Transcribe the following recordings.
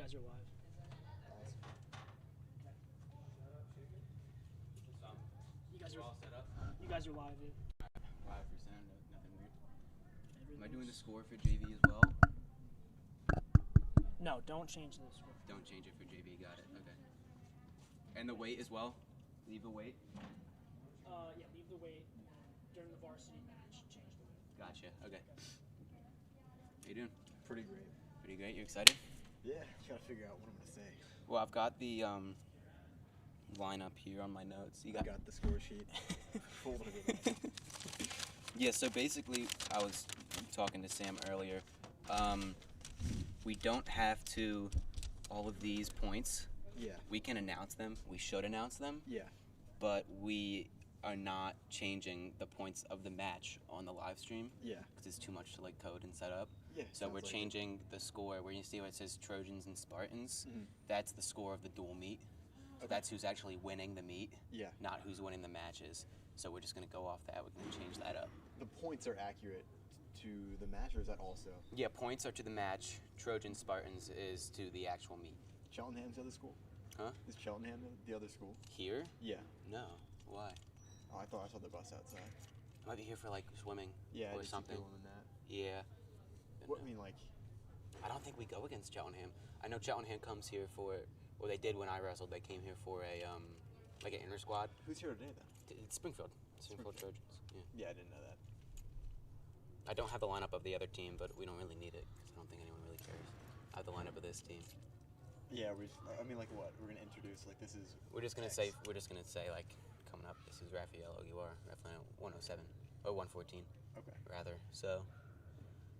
guys are live. You guys are all set up? You guys are live, dude. 5%, nothing weird. Am I doing the Everything's- score for JV as well? No, don't change this. Don't change it for JV, got it, okay. And the weight as well? Leave the weight? Yeah, leave the weight. During the varsity match, change the weight. Gotcha, okay. How you doing? Pretty great. Pretty great, you excited? Yeah, gotta figure out what I'm gonna say. Well, I've got the lineup here on my notes. You I got the score sheet. Folded it up. Yeah, so basically, I was talking to Sam earlier. We don't have to, all of these points, Yeah. we can announce them, we should announce them, Yeah. but we are not changing the points of the match on the live stream. Yeah. Because it's too much to like code and set up. Yeah. So sounds we're like changing the score where you see where it says Trojans and Spartans. Mhm. That's the score of the dual meet. So Okay. that's who's actually winning the meet, Yeah. not who's winning the matches. So we're just gonna go off that. We're gonna change that up. The points are accurate to the match, or is that also? Yeah, points are to the match. Trojans Spartans is to the actual meet. Cheltenham's the other school? Huh? Is Cheltenham the other school? Here? Yeah. No. Why? Oh, I thought I saw the bus outside. I might be here for like swimming Yeah, or I did see something. people in that. Yeah. But What no. I mean, like, I don't think we go against Cheltenham. I know Cheltenham comes here for, or they did when I wrestled. They came here for a like an inter squad. who's here today then? It's Springfield. Springfield Trojans. Yeah. Yeah, I didn't know that. I don't have the lineup of the other team, but we don't really need it because I don't think anyone really cares. I have the lineup of this team. Yeah, I mean, like what? We're gonna introduce like this is. We're just gonna X. say like coming up. This is Raphael Ogiwar, Raphael 107 or 114 Okay. rather. So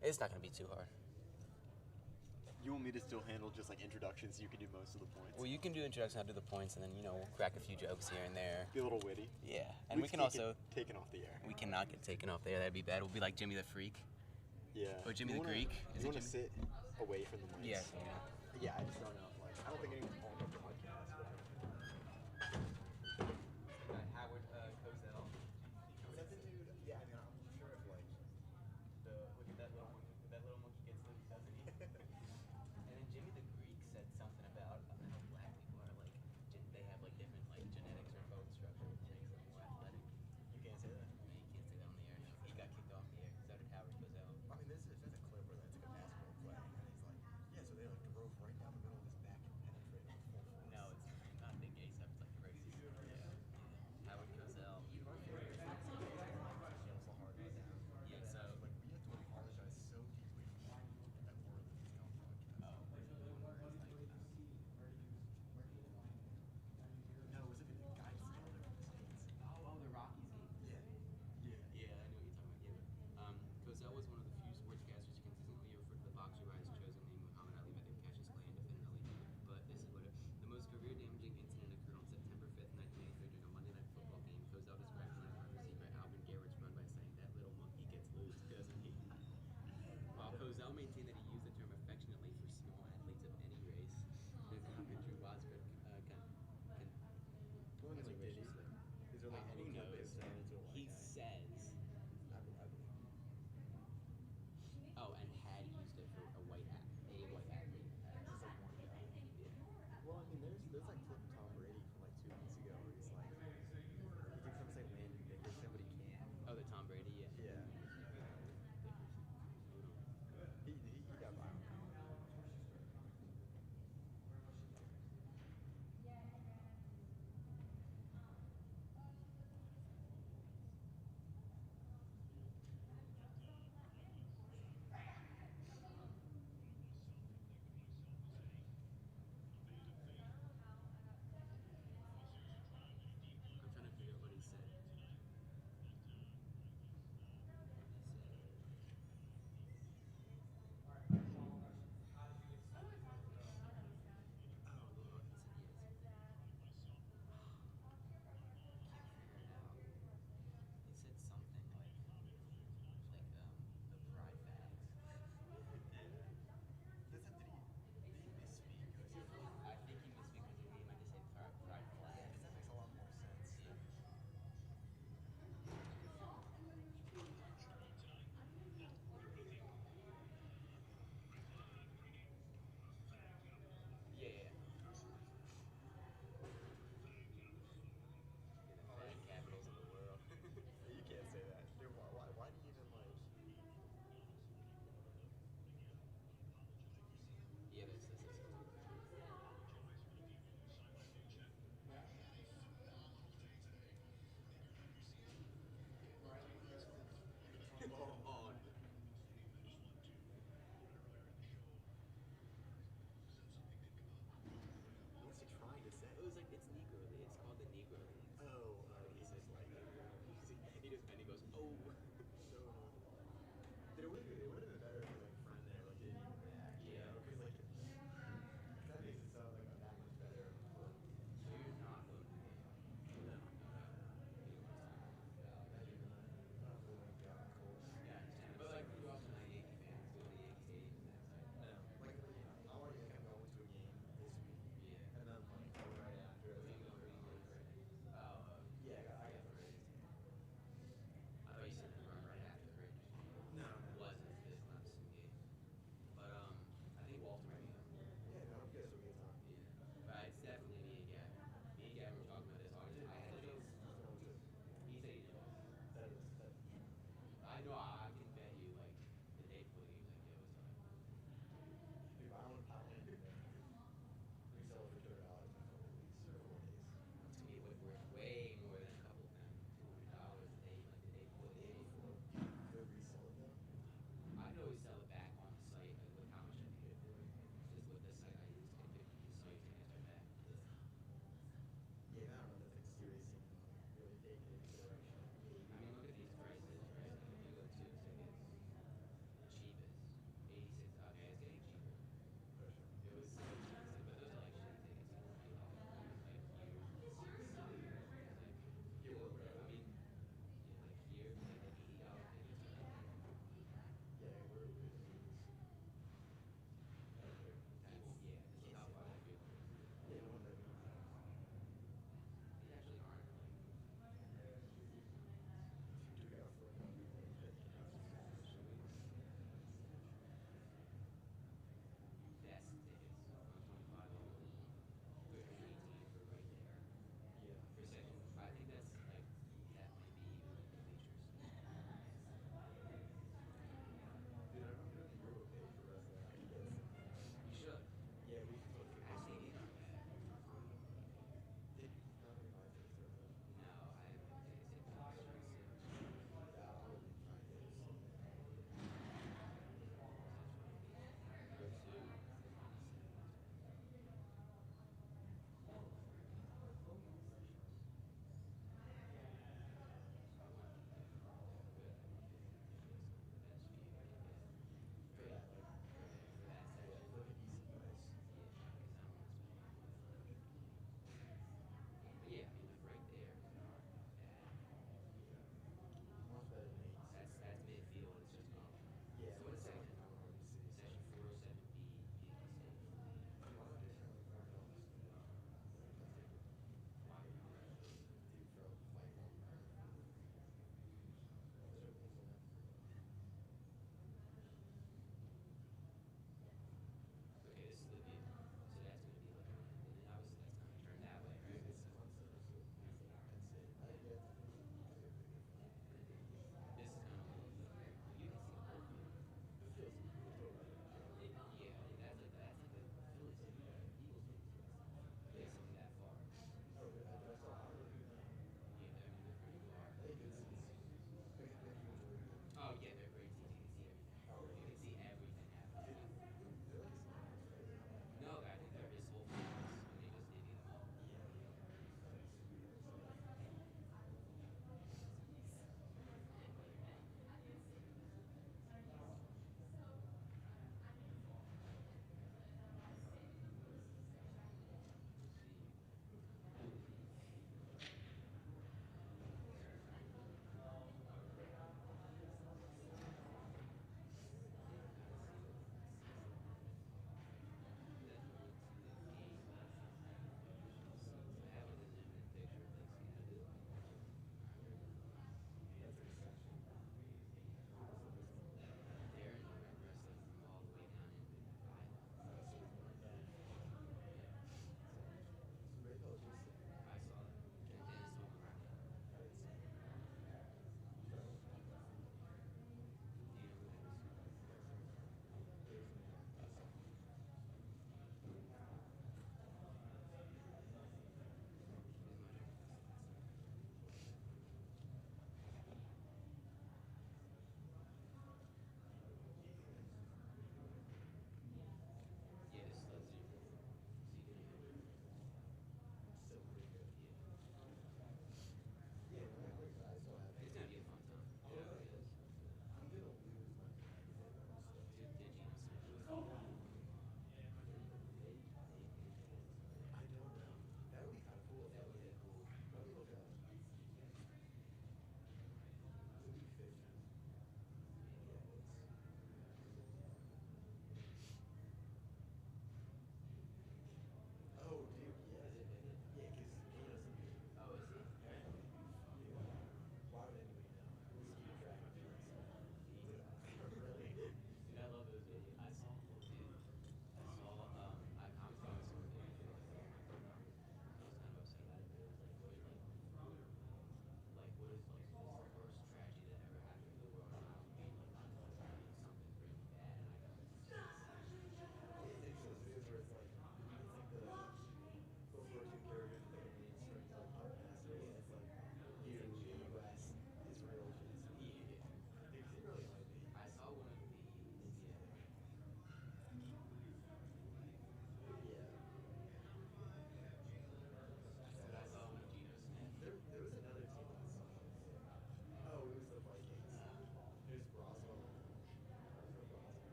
it's not gonna be too hard. You want me to still handle just like introductions? So you can do most of the points. Well, you can do introduction, I'll do the points, and then we'll crack a few jokes here and there. Be a little witty. Yeah, and we can also taken off the air. we cannot get taken off there. That'd be bad. We'll be like Jimmy the Freak. Yeah. Or Jimmy You the wanna- Greek. Is You it want to Jimmy? sit away from the mics? Yeah. Yeah, I just don't know. Like, I don't think anyone's calling up the podcast. Howard Cozell. Is that the dude? Yeah, I mean, I'm sure if like Look at that little monkey. That little monkey gets loose, doesn't he? And then Jimmy the Greek said something about how black people are like, they have like different like genetics or bone structure, which makes them more athletic. you can't say that. No, you can't say that on the air. He got kicked off the air. So did Howard Cozell. I mean, there's a clip where that's like a basketball play, and he's like, yeah, so they like drove right down the middle of his back and penetrated with full force. No, it's not Big ASAP. It's like crazy. Yeah. Howard Cozell. Yeah, so. Like, we have to apologize so deeply that we're the podcast. Oh, No, it was like a guy just yelled at from the States. the Rockies. Yeah. Yeah, I know what you're talking about. Yeah, but Cozell was one of the few sportscasters to consistently refer to the boxer by his chosen name, Muhammad Ali, met Cassius Clay independently. But this is what the most career-damaging incident occurred on September 5th, 1983, during a Monday Night Football game. Cozell described the wide receiver Alvin Garrett's run by saying, "That little monkey gets loose, doesn't he?" While Cozell maintained that he used the term affectionately for small athletes of any race, the commentary was Well, I mean, like, did he? Is there like any who clip knows? of saying it to a white He guy? says, I believe. oh, and had used it for a white athlete. Just like one guy. Well, I mean, there's like clip of Tom Brady from like 2 weeks ago where he's like, he keeps trying to say Landon Dickerson, but he can't. Oh, the Tom Brady, yeah. Yeah. He got violent.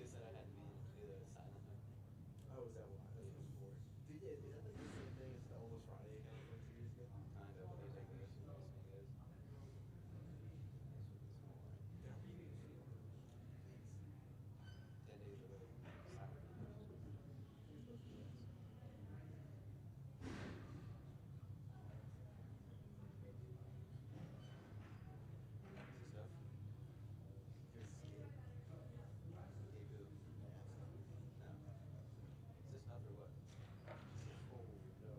Sophia said I had to do the silent night. Oh, is that why? That's what it's for. Dude, yeah, is that the same thing as the Almost Friday kind of from 2 years ago? Kind of, but they take the rest of those videos. They're reading it. Please. 10 days away. Silent. You're supposed to do this. Is this stuff? You're scared. Gave you. Yeah, No. Is this stuff or what? oh, no.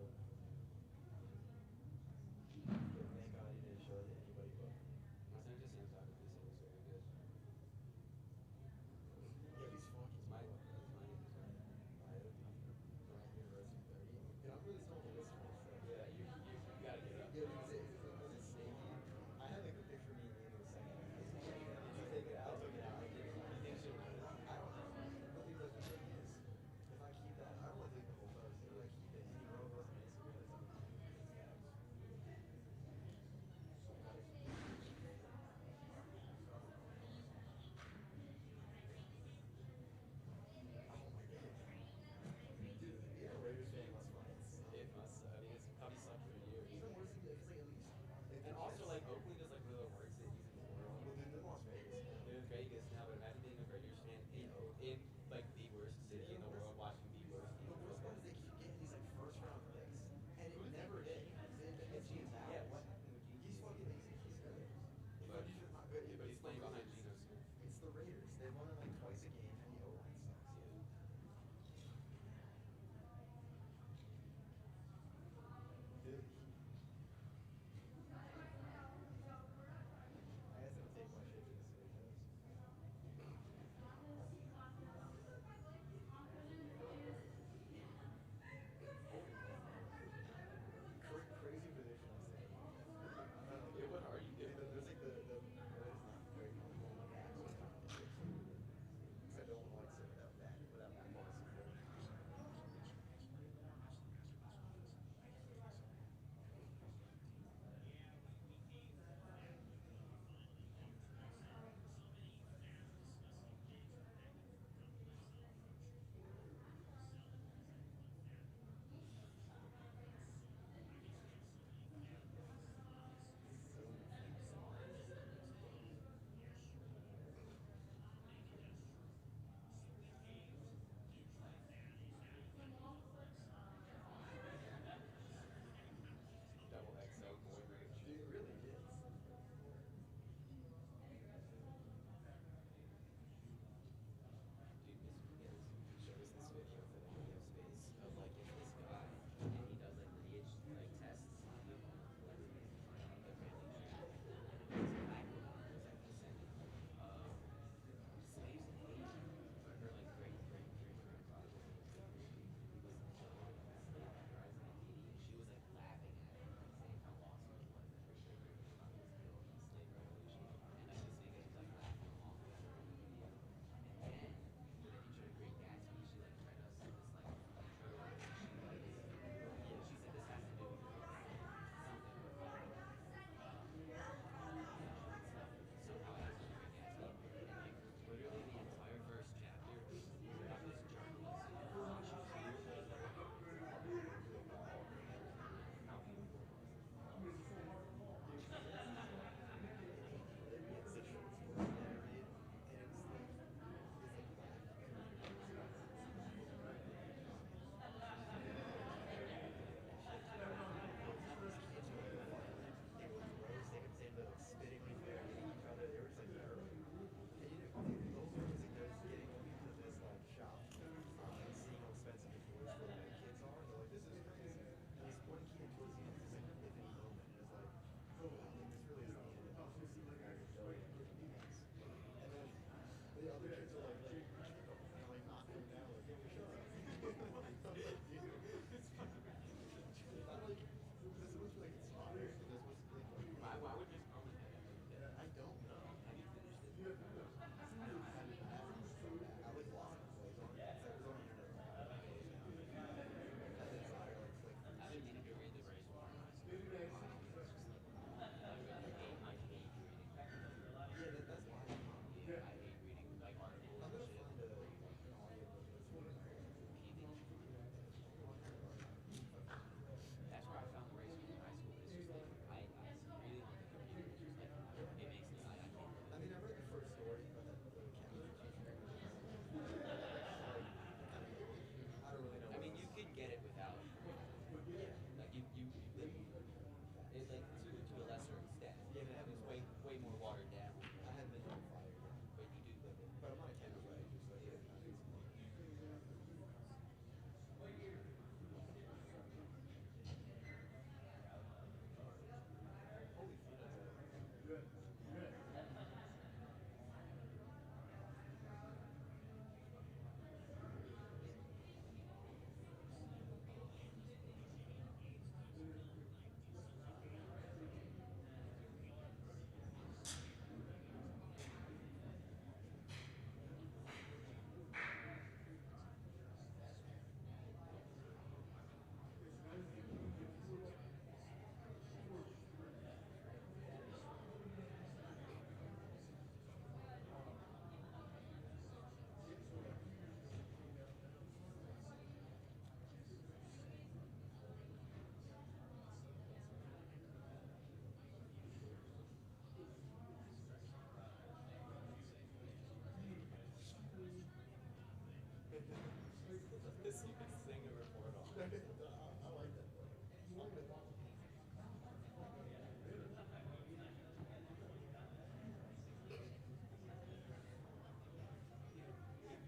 This you can sing a report on. I like that.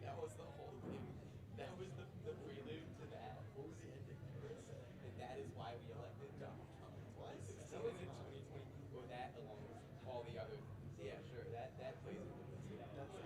That was the whole thing. That was the prelude to that. What was the ending? And that is why we elected Donald Trump in 2016 and in 2020. Or that along with all the other. Yeah, sure. That plays into this. I think that was.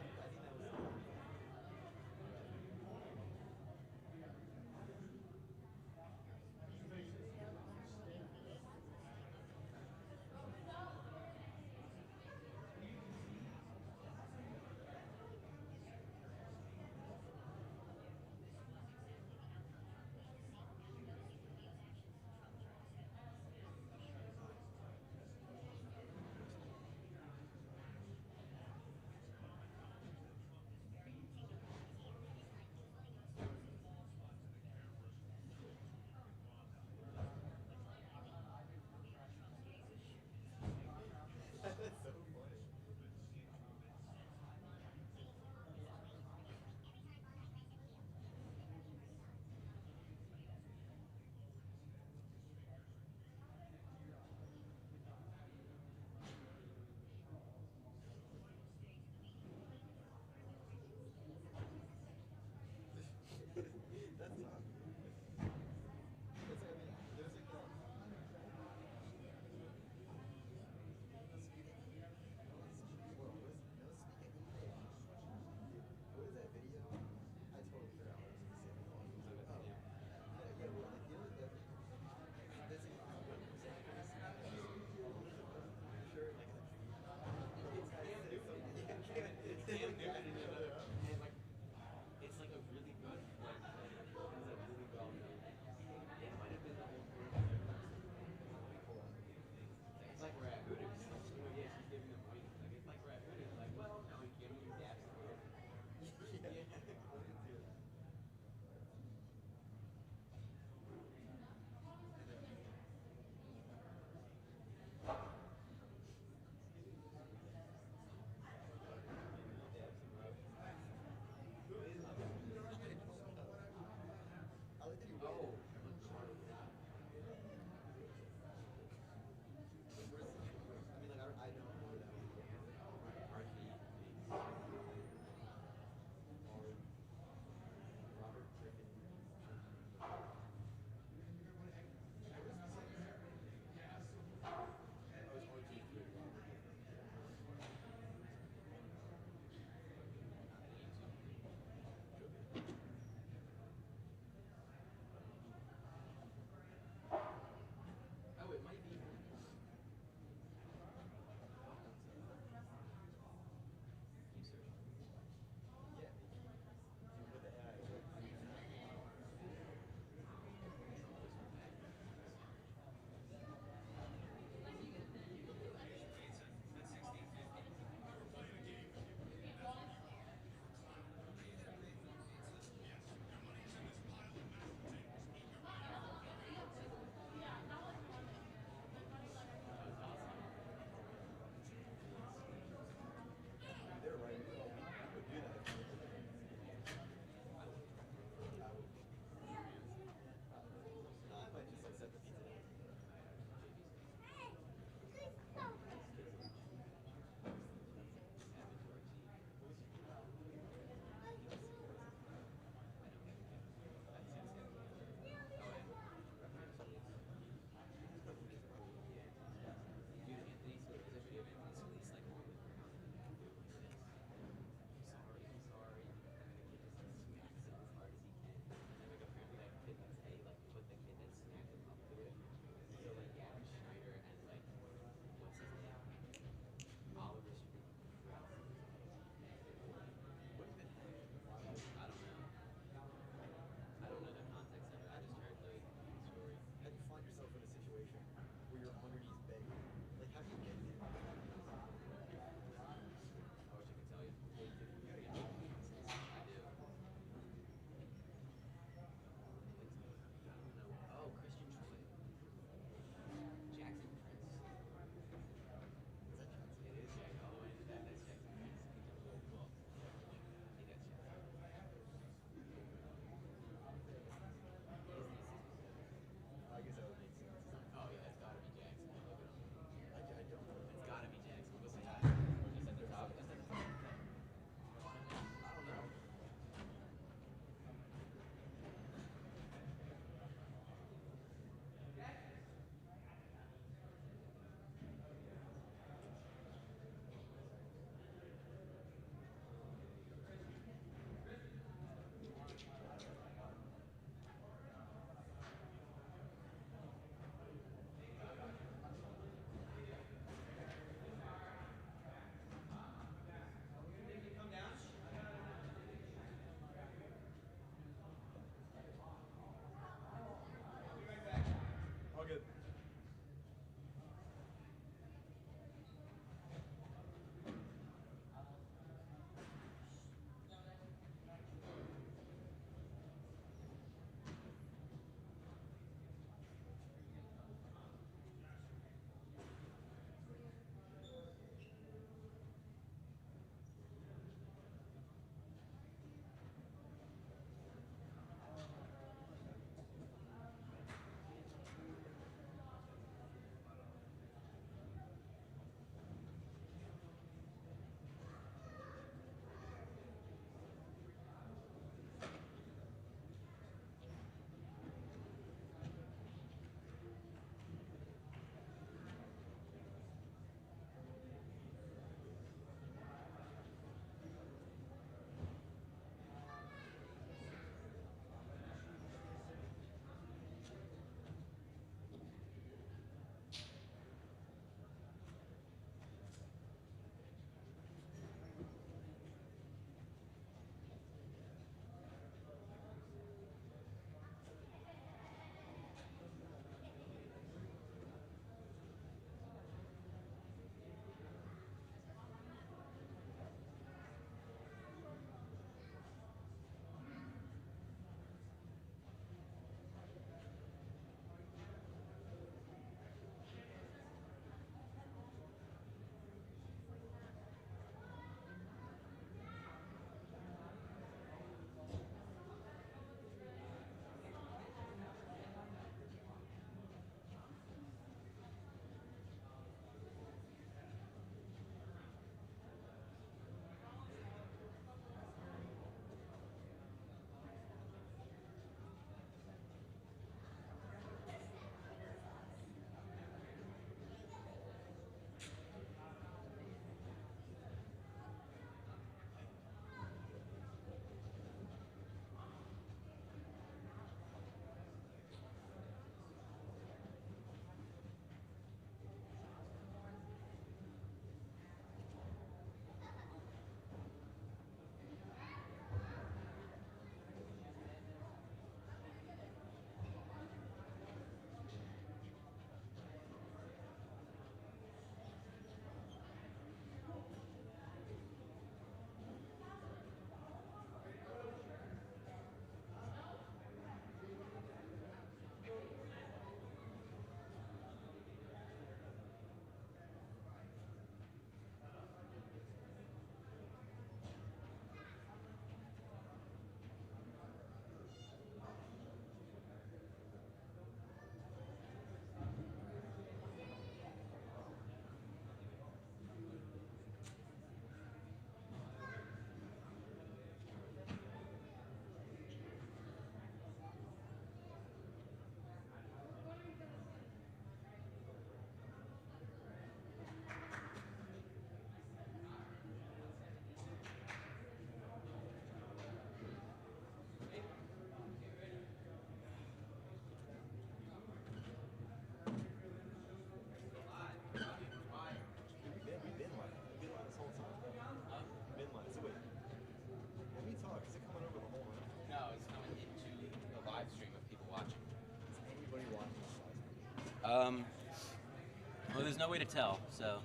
Well, there's no way to tell, so.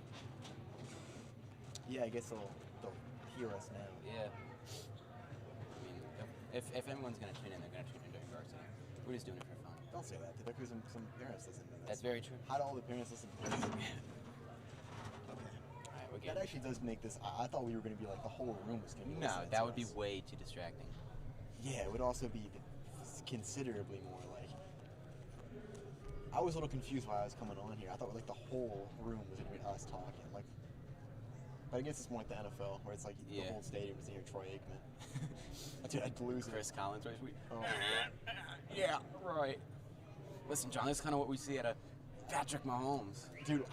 Yeah, I guess they'll hear us now. Yeah. I mean, if anyone's gonna tune in, they're gonna tune in during varsity. We're just doing it for fun. Don't say that. There could be some parents listening to this. That's very true. How do all the parents listen to this? Okay. Alright, we're That good. actually does make this. I thought we were going to be like the whole room was going to be. No, listening that to would be us. way too distracting. Yeah, it would also be considerably more like. I was a little confused while I was coming on here. I thought like the whole room was going to be us talking. Like, but I guess it's more like the NFL where it's like the whole stadium is near Troy Aikman. Dude, I'd lose Chris it. Collins, right? Oh my God. Yeah, right. Listen, John, that's kind of what we see at a Patrick Mahomes. Dude,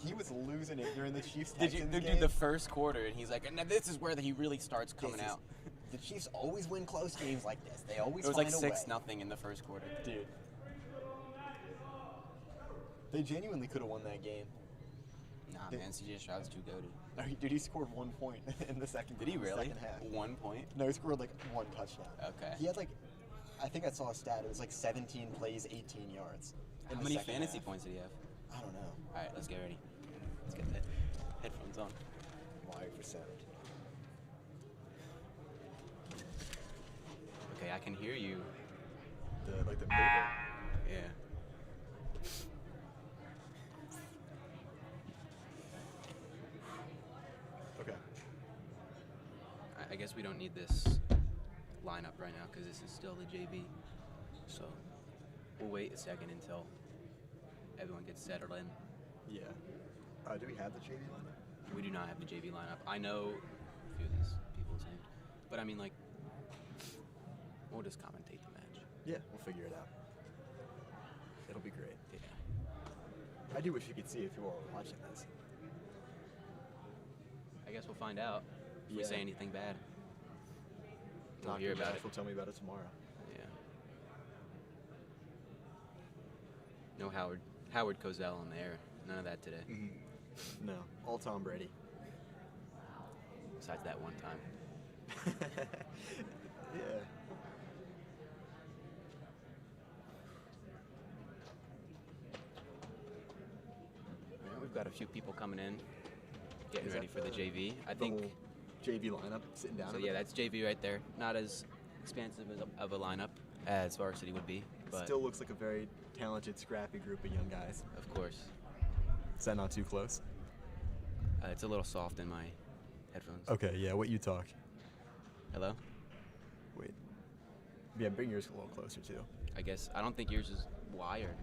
he was losing it during the Chiefs Did Texans you game. the first quarter, and he's like, and this is where he really starts coming out. The Chiefs always win close games like this. They always It was find like a way. 6-0 in the first quarter. Dude. They genuinely could have won that game. Nah, man, CJ Stroud's too goated. No, dude, he scored 1 point in the second. Did he really? Second half. 1 point? No, he scored like 1 touchdown. Okay. He had like, I think I saw a stat. It was like 17 plays, 18 yards. in How the many second fantasy half. points did he have? I don't know. All right, let's get ready. Let's get the headphones on. Wired for sound. Okay, I can hear you. The paper. Yeah. Okay. I guess we don't need this lineup right now because this is still the JV. So we'll wait a second until everyone gets settled in. Yeah. Do we have the JV lineup? We do not have the JV lineup. I know a few of these people's names, but I mean, like, we'll just commentate the match. Yeah, we'll figure it out. It'll be great. Yeah. I do wish you could see if you all were watching this. I guess we'll find out if we Yeah. say anything bad. We'll Dr. hear about Josh it. will tell me about it tomorrow. Yeah. No Howard Cozell on the air. None of that today. No, all Tom Brady. Besides that one time. Yeah. Yeah, we've got a few people coming in, getting Is ready that for the JV. I think. whole JV lineup sitting down. So over yeah, there? that's JV right there. Not as expansive of a lineup as Varsity would be, but Still looks like a very talented, scrappy group of young guys. of course, Is that not too close? it's a little soft in my headphones. Okay, yeah, what you talk. Hello? Wait. Yeah, bring yours a little closer too. I guess I don't think yours is wired.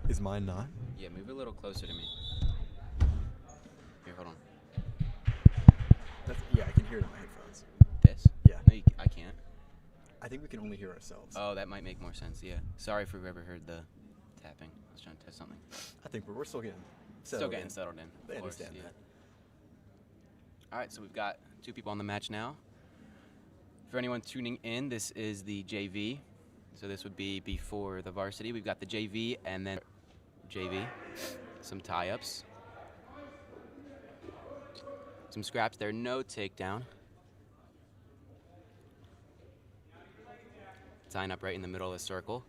Is mine not? Yeah, move a little closer to me. Here, hold on. Yeah, I can hear it in my headphones. This? Yeah. No, I can't. I think we can only hear ourselves. Oh, that might make more sense. Yeah. Sorry for whoever heard the tapping. I was trying to test something. I think we're still getting Still settled getting in. settled in. They of course, understand yeah. that. All right, so we've got 2 people on the match now. For anyone tuning in, this is the JV. So this would be before the varsity. We've got the JV and then JV. Some tie-ups. Some scraps there, no takedown. Tying up right in the middle of the circle.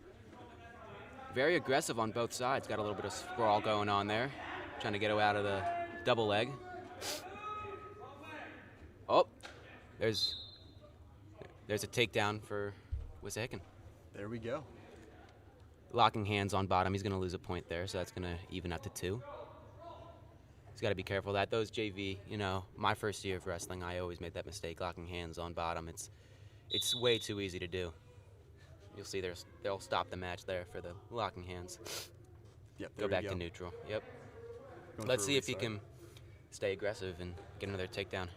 Very aggressive on both sides. Got a little bit of sprawl going on there. Trying to get out of the double leg. Oh, there's a takedown for Wissahickon. There we go. Locking hands on bottom. He's going to lose a point there, so that's going to even out to 2. He's got to be careful of that. Those JV, my first year of wrestling, I always made that mistake, locking hands on bottom. It's way too easy to do. You'll see they'll stop the match there for the locking hands. Yep. Go back to neutral. Yep. Going Let's for a see if he restart. can stay aggressive and get another takedown.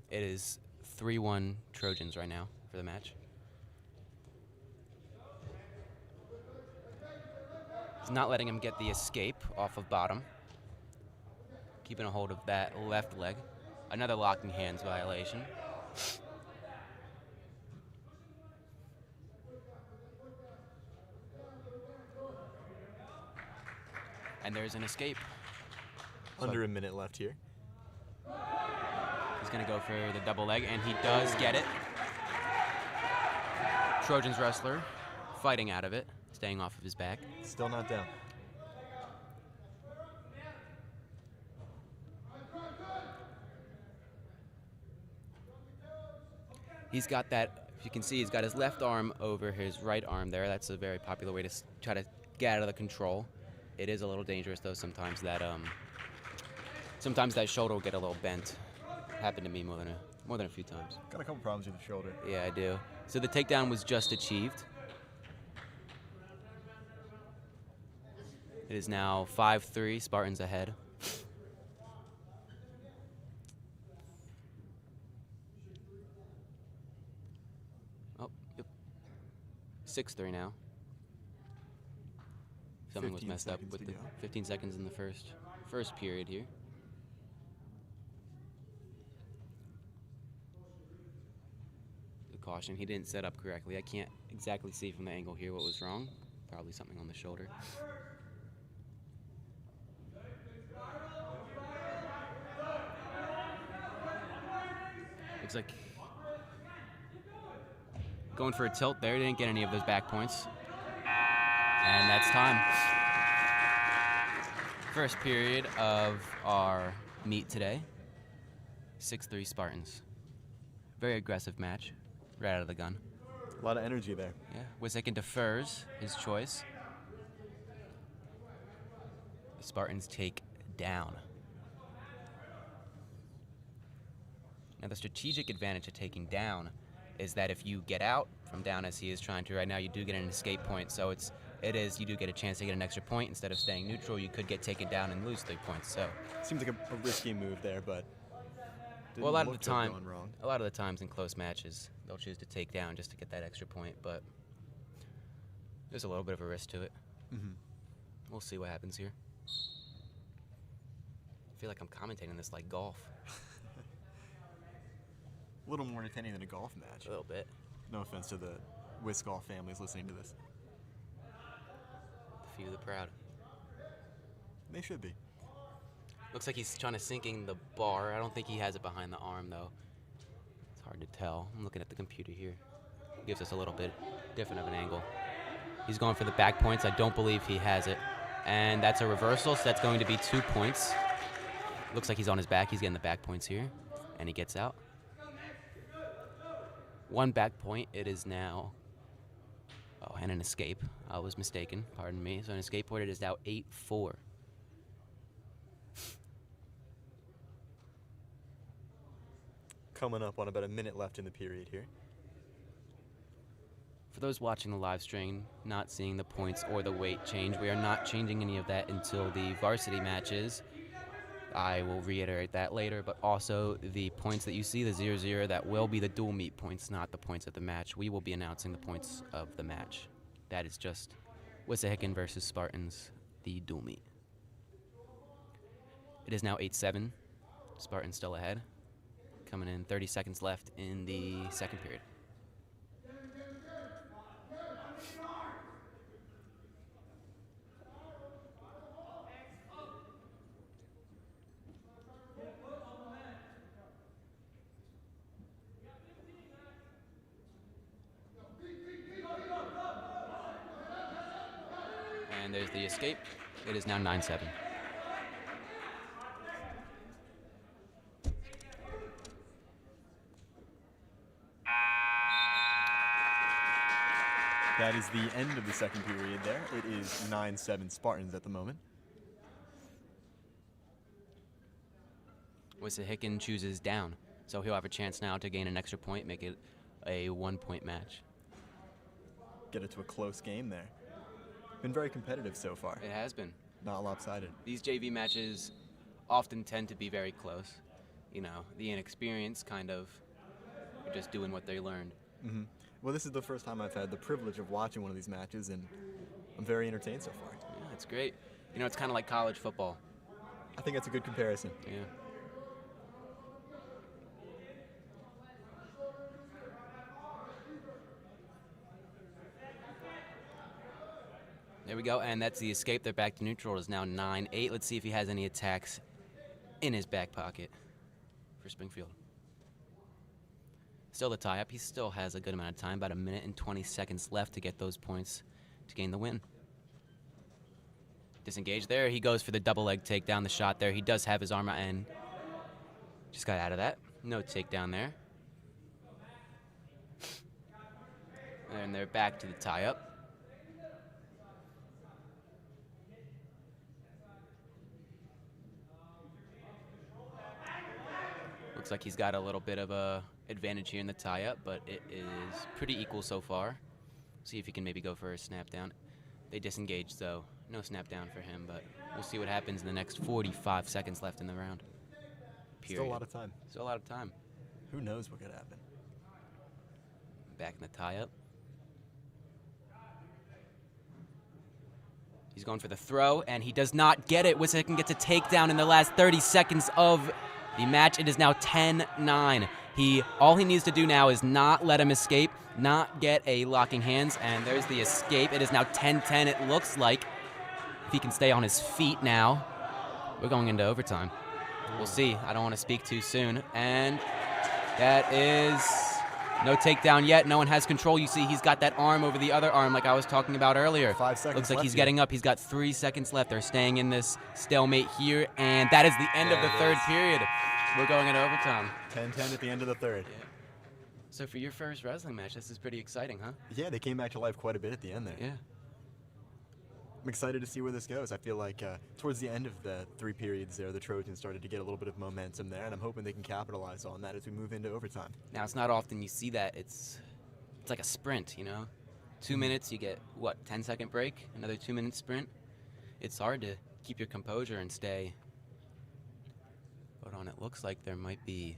It is 3-1 Trojans right now for the match. He's not letting him get the escape off of bottom. Keeping a hold of that left leg. Another locking hands violation. And there's an escape. Under a minute left here. He's going to go for the double leg, and he does get it. Trojans wrestler fighting out of it, staying off of his back. Still not down. He's got that, if you can see, he's got his left arm over his right arm there. That's a very popular way to try to get out of the control. It is a little dangerous, though, sometimes that shoulder will get a little bent. Happened to me more than a few times. Got a couple problems with the shoulder. Yeah, I do. So the takedown was just achieved. It is now 5-3, Spartans ahead. Oh, yep. 6-3 now. Something was messed up with the 15 seconds in the first period here. The caution, he didn't set up correctly. I can't exactly see from the angle here what was wrong. Probably something on the shoulder. Looks like going for a tilt there. Didn't get any of those back points. And that's time. First period of our meet today. 6-3 Spartans. Very aggressive match. Right out of the gun. A lot of energy there. Yeah. Wissahickon defers his choice. The Spartans take down. Now, the strategic advantage of taking down is that if you get out from down as he is trying to right now, you do get an escape point. So you do get a chance to get an extra point. Instead of staying neutral, you could get taken down and lose 3 points. So seems like a risky move there, but well, a lot of the times in close matches, they'll choose to take down just to get that extra point. But there's a little bit of a risk to it. Mm-hmm. We'll see what happens here. I feel like I'm commentating this like golf. A little more entertaining than a golf match. A little bit. No offense to the Wiss golf families listening to this. The few, the proud. They should be. Looks like he's trying to sinking the bar. I don't think he has it behind the arm, though. It's hard to tell. I'm looking at the computer here. Gives us a little bit different of an angle. He's going for the back points. I don't believe he has it. And that's a reversal, so that's going to be 2 points. Looks like he's on his back. He's getting the back points here. And he gets out. 1 back point. It is now... Oh, and an escape. I was mistaken. Pardon me. So an escape point. It is now 8-4. Coming up on about a minute left in the period here. For those watching the live stream, not seeing the points or the weight change, we are not changing any of that until the varsity matches. I will reiterate that later, but also the points that you see, the 0-0, that will be the dual meet points, not the points of the match. We will be announcing the points of the match. That is just Wissahickon versus Spartans, the dual meet. It is now 8-7. Spartans still ahead. Coming in 30 seconds left in the second period. And there's the escape. It is now 9-7. That is the end of the second period there. It is 9-7 Spartans at the moment. Wissahickon chooses down, so he'll have a chance now to gain an extra point, make it a 1-point match. Get it to a close game there. Been very competitive so far. It has been. Not lopsided. These JV matches often tend to be very close. You know, the inexperience kind of are just doing what they learned. Mm-hmm. Well, this is the first time I've had the privilege of watching one of these matches, and I'm very entertained so far. Yeah, it's great. You know, it's kind of like college football. I think that's a good comparison. Yeah. There we go, and that's the escape. They're back to neutral. It is now 9-8. Let's see if he has any attacks in his back pocket for Springfield. Still the tie-up. He still has a good amount of time, about 1 minute and 20 seconds left to get those points to gain the win. Disengaged there. He goes for the double leg takedown, the shot there. He does have his arm out and just got out of that. No takedown there. And they're back to the tie-up. Looks like he's got a little bit of a advantage here in the tie-up, but it is pretty equal so far. See if he can maybe go for a snap down. They disengaged, though. No snap down for him, but we'll see what happens in the next 45 seconds left in the round. Period. Still a lot of time. Still a lot of time. Who knows what could happen? Back in the tie-up. He's going for the throw, and he does not get it. Wissahickon gets a takedown in the last 30 seconds of the match. It is now 10-9. All he needs to do now is not let him escape, not get a locking hands, and there's the escape. It is now 10-10. It looks like if he can stay on his feet now, we're going into overtime. We'll see. I don't want to speak too soon. And that is no takedown yet. No one has control. You see he's got that arm over the other arm like I was talking about earlier. 5 seconds Looks like left he's here. getting up. He's got 3 seconds left. They're staying in this stalemate here, and that is the end of the third period. We're going into overtime. 10-10 at the end of the third. Yeah. So for your first wrestling match, this is pretty exciting, huh? Yeah, they came back to life quite a bit at the end there. Yeah. I'm excited to see where this goes. I feel like towards the end of the 3 periods there, the Trojans started to get a little bit of momentum there, and I'm hoping they can capitalize on that as we move into overtime. Now, it's not often you see that. It's like a sprint, you know? 2 minutes, you get, what, 10-second break? Another 2-minute sprint? It's hard to keep your composure and stay. Hold on, it looks like there might be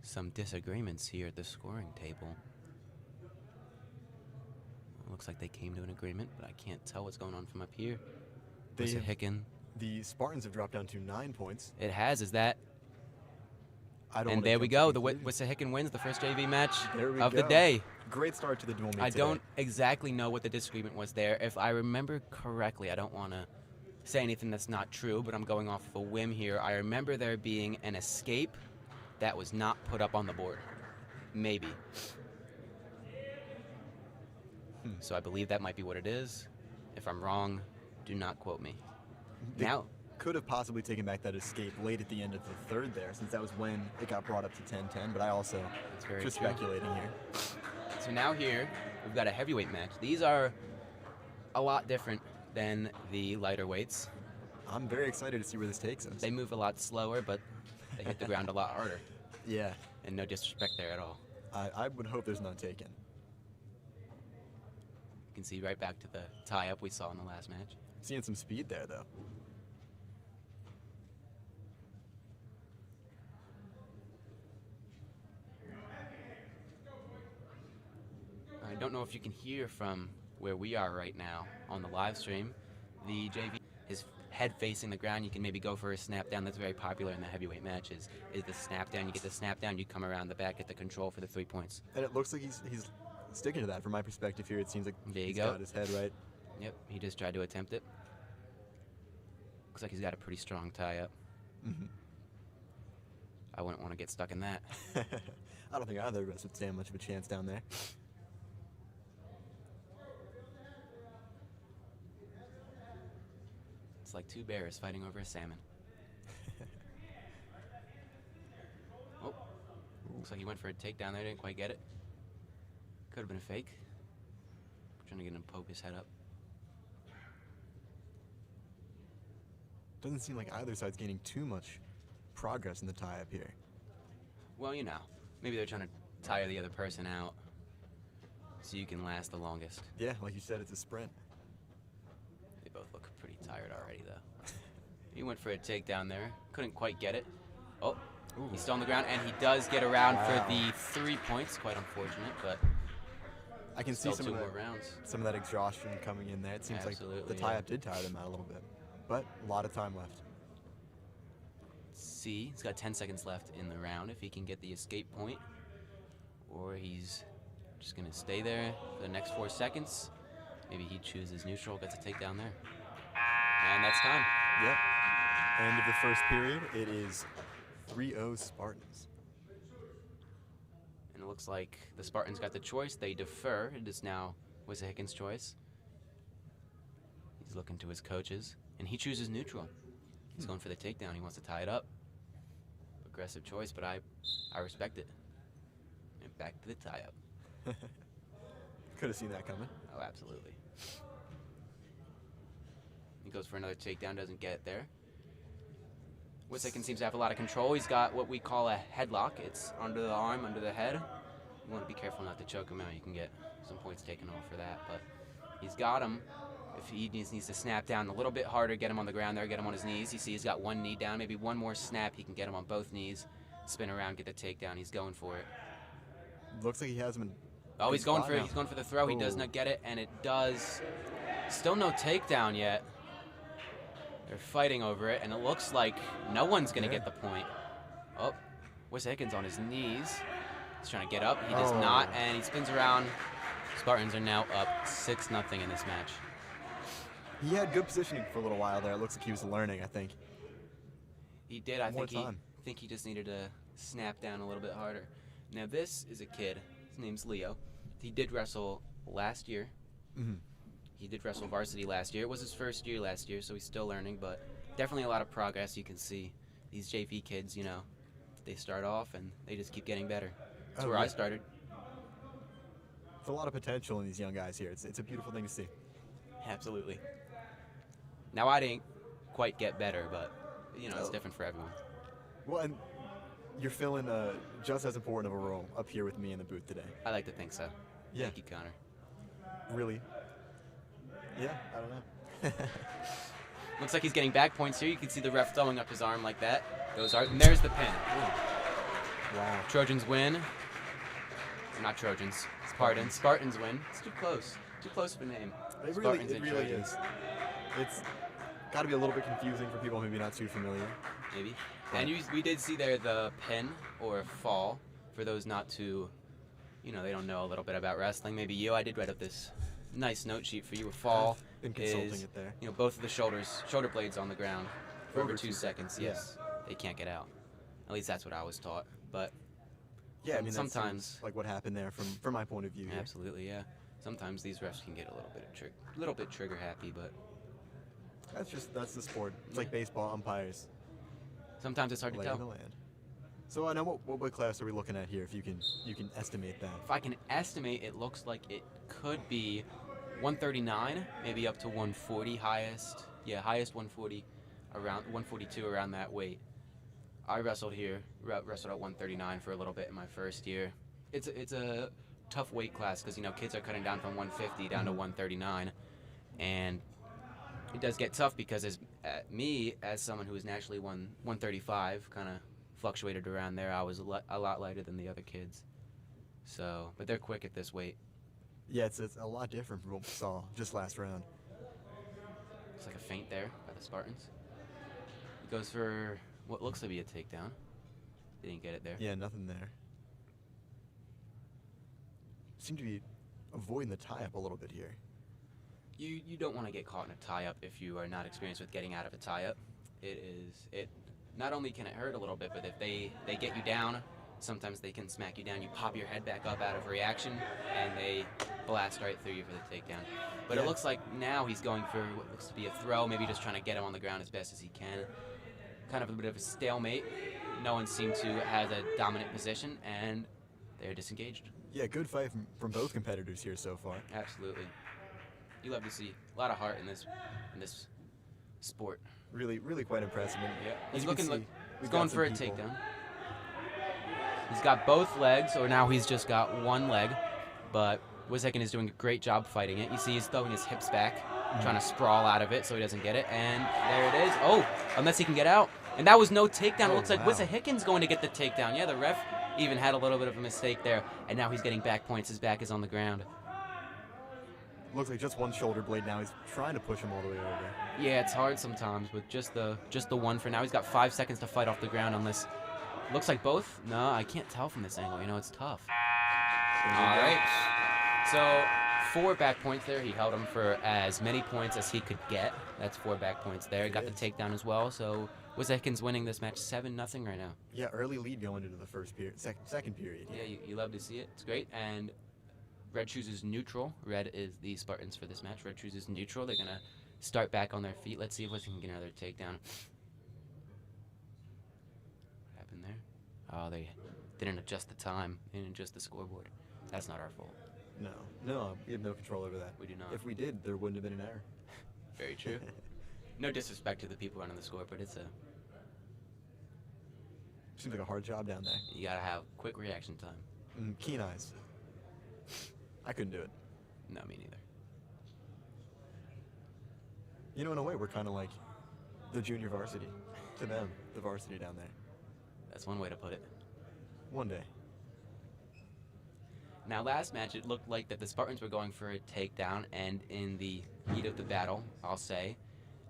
some disagreements here at the scoring table. It looks like they came to an agreement, but I can't tell what's going on from up here. Wissahickon. The Spartans have dropped down to 9 points. It has, is that? I don't And wanna there we jump go. to The conclusions. Wissahickon wins the first JV match There we of the go. day. Great start to the dual meet I today. don't exactly know what the disagreement was there. If I remember correctly, I don't want to say anything that's not true, but I'm going off of a whim here. I remember there being an escape that was not put up on the board. Maybe. So I believe that might be what it is. If I'm wrong, do not quote me. They Now, could have possibly taken back that escape late at the end of the third there, since that was when it got brought up to 10-10, but I also That's very just true. speculating here. so now here, we've got a heavyweight match. These are a lot different than the lighter weights. I'm very excited to see where this takes us. They move a lot slower, but they hit the ground a lot harder. Yeah, And no disrespect there at all. I would hope there's none taken. You can see right back to the tie-up we saw in the last match. Seeing some speed there, though. I don't know if you can hear from where we are right now on the live stream. The JV, his head facing the ground, you can maybe go for a snap down. That's very popular in the heavyweight matches, is the snap down. You get the snap down, you come around the back, get the control for the 3 points. And it looks like he's sticking to that. From my perspective here, it seems like There you he's go. got his head right. Yep, he just tried to attempt it. Looks like he's got a pretty strong tie-up. Mm-hmm. I wouldn't want to get stuck in that. I don't think either of us would stand much of a chance down there. It's like two bears fighting over a salmon. Oh, looks like he went for a takedown there, didn't quite get it. Could have been a fake. Trying to get him to poke his head up. Doesn't seem like either side's gaining too much progress in the tie-up here. Well, you know, maybe they're trying to tire the other person out so you can last the longest. Yeah, like you said, it's a sprint. They both look pretty tired already, though. He went for a takedown there. Couldn't quite get it. Oh, Ooh. he's still on the ground, and he does get around Wow. for the 3 points. Quite unfortunate, but I can see still some two of more that, rounds. some of that exhaustion coming in there. It seems like Absolutely, the yeah. tie-up did tire them out a little bit. But a lot of time left. See, he's got 10 seconds left in the round if he can get the escape point, or he's just going to stay there for the next 4 seconds. Maybe he chooses neutral, gets a takedown there. And that's time. Yep. End of the first period. It is 3-0 Spartans. it looks like the Spartans got the choice. They defer. It is now Wissahickon's choice. He's looking to his coaches, and he chooses neutral. He's going for the takedown. He wants to tie it up. Aggressive choice, but I respect it. And back to the tie-up. Could have seen that coming. Oh, absolutely. He goes for another takedown, doesn't get it there. Wissahickon seems to have a lot of control. He's got what we call a headlock. It's under the arm, under the head. You want to be careful not to choke him out. You can get some points taken off for that, but he's got him. If he needs to snap down a little bit harder, get him on the ground there, get him on his knees. You see he's got one knee down. Maybe one more snap, he can get him on both knees, spin around, get the takedown. He's going for it. Looks like he has him in. Oh, he's going for it. Now. He's going for the throw. He does not get it, and it does. Still no takedown yet. They're fighting over it, and it looks like no one's going to get the point. Oh, Wissahickon's on his knees. He's trying to get up. He does not, and he spins around. Spartans are now up 6-0 in this match. He had good positioning for a little while there. It looks like he was learning, I think. He did. I think he just needed to snap down a little bit harder. Now, this is a kid. His name's Leo. He did wrestle last year. Mm-hmm. He did wrestle Varsity last year. It was his first year last year, so he's still learning, but definitely a lot of progress. You can see these JV kids, you know, they start off and they just keep getting better. That's where I started. There's a lot of potential in these young guys here. It's a beautiful thing to see. Absolutely. Now, I didn't quite get better, but, you know, it's different for everyone. Well, and you're filling just as important of a role up here with me in the booth today. I like to think so. Yeah. Thank you, Connor. Really? Yeah, I don't know. Looks like he's getting back points here. You can see the ref throwing up his arm like that. And there's the pin. Ooh. Wow. Trojans win. Not Trojans. Spartans. Spartans win. It's too close. Too close of a name. It really is. It's got to be a little bit confusing for people maybe not too familiar. Maybe. And we did see there the pin or fall for those not too, you know, they don't know a little bit about wrestling. Maybe you. I did write up this nice note sheet for you. A fall been consulting is, it there. you know, both of the shoulder blades on the ground for over 2 seconds. Yeah. Yes, they can't get out. At least that's what I was taught. But yeah, I mean, sometimes like what happened there from my point of view. Here. Absolutely, yeah. Sometimes these refs can get a little bit trigger happy, but that's the sport. It's like baseball umpires. Sometimes it's hard to Lay tell. of the land. So I know what weight class are we looking at here? If you can estimate that. If I can estimate, it looks like it could be 139, maybe up to 140 highest. Yeah, highest 140, around 142 around that weight. I wrestled at 139 for a little bit in my first year. It's a tough weight class because, you know, kids are cutting down from 150 down to 139, and it does get tough because as someone who was naturally 135, kind of fluctuated around there. I was a lot lighter than the other kids. So, but they're quick at this weight. Yeah, it's a lot different from what we saw just last round. It's like a feint there by the Spartans. He goes for what looks to be a takedown. Didn't get it there. Yeah, nothing there. Seem to be avoiding the tie-up a little bit here. You don't want to get caught in a tie-up if you are not experienced with getting out of a tie-up. It not only can it hurt a little bit, but if they get you down, sometimes they can smack you down. You pop your head back up out of reaction, and they blast right through you for the takedown. But It looks like now he's going for what looks to be a throw, maybe just trying to get him on the ground as best as he can. Kind of a bit of a stalemate. No one seemed to have a dominant position, and they're disengaged. Yeah, good fight from both competitors here so far. Absolutely. You love to see a lot of heart in this sport. Really quite impressive. And yeah, he's going for a takedown. He's got both legs, or now he's just got one leg, but Wissahickon is doing a great job fighting it. You see he's throwing his hips back, trying to sprawl out of it so he doesn't get it, and there it is. Oh, unless he can get out. And that was no takedown. It looks like Wissahickon's going to get the takedown. Yeah, the ref even had a little bit of a mistake there, and now he's getting back points. His back is on the ground. Looks like just one shoulder blade now. He's trying to push him all the way over. Yeah, it's hard sometimes with just the one for now. He's got 5 seconds to fight off the ground unless... Looks like both? No, I can't tell from this angle. You know, it's tough. All right. So, 4 back points there. He held him for as many points as he could get. That's 4 back points there. He got the takedown as well. So Wissahickon's winning this match 7-0 right now. Yeah, early lead going into the first period, second period. Yeah, you love to see it. It's great. And Red chooses neutral. Red is the Spartans for this match. Red chooses neutral. They're going to start back on their feet. Let's see if Wissahickon can get another takedown. What happened there? Oh, they didn't adjust the time. They didn't adjust the scoreboard. That's not our fault. No, we have no control over that. We do not. If we did, there wouldn't have been an error. Very true. No disrespect to the people running the score, but Seems like a hard job down there. you gotta have quick reaction time. Keen eyes. I couldn't do it. No, me neither. You know, in a way, we're kind of like the junior varsity to them, the varsity down there. That's one way to put it. One day. Now, last match, it looked like that the Spartans were going for a takedown, and in the heat of the battle, I'll say,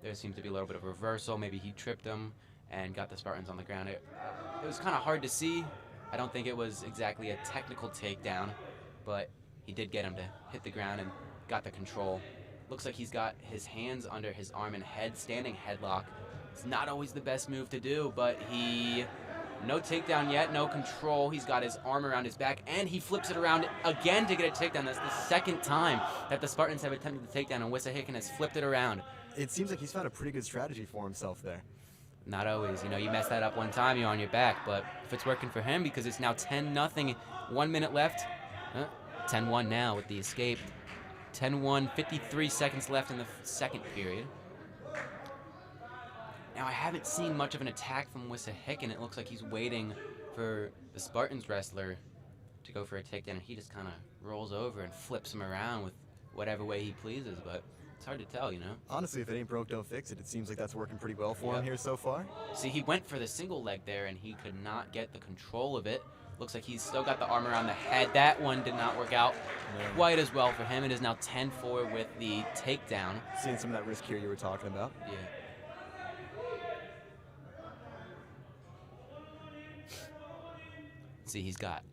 there seemed to be a little bit of a reversal. Maybe he tripped them and got the Spartans on the ground. It was kind of hard to see. I don't think it was exactly a technical takedown, but he did get him to hit the ground and got the control. Looks like he's got his hands under his arm and head, standing headlock. It's not always the best move to do, but no takedown yet, no control. He's got his arm around his back, and he flips it around again to get a takedown. That's the second time that the Spartans have attempted the takedown, and Wissahickon has flipped it around. It seems like he's found a pretty good strategy for himself there. Not always. You know, you mess that up one time, you're on your back. But if it's working for him, because it's now 10-0, 1 minute left. 10-1 now with the escape. 10-1, 53 seconds left in the second period. Now, I haven't seen much of an attack from Wissahickon. It looks like he's waiting for the Spartans wrestler to go for a takedown, and he just kind of rolls over and flips him around with whatever way he pleases, but it's hard to tell, you know? Honestly, if it ain't broke, don't fix it. It seems like that's working pretty well for him here so far. See, he went for the single leg there, and he could not get the control of it. Looks like he's still got the arm around the head. That one did not work out quite as well for him. It is now 10-4 with the takedown. Seeing some of that risk here you were talking about. Yeah. See, he's got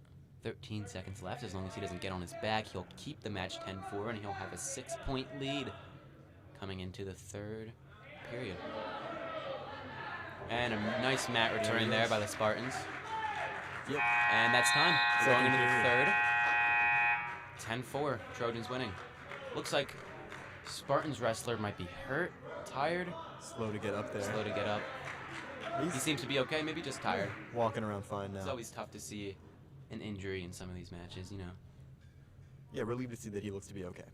13 seconds left. As long as he doesn't get on his back, he'll keep the match 10-4, and he'll have a 6-point lead coming into the third period. And a nice mat return there by the Spartans. Yep. And that's time. We're going into the third. 10-4, Trojans winning. Looks like Spartans wrestler might be hurt, tired. Slow to get up there. Slow to get up. He seems to be okay, maybe just tired. Walking around fine now. It's always tough to see an injury in some of these matches, you know. Yeah, relieved to see that he looks to be okay.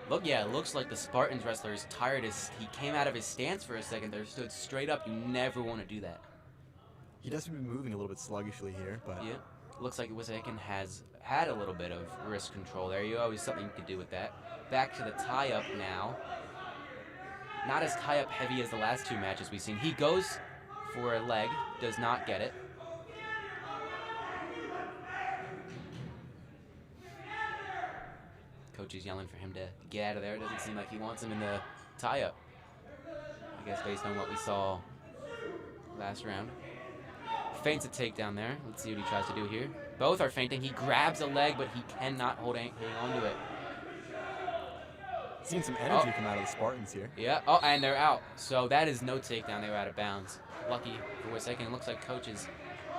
It looks like the Spartans wrestler is tired as he came out of his stance for a second there, stood straight up. You never want to do that. He does seem to be moving a little bit sluggishly here, but... Yeah, looks like Wissahickon has had a little bit of wrist control there. You always something you could do with that. Back to the tie-up now. Not as tie-up heavy as the last two matches we've seen. He goes for a leg, does not get it. Coach is yelling for him to get out of there. It doesn't seem like he wants him in the tie-up. I guess based on what we saw last round. Feints a takedown there. Let's see what he tries to do here. Both are feinting. He grabs a leg, but he cannot hang on to it. Seen some energy come out of the Spartans here. Yeah, and they're out. So that is no takedown. They were out of bounds. Lucky for Wissahickon. It looks like Coach is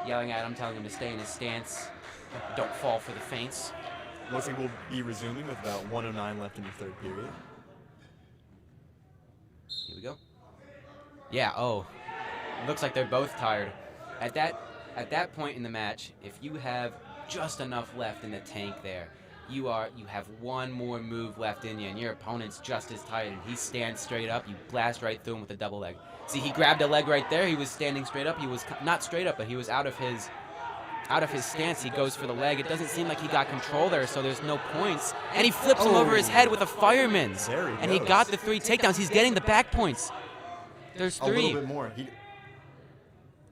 yelling at him, telling him to stay in his stance. Don't fall for the feints. Looks like we'll be resuming with about 1:09 left in the third period. Here we go. Yeah, looks like they're both tired. At that point in the match, if you have just enough left in the tank there, you have one more move left in you, and your opponent's just as tired, and he stands straight up, you blast right through him with a double leg. See, he grabbed a leg right there. He was standing straight up. He was not straight up, but he was out of his stance. He goes for the leg. It doesn't seem like he got control there, so there's no points. And he flips him over his head with a fireman's. And he got the 3 takedowns. He's getting the back points. There's 3. A little bit more.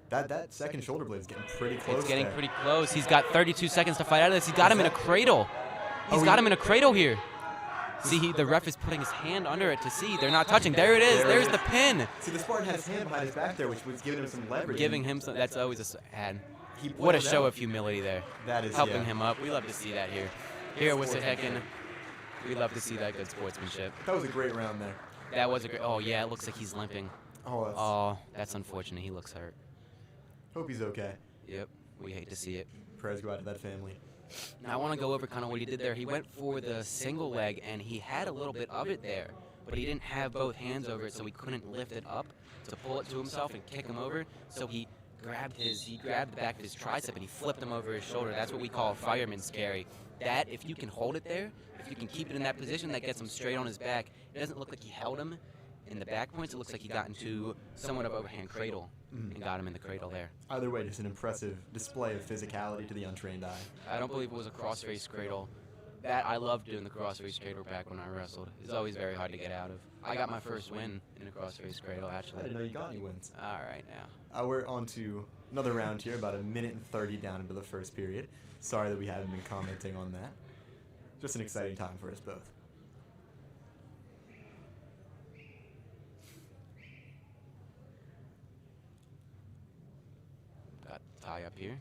That second shoulder blade is getting pretty close. It's getting pretty close. He's got 32 seconds to fight out of this. He's got him in a cradle. He's got him in a cradle here. See, the ref is putting his hand under it to see. They're not touching. There it is. There's the pin. See, the Spartan had his hand behind his back there, which was giving him some leverage. Giving him some. That's always a ad. What a pulled show out. of humility there. That is Helping yeah. him up. We love to see that here. Here at Wissahickon, we love to see that good sportsmanship. That was a great round there. That was a great. Oh yeah, it looks like he's limping. Oh, that's, Oh, that's unfortunate. He looks hurt. hope he's okay. Yep, we hate to see it. Prayers go out to that family. Now I want to go over kind of what he did there. He went for the single leg, and he had a little bit of it there, but he didn't have both hands over it, so he couldn't lift it up to pull it to himself and kick him over. So he grabbed the back of his tricep and he flipped him over his shoulder. That's what we call a fireman's carry. That, if you can hold it there, if you can keep it in that position, that gets him straight on his back. It doesn't look like he held him in the back points. It looks like he got into somewhat of overhand cradle and got him in the cradle there. Either way, just an impressive display of physicality to the untrained eye. I don't believe it was a cross-face cradle. That, I loved doing the cross-face cradle back when I wrestled. It's always very hard to get out of. I got my first win in a cross-face cradle, I actually. didn't know you got any wins. All right, now. We're on to another round here, about 1:30 down into the first period. Sorry that we haven't been commenting on that. Just an exciting time for us both. Got the tie up here.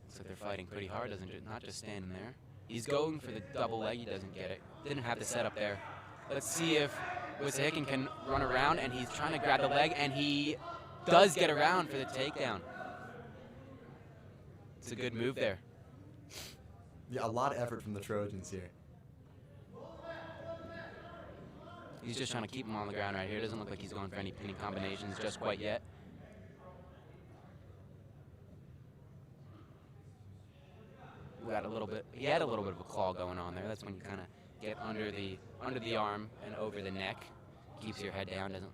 Looks like they're fighting pretty hard, doesn't it? Not just standing there. He's going for the double leg. He doesn't get it. Didn't have the setup there. Let's see if Wissahickon can run around, and he's trying to grab the leg, and he does get around for the takedown. It's a good move there. Yeah, a lot of effort from the Trojans here. He's just trying to keep him on the ground right here. Doesn't look like he's going for any pinning combinations just quite yet. We got a little bit. He had a little bit of a claw going on there. That's when you kind of get under the arm and over the neck. Keeps your head down. Doesn't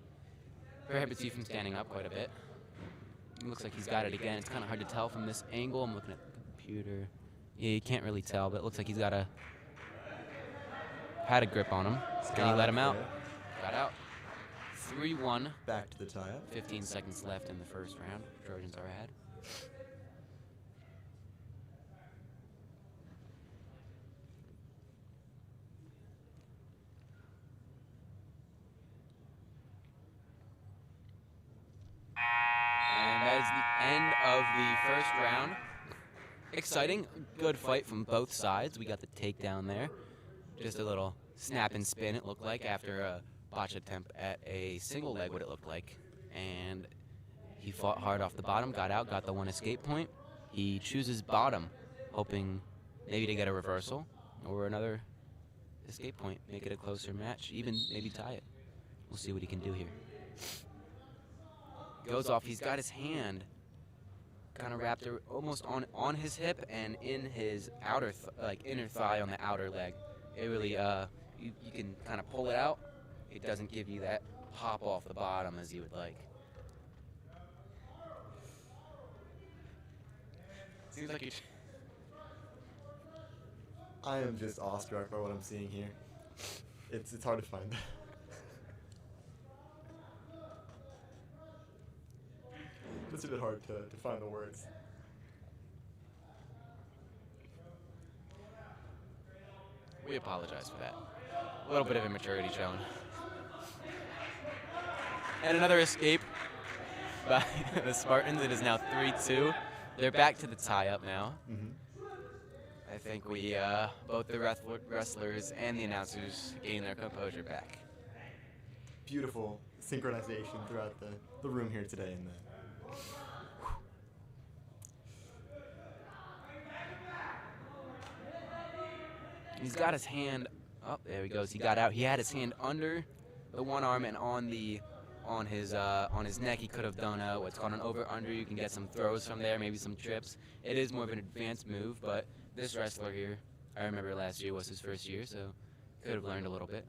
prohibits you from standing up quite a bit. It looks like he's got it again. It's kind of hard to tell from this angle. I'm looking at the computer. Yeah, you can't really tell, but it looks like he's had a grip on him. And he let him out. Got out. 3-1. Back to the tie-up. 15 seconds left in the first round. Trojans are ahead. And that is the end of the first round. Exciting, good fight from both sides. We got the takedown there. Just a little snap and spin, it looked like, after a botch attempt at a single leg, what it looked like. And he fought hard off the bottom, got out, got the one escape point. He chooses bottom, hoping maybe to get a reversal or another escape point, make it a closer match, even maybe tie it. We'll see what he can do here. Goes off, he's got his hand kind of wrapped almost on his hip and in his outer inner thigh on the outer leg. It really you can kind of pull it out. It doesn't give you that pop off the bottom as you would like. Seems like you. I am just awestruck by what I'm seeing here. It's hard to find. It's a bit hard to find the words. We apologize for that. A little bit of immaturity shown. And another escape by the Spartans. It is now 3-2. They're back to the tie-up now. Mm-hmm. I think we, both the wrestlers and the announcers, gain their composure back. Beautiful synchronization throughout the room here today. And he's got his hand up. There he goes. He got out. He had his hand under the one arm and on his neck. He could have done what's called an over/under. You can get some throws from there, maybe some trips. It is more of an advanced move, but this wrestler here, I remember last year was his first year, so could have learned a little bit.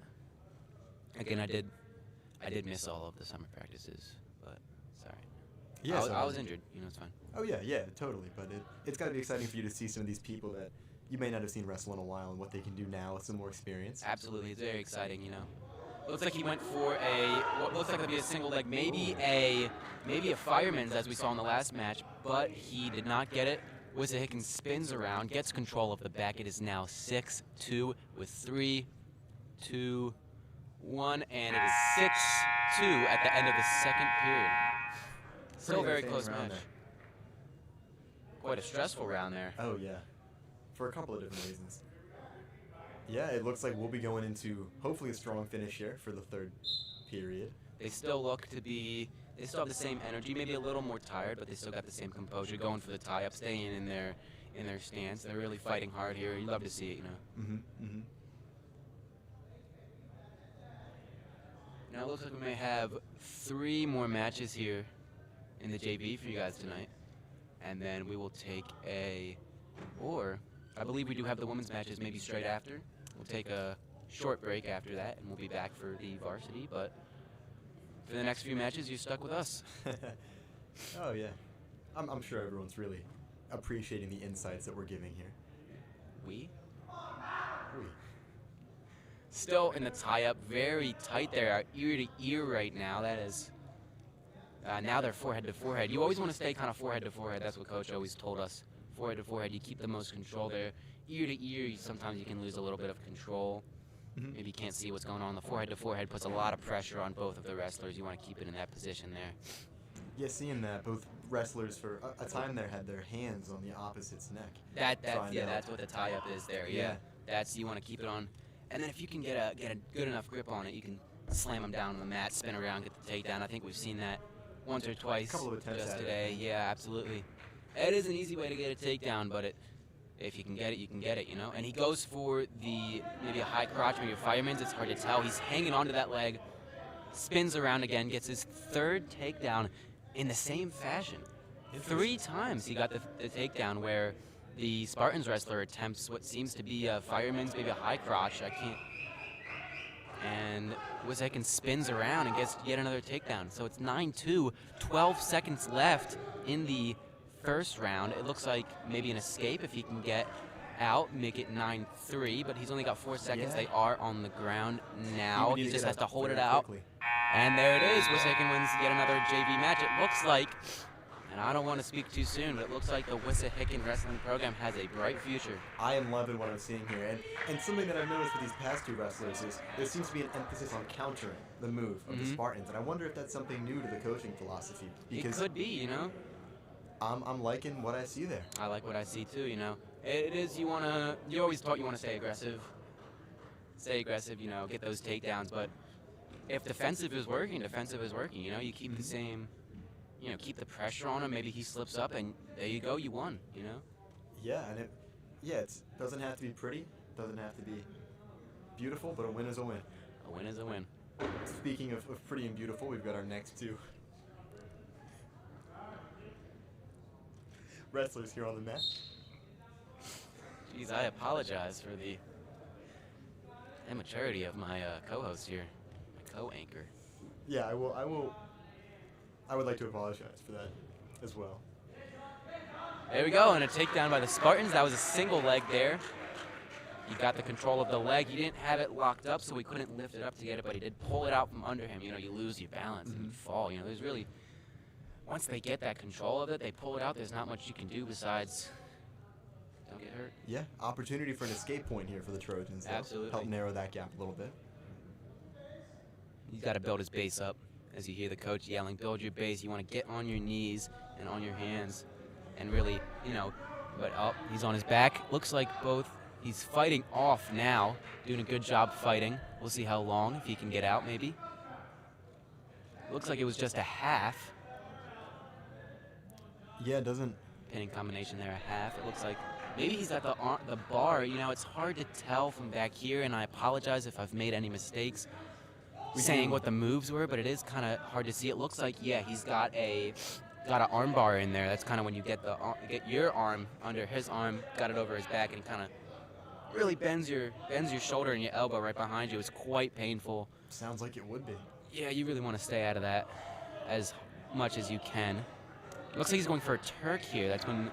Again, I did miss all of the summer practices, but sorry. yes, I was injured. You know, it's fine. Oh yeah, totally. But it's got to be exciting for you to see some of these people that you may not have seen wrestle in a while and what they can do now with some more experience. Absolutely, it's very exciting. You know, looks like he went for what looks like to be a single leg, maybe a fireman's as we saw in the last match, but he did not get it. Wissahickon spins around, gets control of the back. It is now 6-2 with 3, 2, 1, and it is 6-2 at the end of the second period. Still a very entertaining close round match. Quite a stressful round there. Oh, yeah. For a couple of different reasons. Yeah, it looks like we'll be going into, hopefully, a strong finish here for the third period. They still look to be, they still have the same energy, maybe a little more tired, but they still got the same composure, going for the tie-up, staying in their stance. They're really fighting hard here. You love to see it, you know. Mm-hmm, mm-hmm. Now it looks like we may have 3 more matches here in the JV for you guys tonight. And then we will take or I believe we do have the women's matches maybe straight after. We'll take a short break after that, and we'll be back for the varsity. But for the next few matches, you're stuck with us. Oh, yeah. I'm sure everyone's really appreciating the insights that we're giving here. We? We. Still in the tie-up, very tight there, ear to ear right now. That is, now they're forehead to forehead. You always want to stay kind of forehead to forehead. That's what Coach always told us. Forehead to forehead, you keep the most control there. Ear to ear, sometimes you can lose a little bit of control. Mm-hmm. Maybe you can't see what's going on. The forehead to forehead puts a lot of pressure on both of the wrestlers. You want to keep it in that position there. Yeah, seeing that, both wrestlers for a time there had their hands on the opposite's neck. That's what the tie-up is there. Yeah, that's you want to keep it on, and then if you can get a good enough grip on it, you can slam them down on the mat, spin around, get the takedown. I think we've seen that once or twice A couple of attempts just at it. today. Yeah, absolutely. It is an easy way to get a takedown, but if you can get it, you can get it, you know. And he goes for maybe a high crotch, maybe a fireman's. It's hard to tell. He's hanging onto that leg, spins around again, gets his 3rd takedown in the same fashion. 3 times he got the takedown where the Spartans wrestler attempts what seems to be a fireman's, maybe a high crotch. And Wissahickon spins around and gets yet another takedown. So it's 9-2, 12 seconds left in the first round. It looks like maybe an escape if he can get out, make it 9-3, but he's only got 4 seconds. Yeah. They are on the ground now. He just has to hold it out. Quickly. And there it is. Wissahickon wins yet another JV match. It looks like, and I don't want to speak too soon, but it looks like the Wissahickon wrestling program has a bright future. I am loving what I'm seeing here. And something that I've noticed with these past 2 wrestlers is there seems to be an emphasis on countering the move of the Spartans. And I wonder if that's something new to the coaching philosophy. It could be, you know. I'm liking what I see there. I like what I see too, you know. It is, you always thought you want to stay aggressive, you know, get those takedowns. But if defensive is working, you know. You keep the same, you know, keep the pressure on him. Maybe he slips up, and there you go, you won, you know. Yeah, and it doesn't have to be pretty, doesn't have to be beautiful, but a win is a win. A win is a win. Speaking of pretty and beautiful, we've got our next 2 wrestlers here on the mat. Jeez, I apologize for the immaturity of my co-host here, my co-anchor. Yeah, I would like to apologize for that as well. There we go, and a takedown by the Spartans. That was a single leg there. He got the control of the leg. He didn't have it locked up, so he couldn't lift it up to get it, but he did pull it out from under him. You know, you lose your balance and you fall. You know, there's really, once they get that control of it, they pull it out, there's not much you can do besides don't get hurt. Yeah, opportunity for an escape point here for the Trojans. Though. Absolutely. Help narrow that gap a little bit. He's got to build his base up. As you hear the coach yelling, build your base. You want to get on your knees and on your hands and really, you know, but he's on his back. Looks like he's fighting off now, doing a good job fighting. We'll see how long, if he can get out maybe. Looks like it was just a half. Yeah, it doesn't. Pinning combination there, a half. It looks like maybe he's at the bar. You know, it's hard to tell from back here, and I apologize if I've made any mistakes saying what the moves were, but it is kind of hard to see. It looks like, yeah, he's got an arm bar in there. That's kind of when you get your arm under his arm, got it over his back, and he kind of really bends your shoulder and your elbow right behind you. It's quite painful. Sounds like it would be. Yeah, you really want to stay out of that as much as you can. Looks like he's going for a Turk here. That's when,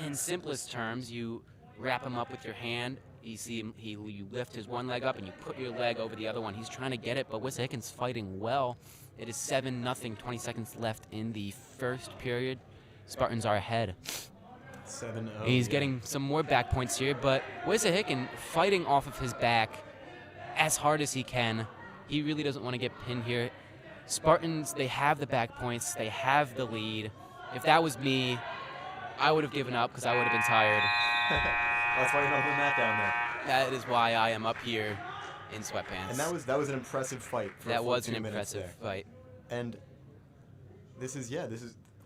in simplest terms, you wrap him up with your hand. You see him, you lift his one leg up and you put your leg over the other one. He's trying to get it, but Wissahickon's fighting well. It is 7-0, 20 seconds left in the first period. Spartans are ahead. 7-0. He's getting some more back points here, but Wissahickon fighting off of his back as hard as he can. He really doesn't want to get pinned here. Spartans, they have the back points. They have the lead. If that was me, I would have given up because I would have been tired. That's why you're not putting that down there. That is why I am up here in sweatpants. And that was an impressive fight. That was an impressive fight. And this is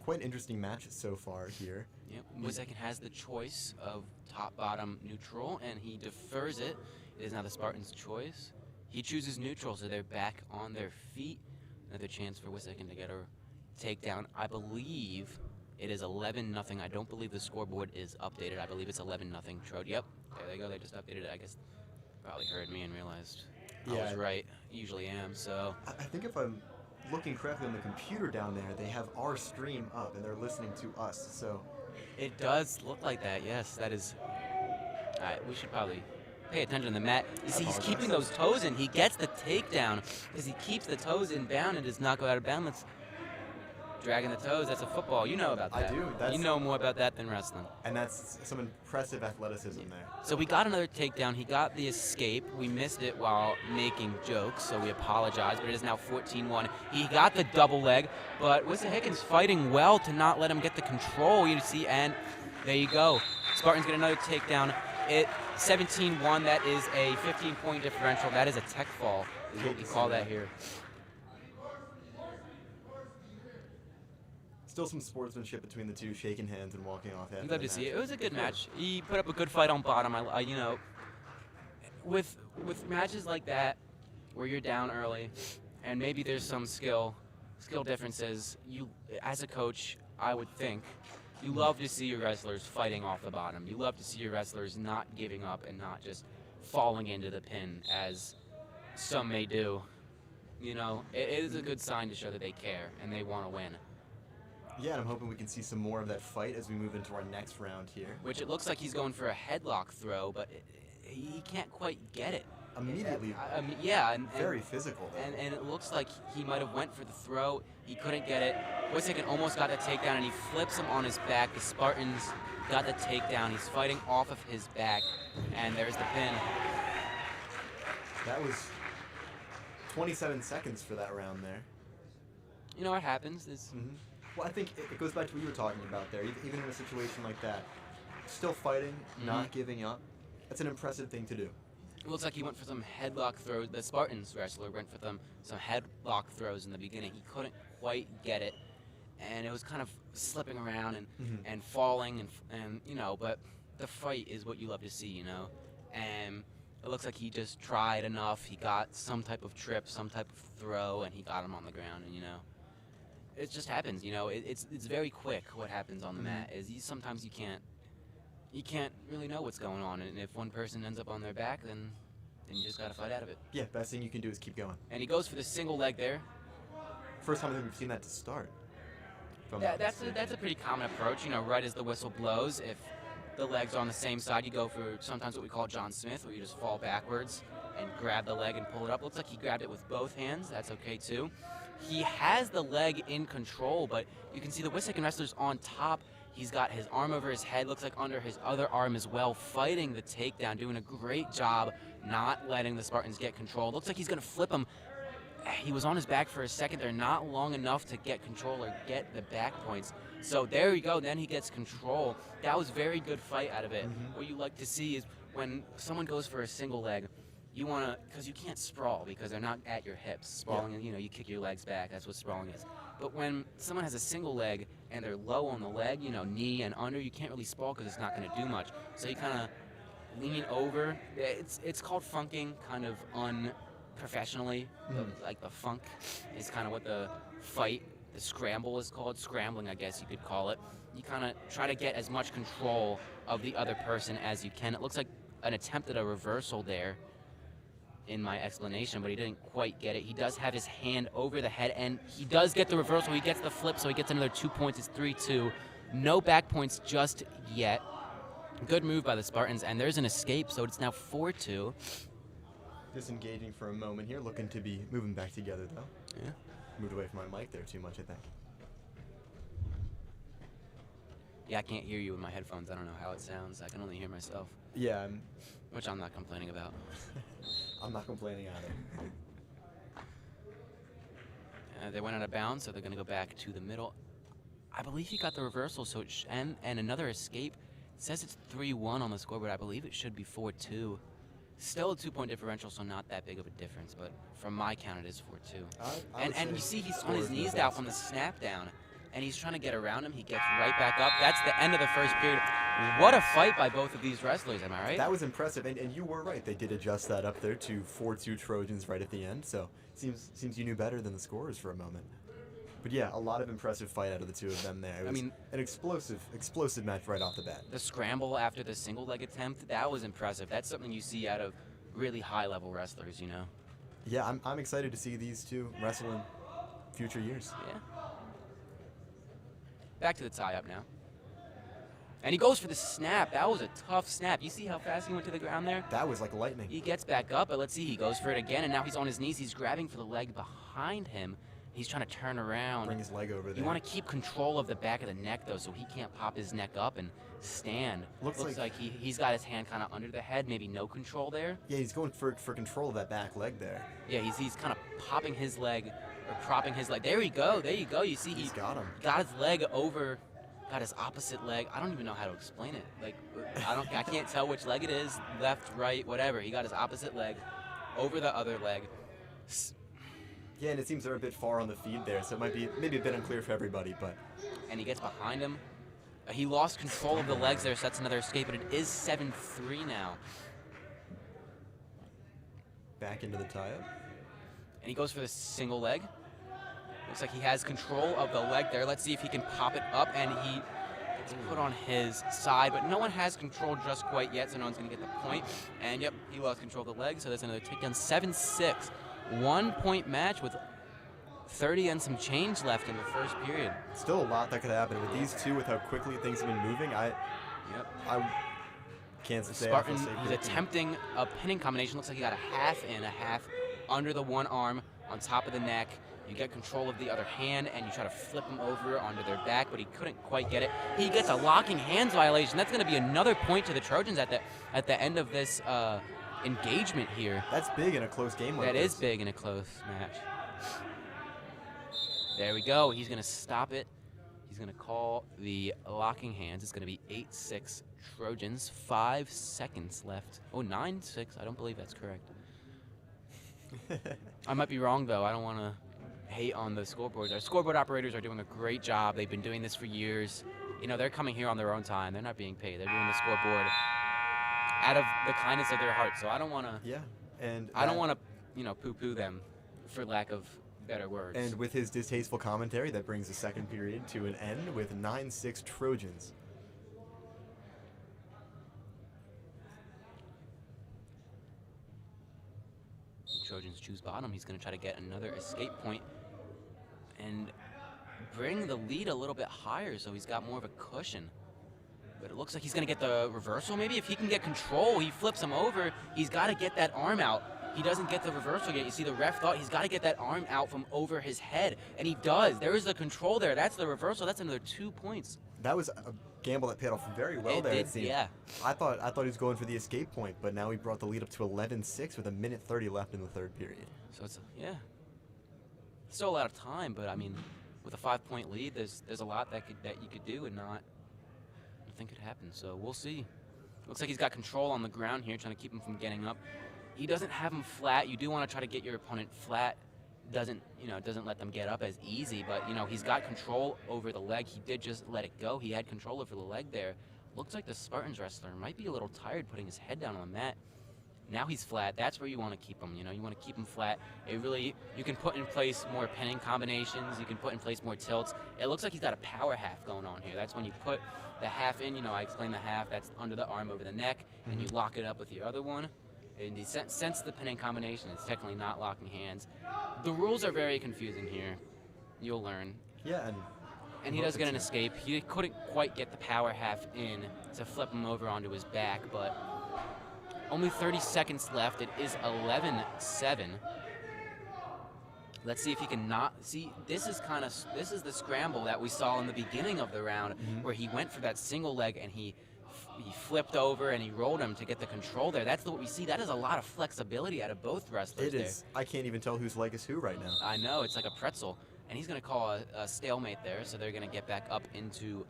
quite an interesting match so far here. Yep. Wissahickon has the choice of top, bottom, neutral, and he defers it. It is now the Spartans' choice. He chooses neutral, so they're back on their feet. Another chance for Wissahickon to get a takedown. I believe it is 11-0. I don't believe the scoreboard is updated. I believe it's 11-0 Trode. Yep, there they go. They just updated it. I guess probably heard me and realized I was right. Usually am, so. I think if I'm looking correctly on the computer down there, they have our stream up and they're listening to us, so. It does look like that, yes. That is. All right, we should probably pay attention to the mat. You see, he's keeping those toes in. He gets the takedown because he keeps the toes in bound and does not go out of bounds. Dragging the toes, that's a football. You know about that. I do. You know more about that than wrestling. And that's some impressive athleticism there. So we got another takedown. He got the escape. We missed it while making jokes, so we apologize, but it is now 14-1. He got the double leg, but Wissahickon's fighting well to not let him get the control, you see, and there you go. Spartans get another takedown. 17-1, that is a 15-point differential. That is a tech fall, is what we call that here. Still some sportsmanship between the two, shaking hands and walking off. You'd love to see it. It was a good match. He put up a good fight on bottom. You know, with matches like that, where you're down early, and maybe there's some skill differences. You, as a coach, I would think, you love to see your wrestlers fighting off the bottom. You love to see your wrestlers not giving up and not just falling into the pin, as some may do. You know, it is a good sign to show that they care and they want to win. Yeah, and I'm hoping we can see some more of that fight as we move into our next round here. Which it looks like he's going for a headlock throw, but he can't quite get it. Immediately. Yeah. And very physical, though. And it looks like he might have went for the throw. He couldn't get it. Wissahickon almost got the takedown, and he flips him on his back. The Spartans got the takedown. He's fighting off of his back, and there's the pin. That was 27 seconds for that round there. You know what happens is... Well, I think it goes back to what you were talking about there. Even in a situation like that, still fighting, not giving up, that's an impressive thing to do. It looks like he went for some headlock throws. The Spartans wrestler went for some headlock throws in the beginning. He couldn't quite get it, and it was kind of slipping around and falling, and you know, but the fight is what you love to see, you know. And it looks like he just tried enough. He got some type of trip, some type of throw, and he got him on the ground, and you know. It just happens, you know. It's very quick what happens on the mat. Sometimes you can't really know what's going on, and if one person ends up on their back, then you just gotta fight out of it. Yeah, best thing you can do is keep going. And he goes for the single leg there. First time I think we've seen that to start. That's a pretty common approach, you know. Right as the whistle blows, if the legs are on the same side, you go for sometimes what we call John Smith, where you just fall backwards and grab the leg and pull it up. Looks like he grabbed it with both hands. That's okay too. He has the leg in control, but you can see the Wissahickon wrestler's on top. He's got his arm over his head, looks like under his other arm as well, fighting the takedown, doing a great job not letting the Spartans get control. Looks like he's going to flip him. He was on his back for a second there, not long enough to get control or get the back points. So there you go, then he gets control. That was a very good fight out of it. What you like to see is when someone goes for a single leg, you want to, because you can't sprawl because they're not at your hips. Sprawling, you know, you kick your legs back. That's what sprawling is. But when someone has a single leg and they're low on the leg, you know, knee and under, you can't really sprawl because it's not going to do much. So you kind of lean over. It's called funking, kind of unprofessionally. Like the funk is kind of what the fight, the scramble is called. Scrambling, I guess you could call it. You kind of try to get as much control of the other person as you can. It looks like an attempt at a reversal there in my explanation, but he didn't quite get it. He does have his hand over the head, and he does get the reversal. He gets the flip, so he gets another 2 points. It's 3-2. No back points just yet. Good move by the Spartans, and there's an escape, so it's now 4-2. Disengaging for a moment here, looking to be moving back together, though. Yeah. Moved away from my mic there too much, I think. Yeah, I can't hear you with my headphones. I don't know how it sounds. I can only hear myself. Yeah, which I'm not complaining about. I'm not complaining either. They went out of bounds, so they're going to go back to the middle. I believe he got the reversal, so and another escape. It says it's 3-1 on the scoreboard. I believe it should be 4-2. Still a 2-point differential, so not that big of a difference, but from my count, it is 4-2. And you see he's on his knees now from the snap down, and he's trying to get around him. He gets right back up. That's the end of the first period. What a fight by both of these wrestlers, am I right? That was impressive, and you were right. They did adjust that up there to 4-2 Trojans right at the end, so seems you knew better than the scorers for a moment. But yeah, a lot of impressive fight out of the two of them there. It was an explosive match right off the bat. The scramble after the single leg attempt, that was impressive. That's something you see out of really high-level wrestlers, you know? Yeah, I'm excited to see these two wrestle in future years. Yeah. Back to the tie-up now. And he goes for the snap. That was a tough snap. You see how fast he went to the ground there? That was like lightning. He gets back up, but let's see. He goes for it again, and now he's on his knees. He's grabbing for the leg behind him. He's trying to turn around. Bring his leg over there. You want to keep control of the back of the neck, though, so he can't pop his neck up and stand. Looks like he's got his hand kind of under the head, maybe no control there. Yeah, he's going for control of that back leg there. Yeah, he's kind of popping his leg, or propping his leg. There we go. There you go. You see he's got him. Got his leg over, got his opposite leg. I don't even know how to explain it. Like, I can't tell which leg it is, left, right, whatever. He got his opposite leg over the other leg. Yeah, and it seems they're a bit far on the feed there, so it might be maybe a bit unclear for everybody, but... And he gets behind him. He lost control of the legs there, so that's another escape, but it is 7-3 now. Back into the tie-up. And he goes for the single leg. Looks like he has control of the leg there. Let's see if he can pop it up, and he gets put on his side, but no one has control just quite yet, so no one's going to get the point. And, yep, he lost control of the leg, so that's another takedown. 7-6. 1-point match with 30 and some change left in the first period. Still a lot that could happen with these two, with how quickly things have been moving. I can't say. Spartan, he's attempting a pinning combination. Looks like he got a half in, a half under the one arm on top of the neck. You get control of the other hand, and you try to flip him over onto their back, but he couldn't quite get it. He gets a locking hands violation. That's going to be another point to the Trojans at the end of this engagement here. That's big in a close game like this. That is big in a close match. There we go. He's going to stop it. He's going to call the locking hands. It's going to be 8-6 Trojans. 5 seconds left. Oh, 9-6. I don't believe that's correct. I might be wrong, though. I don't want to hate on the scoreboards. Our scoreboard operators are doing a great job. They've been doing this for years. You know, they're coming here on their own time. They're not being paid. They're doing the scoreboard out of the kindness of their heart. So I don't want to. Yeah, and I don't want to, poo-poo them, for lack of better words. And with his distasteful commentary, that brings the second period to an end with 9-6 Trojans. Trojans choose bottom. He's going to try to get another escape point and bring the lead a little bit higher, so he's got more of a cushion. But it looks like he's going to get the reversal. Maybe if he can get control, he flips him over. He's got to get that arm out. He doesn't get the reversal yet. You see the ref thought he's got to get that arm out from over his head, and he does. There is the control there. That's the reversal. That's another 2 points. That was a gamble that paid off very well there, it seemed. Yeah. I thought he was going for the escape point, but now he brought the lead up to 11-6 with 1:30 left in the third period. So it's still a lot of time, but I mean, with a 5-point lead, there's a lot that you could do and not think could happen. So we'll see. Looks like he's got control on the ground here, trying to keep him from getting up. He doesn't have him flat. You do want to try to get your opponent flat. Doesn't let them get up as easy, but he's got control over the leg. He did just let it go. He had control over the leg there. Looks like the Spartans wrestler might be a little tired putting his head down on the mat. Now he's flat. That's where you want to keep him. You want to keep him flat. You can put in place more pinning combinations. You can put in place more tilts. It looks like he's got a power half going on here. That's when you put the half in. I explained the half. That's under the arm over the neck, and you lock it up with your other one. And since the pinning combination, it's technically not locking hands. The rules are very confusing here. You'll learn. Yeah, and he does get an escape. He couldn't quite get the power half in to flip him over onto his back, but only 30 seconds left. It is 11-7. Let's see if he can not see. This is the scramble that we saw in the beginning of the round, where he went for that single leg and he flipped over and he rolled him to get the control there. That's what we see. That is a lot of flexibility out of both wrestlers. It is. I can't even tell whose leg is who right now. I know. It's like a pretzel. and he's going to call a stalemate there, so they're going to get back up into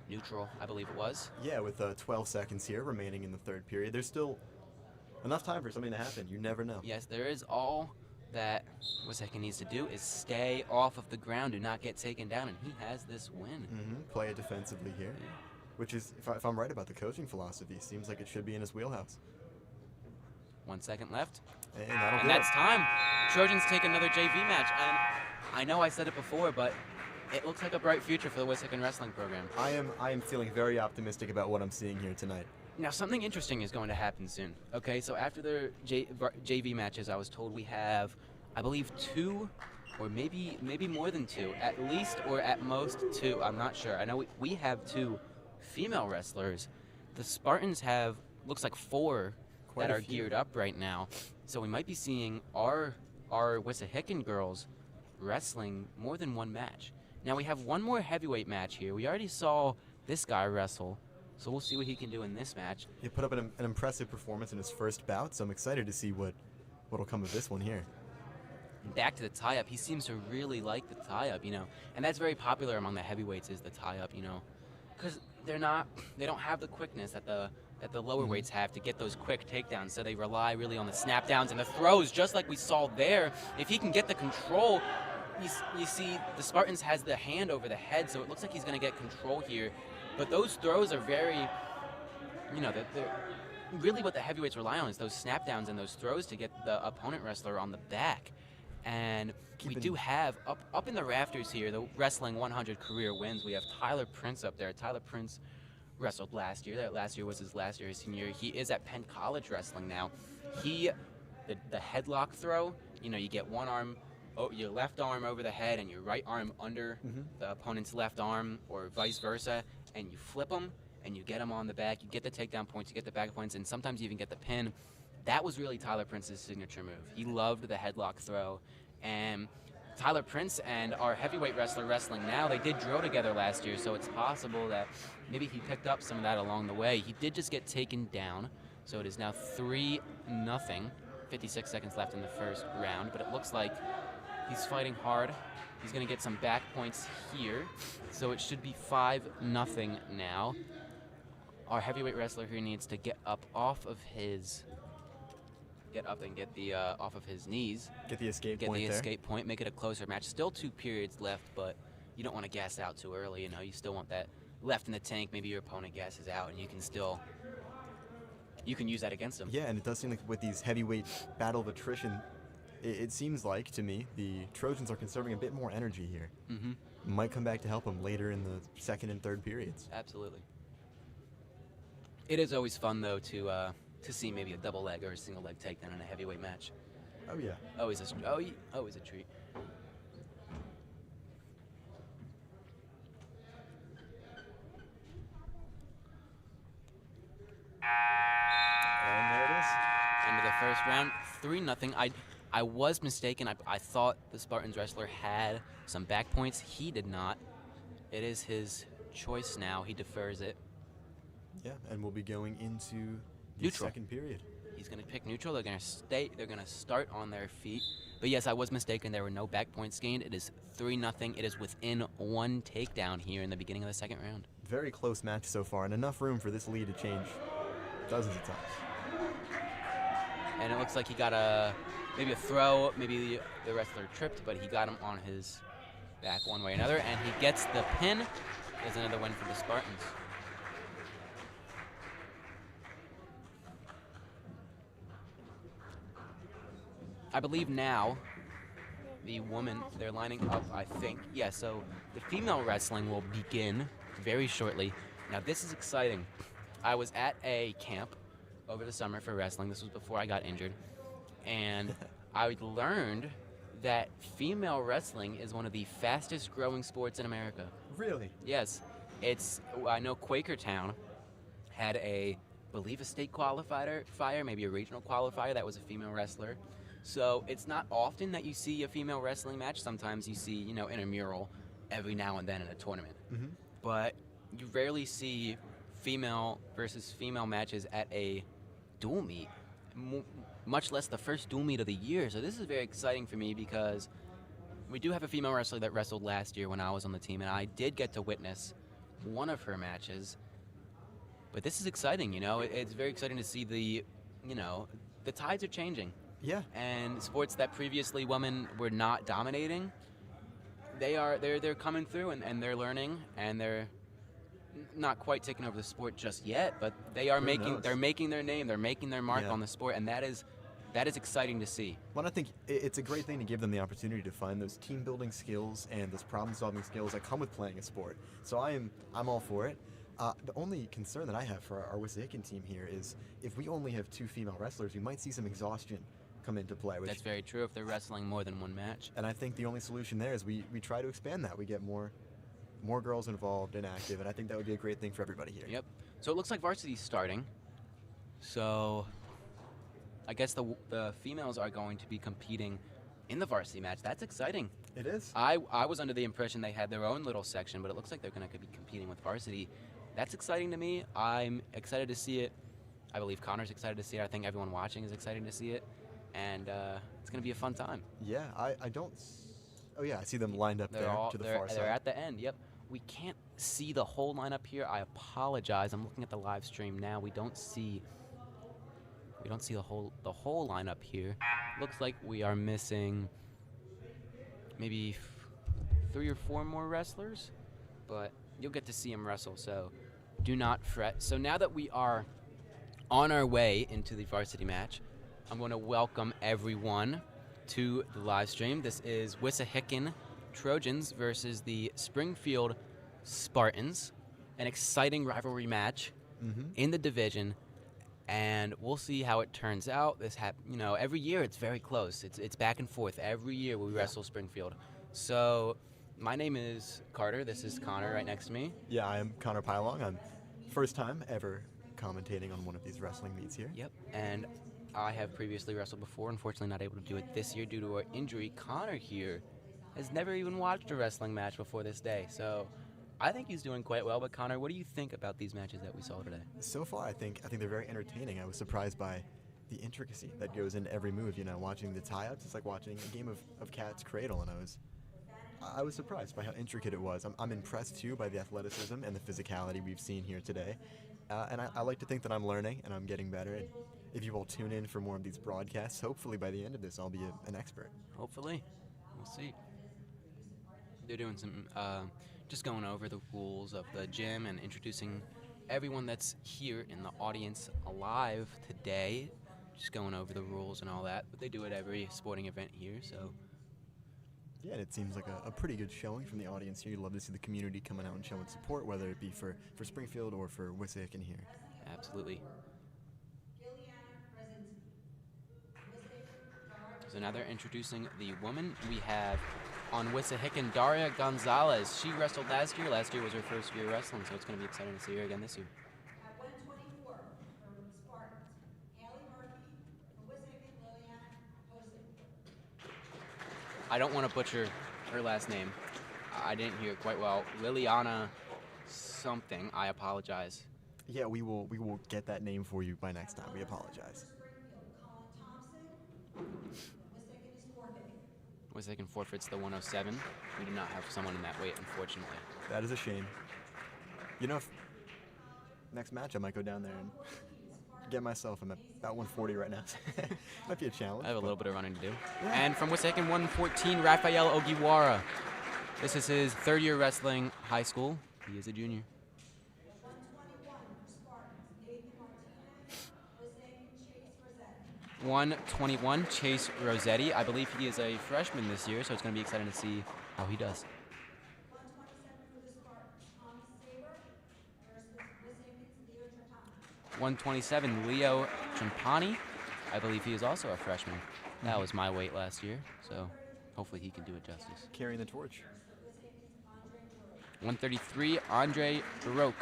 neutral, I believe it was. Yeah, with 12 seconds here remaining in the third period. There's still enough time for something to happen. You never know. Yes, there is. All that Wissahickon needs to do is stay off of the ground, do not get taken down, and he has this win. Play it defensively here, which is, if I'm right about the coaching philosophy, seems like it should be in his wheelhouse. 1 second left. And That's time. Trojans take another JV match, and I know I said it before, but it looks like a bright future for the Wissahickon wrestling program. I am feeling very optimistic about what I'm seeing here tonight. Now, something interesting is going to happen soon. Okay, so after the JV matches, I was told we have, I believe, 2, or maybe more than 2, at least or at most 2. I'm not sure. I know we have 2 female wrestlers. The Spartans have, looks like 4 Quite that a are few. geared up right now. So we might be seeing our Wissahickon girls wrestling more than 1 match. Now we have 1 more heavyweight match here. We already saw this guy wrestle, so we'll see what he can do in this match. He put up an impressive performance in his first bout, so I'm excited to see what'll come of this one here. Back to the tie-up. He seems to really like the tie-up, and that's very popular among the heavyweights is the tie-up, because they don't have the quickness that the lower weights have to get those quick takedowns, so they rely really on the snap downs and the throws, just like we saw there. If he can get the control, you see the Spartans has the hand over the head, so it looks like he's going to get control here. But those throws are very, they're really what the heavyweights rely on is those snap downs and those throws to get the opponent wrestler on the back. And we do have, up in the rafters here, the Wrestling 100 career wins, we have Tyler Prince up there. Tyler Prince wrestled last year. That last year was his last year, his senior year. He is at Penn College wrestling now. The headlock throw, you get one arm, your left arm over the head and your right arm under the opponent's left arm, or vice versa, and you flip them and you get them on the back. You get the takedown points, you get the back points, and sometimes you even get the pin. That was really Tyler Prince's signature move. He loved the headlock throw. And Tyler Prince and our heavyweight wrestler wrestling now, they did drill together last year, so it's possible that maybe he picked up some of that along the way. He did just get taken down, so it is now 3-0. 56 seconds left in the first round, but it looks like he's fighting hard. He's going to get some back points here, so it should be 5-0 now. Our heavyweight wrestler here needs to get up off of his... Get up and get the off of his knees. Get the escape Get point the there. escape point, make it a closer match. Still 2 periods left, but you don't want to gas out too early. You still want that left in the tank. Maybe your opponent gasses out, and you can use that against him. Yeah, and it does seem like with these heavyweight battle of attrition, it seems like, to me, the Trojans are conserving a bit more energy here. Might come back to help them later in the second and third periods. Absolutely. It is always fun, though, to see maybe a double leg or a single leg takedown in a heavyweight match. Oh, yeah. Always a treat. And there it is. End of the first round, 3-0. I was mistaken. I thought the Spartans wrestler had some back points. He did not. It is his choice now. He defers it. Yeah, and we'll be going into the Neutral. second period. He's going to pick neutral. They're going to stay. They're going to start on their feet. But yes, I was mistaken. There were no back points gained. It is 3-0. It is within 1 takedown here in the beginning of the second round. Very close match so far, and enough room for this lead to change dozens of times. And it looks like he got maybe a throw. Maybe the wrestler tripped, but he got him on his back one way or another. And he gets the pin. There's another win for the Spartans. I believe now the woman, they're lining up, I think. Yeah, so the female wrestling will begin very shortly. Now, this is exciting. I was at a camp over the summer for wrestling. This was before I got injured. And I learned that female wrestling is one of the fastest growing sports in America. Really? Yes. I know Quakertown had believe a state qualifier, maybe a regional qualifier that was a female wrestler. So it's not often that you see a female wrestling match. Sometimes you see, intramural every now and then in a tournament. But you rarely see female versus female matches at a dual meet, much less the first dual meet of the year. So this is very exciting for me because We do have a female wrestler that wrestled last year when I was on the team, and I did get to witness one of her matches. But this is exciting, you know. It's very exciting to see the tides are changing. Yeah. And sports that previously women were not dominating, they're coming through and they're learning, and they're not quite taking over the sport just yet, but they're making their name, they're making their mark on the sport, and that is exciting to see. Well, I think it's a great thing to give them the opportunity to find those team building skills and those problem solving skills that come with playing a sport. So I'm all for it. The only concern that I have for our Wissahickon team here is if we only have 2 female wrestlers, we might see some exhaustion come into play. That's very true if they're wrestling more than one match. And I think the only solution there is we try to expand that. We get more girls involved and active, and I think that would be a great thing for everybody here. Yep. So it looks like varsity's starting. So I guess the females are going to be competing in the varsity match. That's exciting. It is. I was under the impression they had their own little section, but it looks like they're going to be competing with varsity. That's exciting to me. I'm excited to see it. I believe Connor's excited to see it. I think everyone watching is excited to see it. And it's going to be a fun time. Yeah, I don't... Oh, yeah, I see them lined up to the far side. They're at the end, yep. We can't see the whole lineup here. I apologize. I'm looking at the live stream now. We don't see the whole lineup here. Looks like we are missing maybe 3 or 4 more wrestlers, but you'll get to see them wrestle, so do not fret. So now that we are on our way into the varsity match, I'm going to welcome everyone to the live stream. This is Wissahickon Trojans versus the Springfield Spartans, an exciting rivalry match in the division, and we'll see how it turns out. Every year it's very close. It's back and forth every year we wrestle Springfield. So my name is Carter. This is Connor right next to me. Yeah, I am Connor Pylong. I'm first time ever commentating on one of these wrestling meets here. Yep, and I have previously wrestled before. Unfortunately, not able to do it this year due to an injury. Connor here has never even watched a wrestling match before this day, so I think he's doing quite well. But Connor, what do you think about these matches that we saw today? So far, I think they're very entertaining. I was surprised by the intricacy that goes into every move. You know, watching the tie-ups, it's like watching a game of cat's cradle, and I was surprised by how intricate it was. I'm impressed too by the athleticism and the physicality we've seen here today, and I like to think that I'm learning and I'm getting better. And if you will tune in for more of these broadcasts, hopefully by the end of this, I'll be an expert. Hopefully, we'll see. They're doing some, just going over the rules of the gym and introducing everyone that's here in the audience alive today. Just going over the rules and all that. But they do it every sporting event here, so. Yeah, and it seems like a pretty good showing from the audience here. You'd love to see the community coming out and showing support, whether it be for Springfield or for Wissahickon here. Absolutely. So now they're introducing the woman. We have on Wissahickon, Daria Gonzalez. She wrestled last year. Last year was her first year wrestling, so it's going to be exciting to see her again this year. At 124 for the Spartans, Haley Murphy for Wissahickon, Liliana Hosek. I don't want to butcher her last name. I didn't hear it quite well. Liliana something. I apologize. Yeah, we will get that name for you by next time. We apologize. Wissahickon forfeits the 107. We do not have someone in that weight, unfortunately. That is a shame. You know, next match I might go down there and get myself. I'm at about 140 right now. Might be a challenge. I have a little bit of running to do. Yeah. And from Wissahickon, 114, Rafael Ogiwara. This is his third year wrestling high school. He is a junior. 121 for Spartans, Nathan Martinez, Wissahickon, Chase Rosetta. 121, Chase Rossetti. I believe he is a freshman this year, so it's going to be exciting to see how he does. 127 for the Spartans, Thomas Saber versus Wissahickon, Leo Trampani. 127, Leo Trampani. I believe he is also a freshman. That was my weight last year, so hopefully he can do it justice. Carrying the torch. 133, Andre Baroque.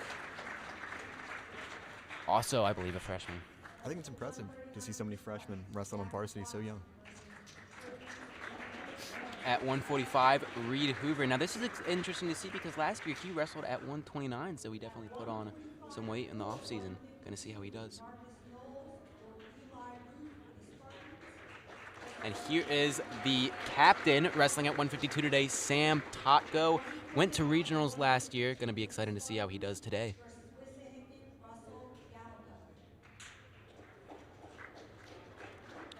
Also, I believe, a freshman. I think it's impressive to see so many freshmen wrestle on varsity so young. At 145, Reed Hoover. Now, this is interesting to see because last year he wrestled at 129, so he definitely put on some weight in the offseason. Going to see how he does. And here is the captain wrestling at 152 today, Sam Totko. Went to regionals last year. Going to be excited to see how he does today. versus Wissahickon, Russell, Gallico.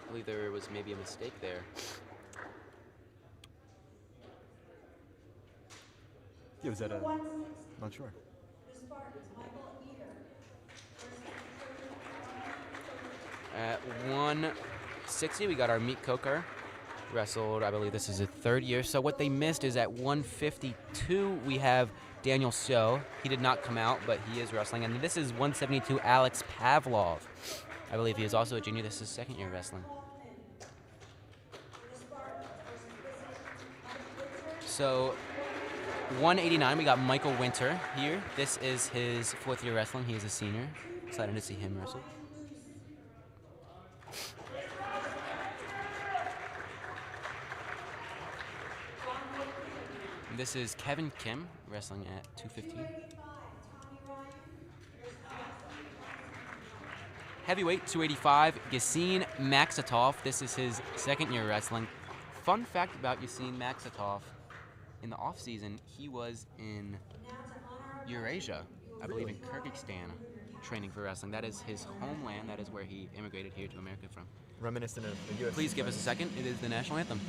I believe there was maybe a mistake there. Yeah, was that a? 160. Not sure. The Spartans, Michael Eater versus At 160, we got our meat coker. Wrestled, I believe this is his third year. So what they missed is at 152, we have Daniel So. He did not come out, but he is wrestling. And this is 172, Alex Pavlov. I believe he is also a junior. This is his second year wrestling. the Spartans versus Wissahickon, So 189, we got Michael Winter here. This is his fourth year wrestling. He is a senior. Excited to see him wrestle. This is Kevin Kim wrestling at 215. 285, Tommy Ryan versus Heavyweight 285, Yasin Maxatov. This is his second year wrestling. Fun fact about Yasin Maxatov, in the off season, he was in Eurasia, I believe in Kyrgyzstan, training for wrestling. That is his homeland. That is where he immigrated here to America from. Reminiscent of the U.S. Please give us a second. It is the national anthem.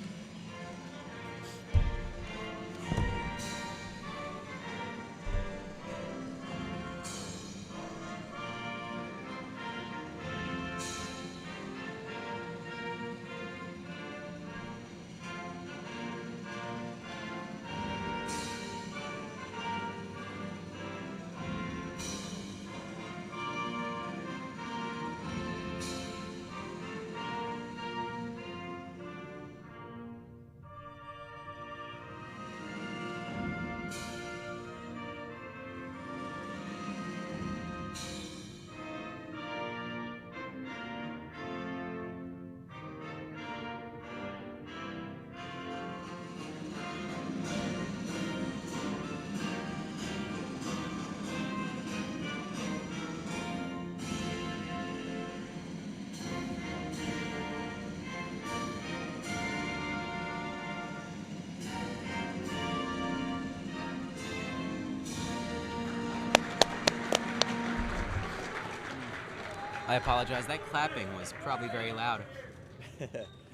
I apologize. That clapping was probably very loud.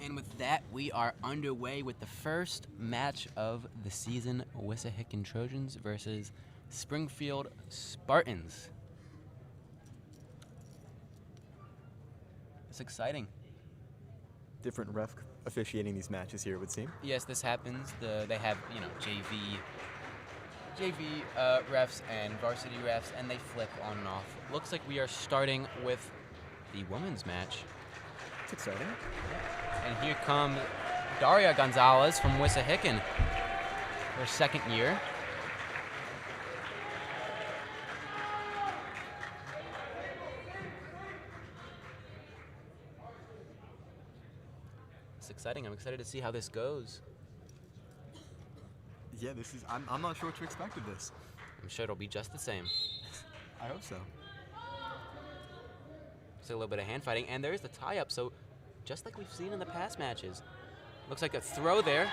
And with that, we are underway with the first match of the season, Wissahickon Trojans versus Springfield Spartans. It's exciting. Different ref officiating these matches here, it would seem. Yes, this happens. They have, JV refs and varsity refs, and they flip on and off. Looks like we are starting with the women's match. It's exciting. And here comes Daria Gonzalez from Wissahickon, her second year. It's exciting. I'm excited to see how this goes. Yeah, this is. I'm not sure what to expect of this. I'm sure it'll be just the same. I hope so. It's a little bit of hand fighting, and there's the tie-up. So, just like we've seen in the past matches, looks like a throw there.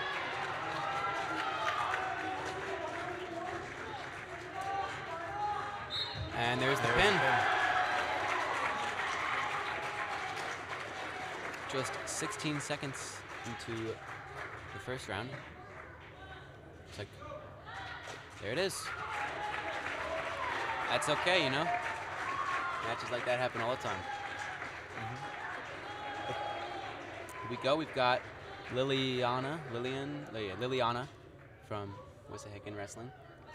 And there's the pin. Just 16 seconds into the first round. It's like, there it is. That's okay, you know? Matches like that happen all the time. Here we go. We've got Liliana from Wissahickon Wrestling.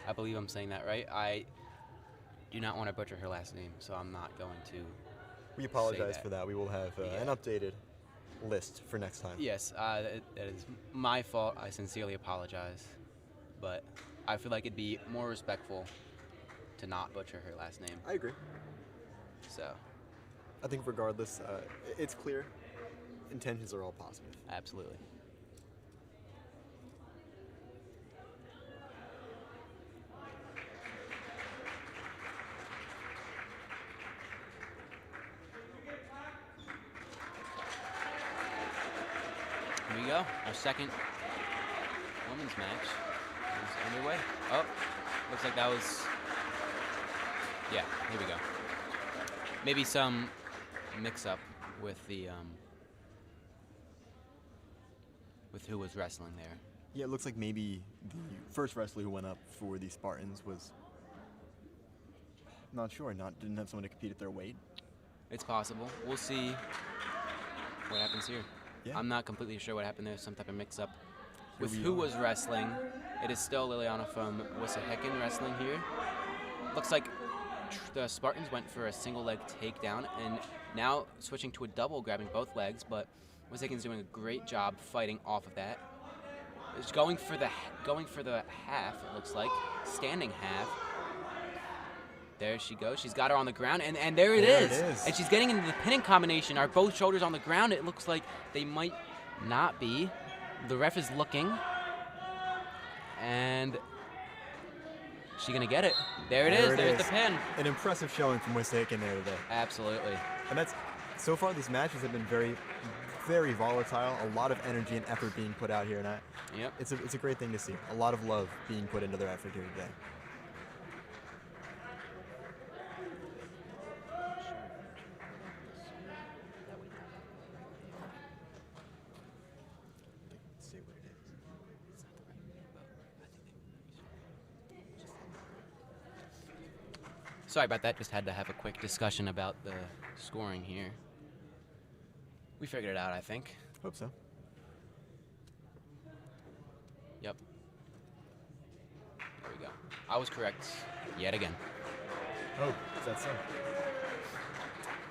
I believe I'm saying that right. I do not want to butcher her last name, so I'm not going to. We apologize that. for that. We will have an updated list for next time. Yes, that is my fault. I sincerely apologize. But I feel like it'd be more respectful to not butcher her last name. I agree. So, I think regardless, it's clear. Intentions are all positive. absolutely. go. Our second women's match is underway. Oh, looks like that was... Yeah, here we go. Maybe some mix-up with the... with who was wrestling there. Yeah, it looks like maybe the first wrestler who went up for the Spartans was... Not sure, didn't have someone to compete at their weight. It's possible. We'll see what happens here. Yeah. I'm not completely sure what happened there. Some type of mix-up with we who are. was wrestling. It is still Liliana from Wissahickon wrestling here. Looks like the Spartans went for a single leg takedown and now switching to a double, grabbing both legs, but Wissahickon's doing a great job fighting off of that. It's going for the half, it looks like. Standing half. There she goes. She's got her on the ground, and there it is. And she's getting into the pinning combination. Are both shoulders on the ground? It looks like they might not be. The ref is looking. And she gonna get it. There it is. There's the pin. An impressive showing from Wissahickon there today. Absolutely. And that's, so far these matches have been very, very volatile. A lot of energy and effort being put out here, and Yep. it's a great thing to see. A lot of love being put into their effort here today. See what it is. Sorry about that. Just had to have a quick discussion about the scoring here. We figured it out, I think. Hope so. Yep. There we go. I was correct yet again. Oh, is that so?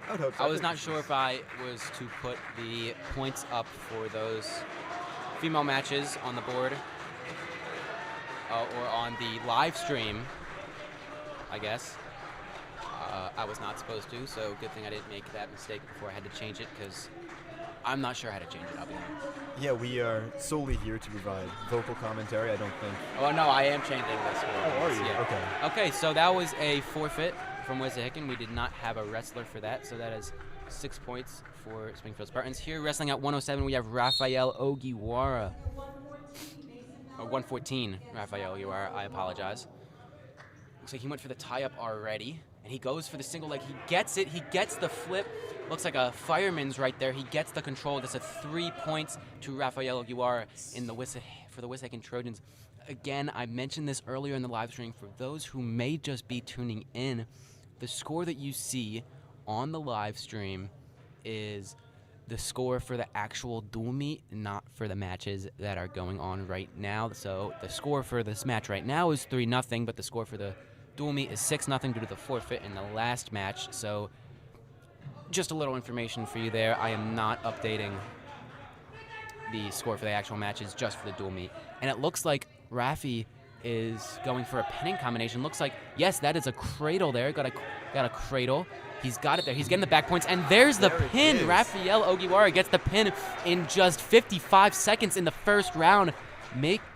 I would hope so. I was not sure if I was to put the points up for those female matches on the board or on the live stream, I guess. I was not supposed to, so good thing I didn't make that mistake before I had to change it, because I'm not sure how to change it, I'll be honest. Yeah, we are solely here to provide vocal commentary, I don't think. Oh, no, I am changing this score. Oh, are you? Yeah. Okay. Okay, so that was a forfeit from Wissahickon. We did not have a wrestler for that, so that is 6 points for Springfield Spartans. Here, wrestling at 107, we have Rafael Ogiwara. Or 114, Rafael Ogiwara, I apologize. Looks like he went for the tie-up already, and he goes for the single leg. He gets it, he gets the flip. Looks like a fireman's right there. He gets the control. That's a 3 points to Rafael Ogiwara in the for the Wissahickon Trojans. Again, I mentioned this earlier in the live stream. For those who may just be tuning in, the score that you see on the live stream is the score for the actual dual meet, not for the matches that are going on right now. So the score for this match right now is 3-0, but the score for the dual meet is 6-0 due to the forfeit in the last match. So just a little information for you there. I am not updating the score for the actual matches, just for the dual meet. And it looks like Rafi is going for a pinning combination. Looks like, yes, that is a cradle there. Got a cradle. He's got it there. He's getting the back points, and there's the pin. Rafael Ogiwara gets the pin in just 55 seconds in the first round,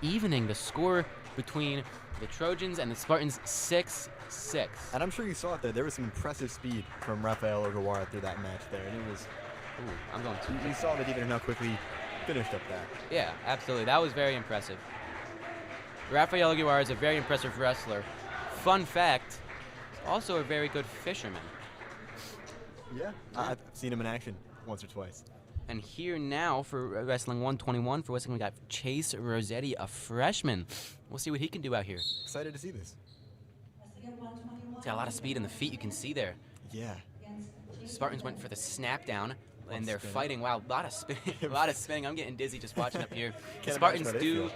evening the score between the Trojans and the Spartans 6-6. And I'm sure you saw it there. There was some impressive speed from Rafael Ogiwara through that match there, and it was. Ooh, I'm going too. You saw that even how quickly he finished up that. Yeah, absolutely. That was very impressive. Rafael Ogiwara is a very impressive wrestler. Fun fact, he's also a very good fisherman. Yeah. I've seen him in action once or twice. And here now for wrestling 121 for Wissahickon, we got Chase Rossetti, a freshman. We'll see what he can do out here. Excited to see this. He's got a lot of speed in the feet, you can see there. Yeah. Spartans went for the snap down, and they're fighting. Wow, a lot of spinning. A lot of spinning. I'm getting dizzy just watching up here. The Spartans do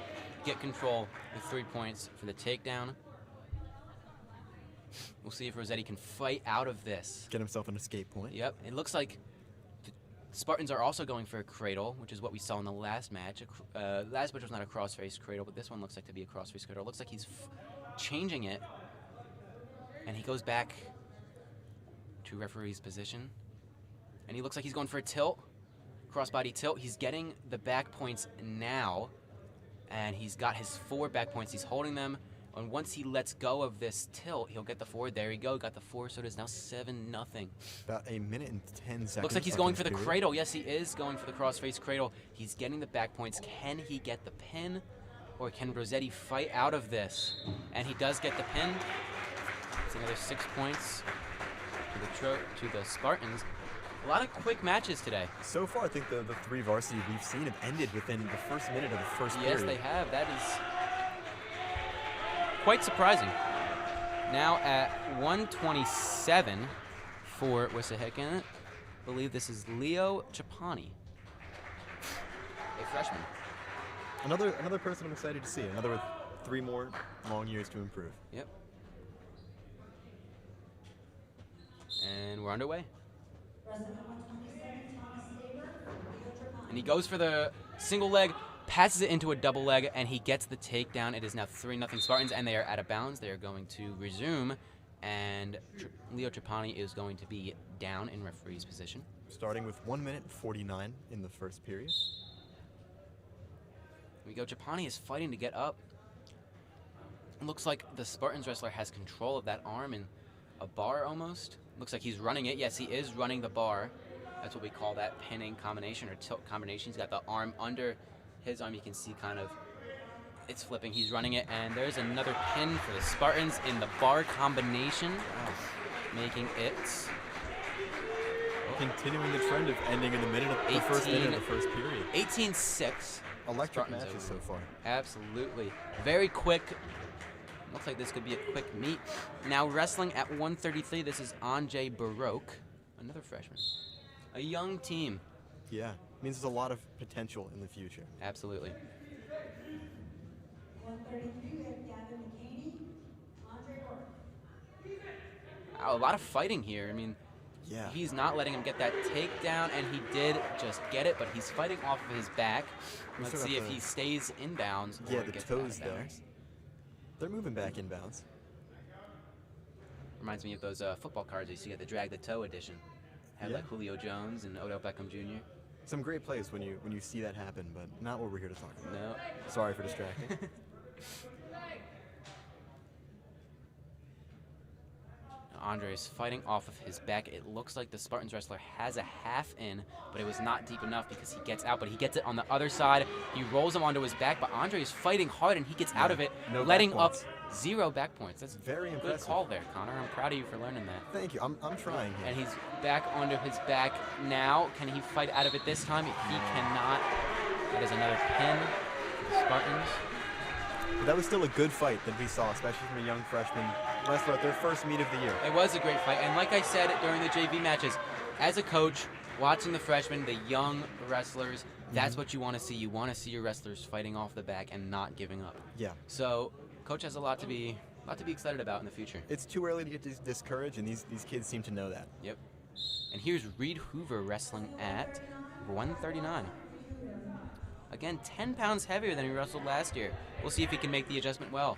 get control with 3 points for the takedown. We'll see if Rossetti can fight out of this. Get himself an escape point. Yep. It looks like the Spartans are also going for a cradle, which is what we saw in the last match. Last match was not a cross-face cradle, but this one looks like to be a cross-face cradle. It looks like he's changing it, and he goes back to referee's position. And he looks like he's going for a tilt, crossbody tilt. He's getting the back points now, and he's got his 4 back points. He's holding them And once he lets go of this tilt, he'll get the 4. There you go. Got the 4, so it is now 7-0. About a minute and 10 seconds. Looks like he's left going in for the period. cradle. Yes, he is going for the crossface cradle. He's getting the back points. Can he get the pin? Or can Rossetti fight out of this? And he does get the pin. It's another 6 points to the Spartans. A lot of quick matches today. So far, I think the 3 varsity we've seen have ended within the first minute of the first Yes, period. they have. That is quite surprising. Now at 1:27 for Wissahickon, I believe this is Leo Chapani, a freshman. Another person I'm excited to see. Another with 3 more long years to improve. Yep. And we're underway. And he goes for the single leg, passes it into a double leg, and he gets the takedown. It is now 3-0 Spartans, and they are out of bounds. They are going to resume, and Leo Trapani is going to be down in referee's position. Starting with 1 minute and 49 in the first period. Here we go. Trapani is fighting to get up. It looks like the Spartans wrestler has control of that arm in a bar almost. Looks like he's running it. Yes, he is running the bar. That's what we call that pinning combination or tilt combination. He's got the arm under his arm. You can see kind of it's flipping. He's running it, and there's another pin for the Spartans in the bar combination, making it Continuing the trend of ending in the first minute of the first period. 18-6. Electric Spartans matches over. so far. Absolutely. Very quick. Looks like this could be a quick meet. Now wrestling at 133, this is Anjay Baroque, another freshman. A young team. Yeah, means there's a lot of potential in the future. Absolutely. 133, we have Gavin McCaney, Andre Rourke. A lot of fighting here. I mean, Yeah. he's not letting him get that takedown, and he did just get it, but he's fighting off of his back. We Let's still see got if the- he stays inbounds Yeah, or the gets out of toes there. bounds. They're moving back inbounds. Reminds me of those football cards you see at the Drag the Toe edition. Had Yeah. like Julio Jones and Odell Beckham Jr. Some great plays when you see that happen, but not what we're here to talk about. No. Sorry for distracting. Andre is fighting off of his back. It looks like the Spartans wrestler has a half in, but it was not deep enough because he gets out, but he gets it on the other side. He rolls him onto his back, but Andre is fighting hard, and he gets out of it, no back letting up points. 0 back points. That's Very a good impressive. call there, Connor. I'm proud of you for learning that. Thank you. I'm trying here. And he's back onto his back now. Can he fight out of it this time? He cannot. That is another pin for the Spartans. But that was still a good fight that we saw, especially from a young freshman wrestler at their first meet of the year. It was a great fight, and like I said during the JV matches, as a coach, watching the freshmen, the young wrestlers, that's what you want to see. You want to see your wrestlers fighting off the back and not giving up. Yeah. So, coach has a lot to be excited about in the future. It's too early to get discouraged, and these kids seem to know that. Yep. And here's Reed Hoover wrestling at 139. Again, 10 pounds heavier than he wrestled last year. We'll see if he can make the adjustment well.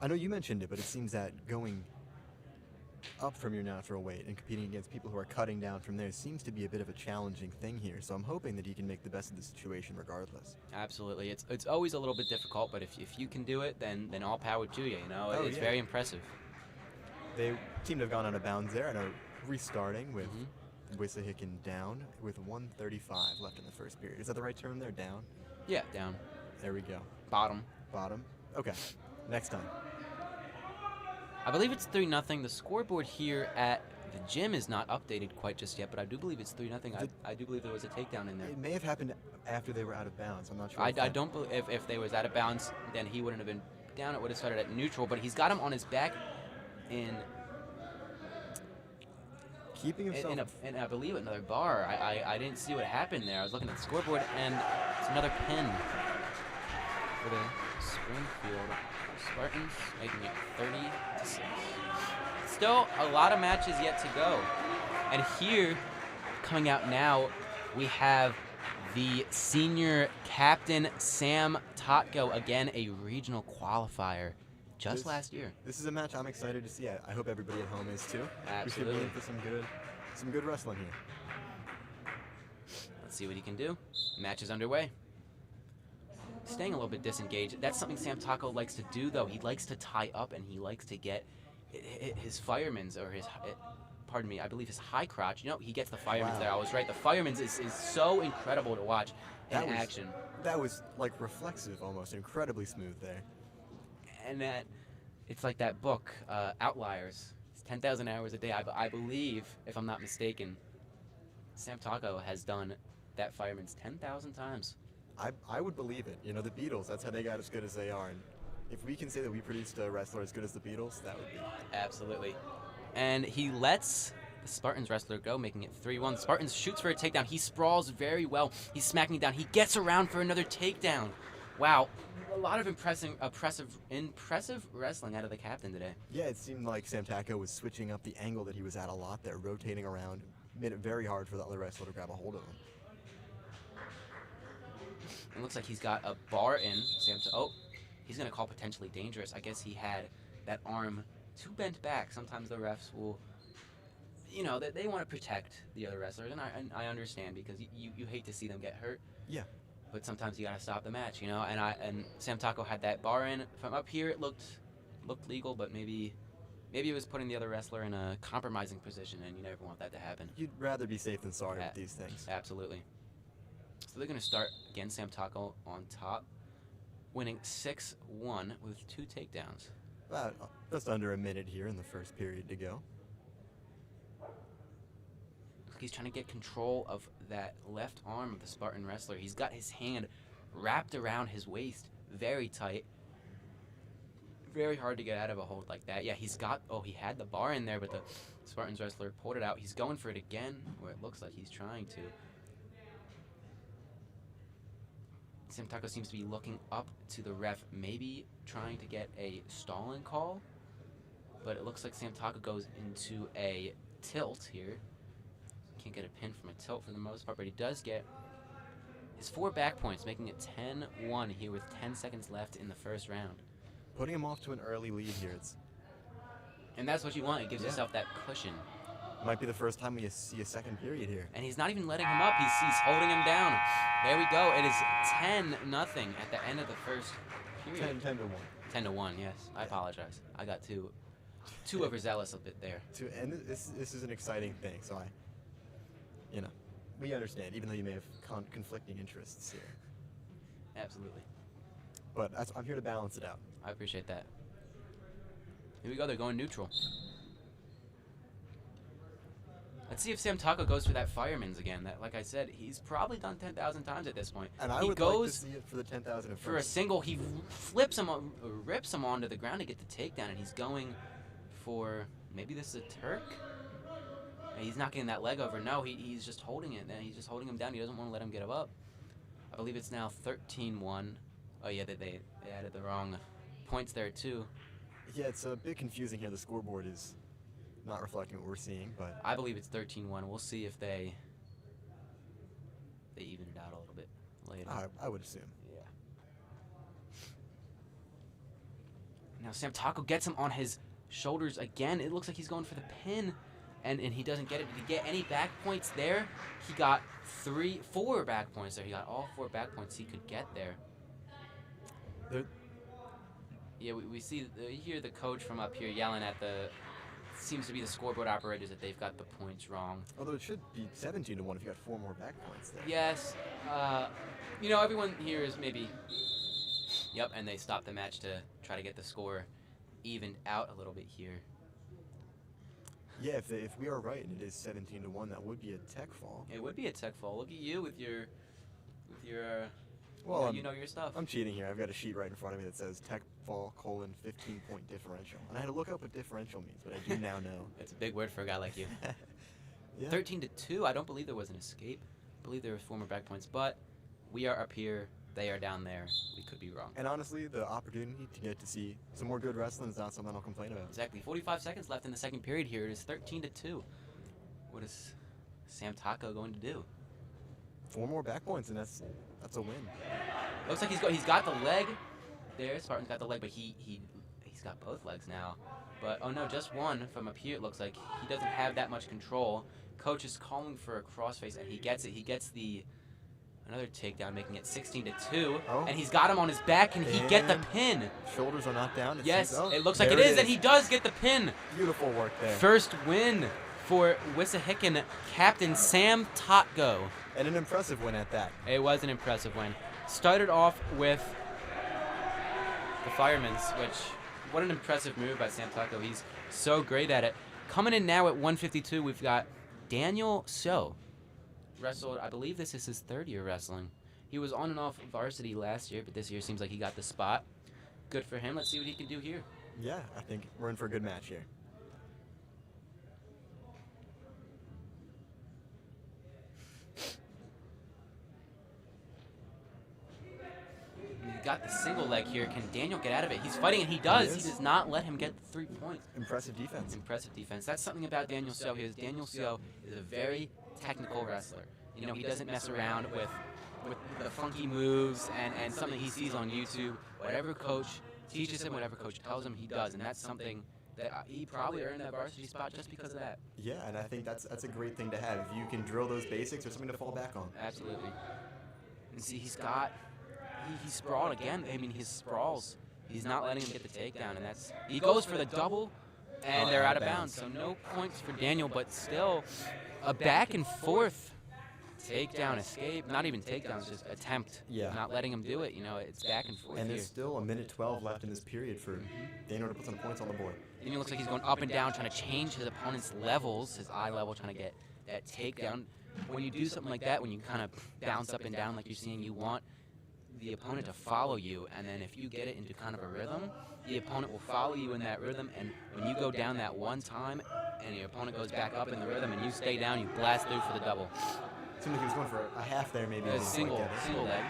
I know you mentioned it, but it seems that going up from your natural weight and competing against people who are cutting down from there seems to be a bit of a challenging thing here. So I'm hoping that he can make the best of the situation regardless. Absolutely. It's always a little bit difficult, but if you can do it, then all power to you, you know? Oh, It's yeah. very impressive. They seem to have gone out of bounds there and are restarting with Wissahickon down with 1:35 left in the first period. Is that the right term there? Down? Yeah, down. There we go. Bottom. Bottom. Okay. Next time. I believe it's 3-0. The scoreboard here at the gym is not updated quite just yet, but I do believe it's 3-0. I do believe there was a takedown in there. It may have happened after they were out of bounds. I'm not sure. I if that- don't believe if they was out of bounds, then he wouldn't have been down. It would have started at neutral, but he's got him on his back in Keeping himself. in I believe another bar. I didn't see what happened there. I was looking at the scoreboard, and it's another pin for the Springfield Spartans, making it 30-6. Still a lot of matches yet to go. And here, coming out now, we have the senior captain, Sam Totko, again a regional qualifier just This- last year. This is a match I'm excited to see. I hope everybody at home is too. We should be Absolutely. in for some good wrestling here. Let's see what he can do. Match is underway. staying a little bit disengaged. That's something Sam Taco likes to do, though. He likes to tie up, and he likes to get his fireman's, or his, pardon me, I believe his high crotch. You know, he gets the fireman's Wow. there. I was right. The fireman's is so incredible to watch in action. That was like reflexive almost, incredibly smooth there. And that, it's like that book, Outliers. It's 10,000 hours a day. I believe, if I'm not mistaken, Sam Taco has done that fireman's 10,000 times. I would believe it. You know, the Beatles, that's how they got as good as they are. And if we can say that we produced a wrestler as good as the Beatles, that would be. Absolutely. And he lets the Spartans wrestler go, making it 3-1. Spartans shoots for a takedown. He sprawls very well. He's smacking down. He gets around for another takedown. Wow. A lot of impressive wrestling out of the captain today. Yeah, it seemed like Sam Taco was switching up the angle that he was at a lot there, rotating around. Made it very hard for the other wrestler to grab a hold of him. It looks like he's got a bar in. He's going to call potentially dangerous. I guess he had that arm too bent back. Sometimes the refs will, you know, they want to protect the other wrestlers, and I understand, because you hate to see them get hurt. Yeah. But sometimes you got to stop the match, you know. And Sam Taco had that bar in. From up here, it looked legal, but maybe it was putting the other wrestler in a compromising position, and you never want that to happen. You'd rather be safe than sorry with these things. Absolutely. So they're going to start, again, Sam Taco on top, winning 6-1 with 2 takedowns. About just under a minute here in the first period to go. He's trying to get control of that left arm of the Spartan wrestler. He's got his hand wrapped around his waist, very tight. Very hard to get out of a hold like that. Yeah, he had the bar in there, but the Spartans wrestler pulled it out. He's going for it again, or it looks like he's trying to. Sam Taco seems to be looking up to the ref, maybe trying to get a stalling call, but it looks like Sam Taco goes into a tilt here. Can't get a pin from a tilt for the most part, but he does get his 4 back points, making it 10-1 here with 10 seconds left in the first round. Putting him off to an early lead here. And that's what you want. It gives yourself that cushion. Might be the first time we see a second period here. And he's not even letting him up. He's holding him down. There we go. It is 10-0 at the end of the first period. 10-1. 10-1, yes. I apologize. I got too overzealous a bit there. And this is an exciting thing, so we understand, even though you may have conflicting interests here. Absolutely. But I'm here to balance it out. I appreciate that. Here we go. They're going neutral. Let's see if Sam Taco goes for that fireman's again. That, like I said, he's probably done 10,000 times at this point. And I would like to see it for the 10,000. For a single, he rips him onto the ground to get the takedown, and he's going for, maybe this is a Turk? And he's not getting that leg over. No, he's just holding it. And he's just holding him down. He doesn't want to let him get him up. I believe it's now 13-1. Oh, yeah, they added the wrong points there, too. Yeah, it's a bit confusing here. The scoreboard is not reflecting what we're seeing, but I believe it's 13-1. We'll see if they even it out a little bit later. I would assume. Yeah. Now Sam Taco gets him on his shoulders again. It looks like he's going for the pin, and he doesn't get it. Did he get any back points there? He got 4 back points there. He got all 4 back points he could get there. Yeah, we hear the coach from up here yelling at seems to be the scoreboard operators that they've got the points wrong. Although it should be 17-1 if you got 4 more back points there. Yes. Everyone here is maybe... Yep, and they stopped the match to try to get the score evened out a little bit here. Yeah, if we are right and it is 17-1, that would be a tech fall. It would be a tech fall. Look at you with your well, you know your stuff. I'm cheating here. I've got a sheet right in front of me that says tech fall : 15-point differential. And I had to look up what differential means, but I do now know. It's a big word for a guy like you. Yeah. 13-2. I don't believe there was an escape. I believe there were 4 more back points, but we are up here. They are down there. We could be wrong. And honestly, the opportunity to get to see some more good wrestling is not something I'll complain about. Exactly. 45 seconds left in the second period here. It is 13-2. What is Sam Taco going to do? 4 more back points, and that's a win. Looks like he's got the leg there. Spartan's got the leg, but he's got both legs now. But oh no, just one from up here. It looks like he doesn't have that much control. Coach is calling for a crossface, and he gets it. He gets the Another takedown, making it 16-2. Oh. And he's got him on his back. Can he get the And pin? Shoulders are not down. Yes, seems, it looks like there it is, and he does get the pin. Beautiful work there. First win for Wissahickon captain Sam Totgo. And an impressive win at that. It was an impressive win. Started off with the Firemen's, which, what an impressive move by Sam Totgo. He's so great at it. Coming in now at 152, we've got Daniel So. Wrestled, I believe this is his third year wrestling. He was on and off Varsity last year, but this year seems like he got the spot. Good for him. Let's see what he can do here. Yeah, I think we're in for a good match here. He got the single leg here. Can Daniel get out of it? He's fighting, and he does. He does not let him get the 3 points. Impressive defense. Impressive defense. That's something about Daniel So. Daniel So is a very technical wrestler. You know, he doesn't mess around with the funky moves and something he sees on YouTube. Whatever coach teaches him, whatever coach tells him, he does. And that's something that he probably earned that varsity spot just because of that. Yeah, and I think that's a great thing to have. If you can drill those basics, there's something to fall back on. Absolutely. And see, he sprawled again. I mean, he sprawls. He's not letting him get the takedown, and he goes for the double, and they're out of bounds. So no points for Daniel, but still a back and forth takedown escape. Not even takedowns, just attempt. Yeah. Not letting him do it. You know, it's back and forth And here. there's still a minute 12 left in this period for Daniel to put some points on the board. Daniel looks like he's going up and down, trying to change his opponent's levels, his eye level, trying to get that takedown. When you do something like that, when you kind of bounce up and down like you're seeing, you want the opponent to follow you, and then if you get it into kind of a rhythm, the opponent will follow you in that rhythm, and when you go down that one time and your opponent goes back up in the rhythm and you stay down, you blast through for the double. Seemed like he was going for a half there, maybe. A single leg.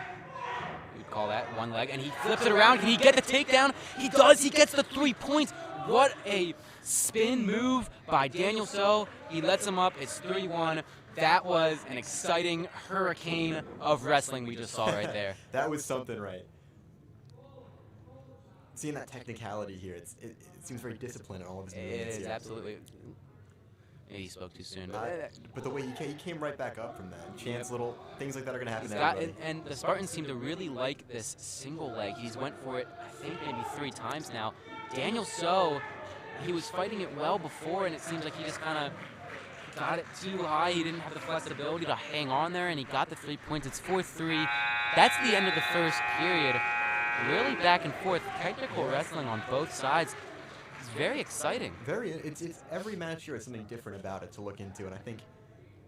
You'd call that one leg, and he flips it around. Can he get the takedown? He does. He gets the 3 points. What a spin move by Daniel So. He lets him up. It's 3-1. That was an exciting hurricane of wrestling we just saw right there. That was something, right? Seeing that technicality here, it seems very disciplined in all of his movements. It is, here. absolutely. Maybe he spoke too soon. But the way he came right back up from that. Chance little things like that are going to happen He's to got everybody. and the Spartans seem to really like this single leg. He's went for it, I think, maybe 3 times now. Daniel So, he was fighting it well before, and it seems like he just kind of got it too high. He didn't have the flexibility to hang on there, and he got the 3 points. It's 4-3. That's the end of the first period. Really back and forth. Technical wrestling on both sides. It's very exciting. It's every match here has something different about it to look into, and I think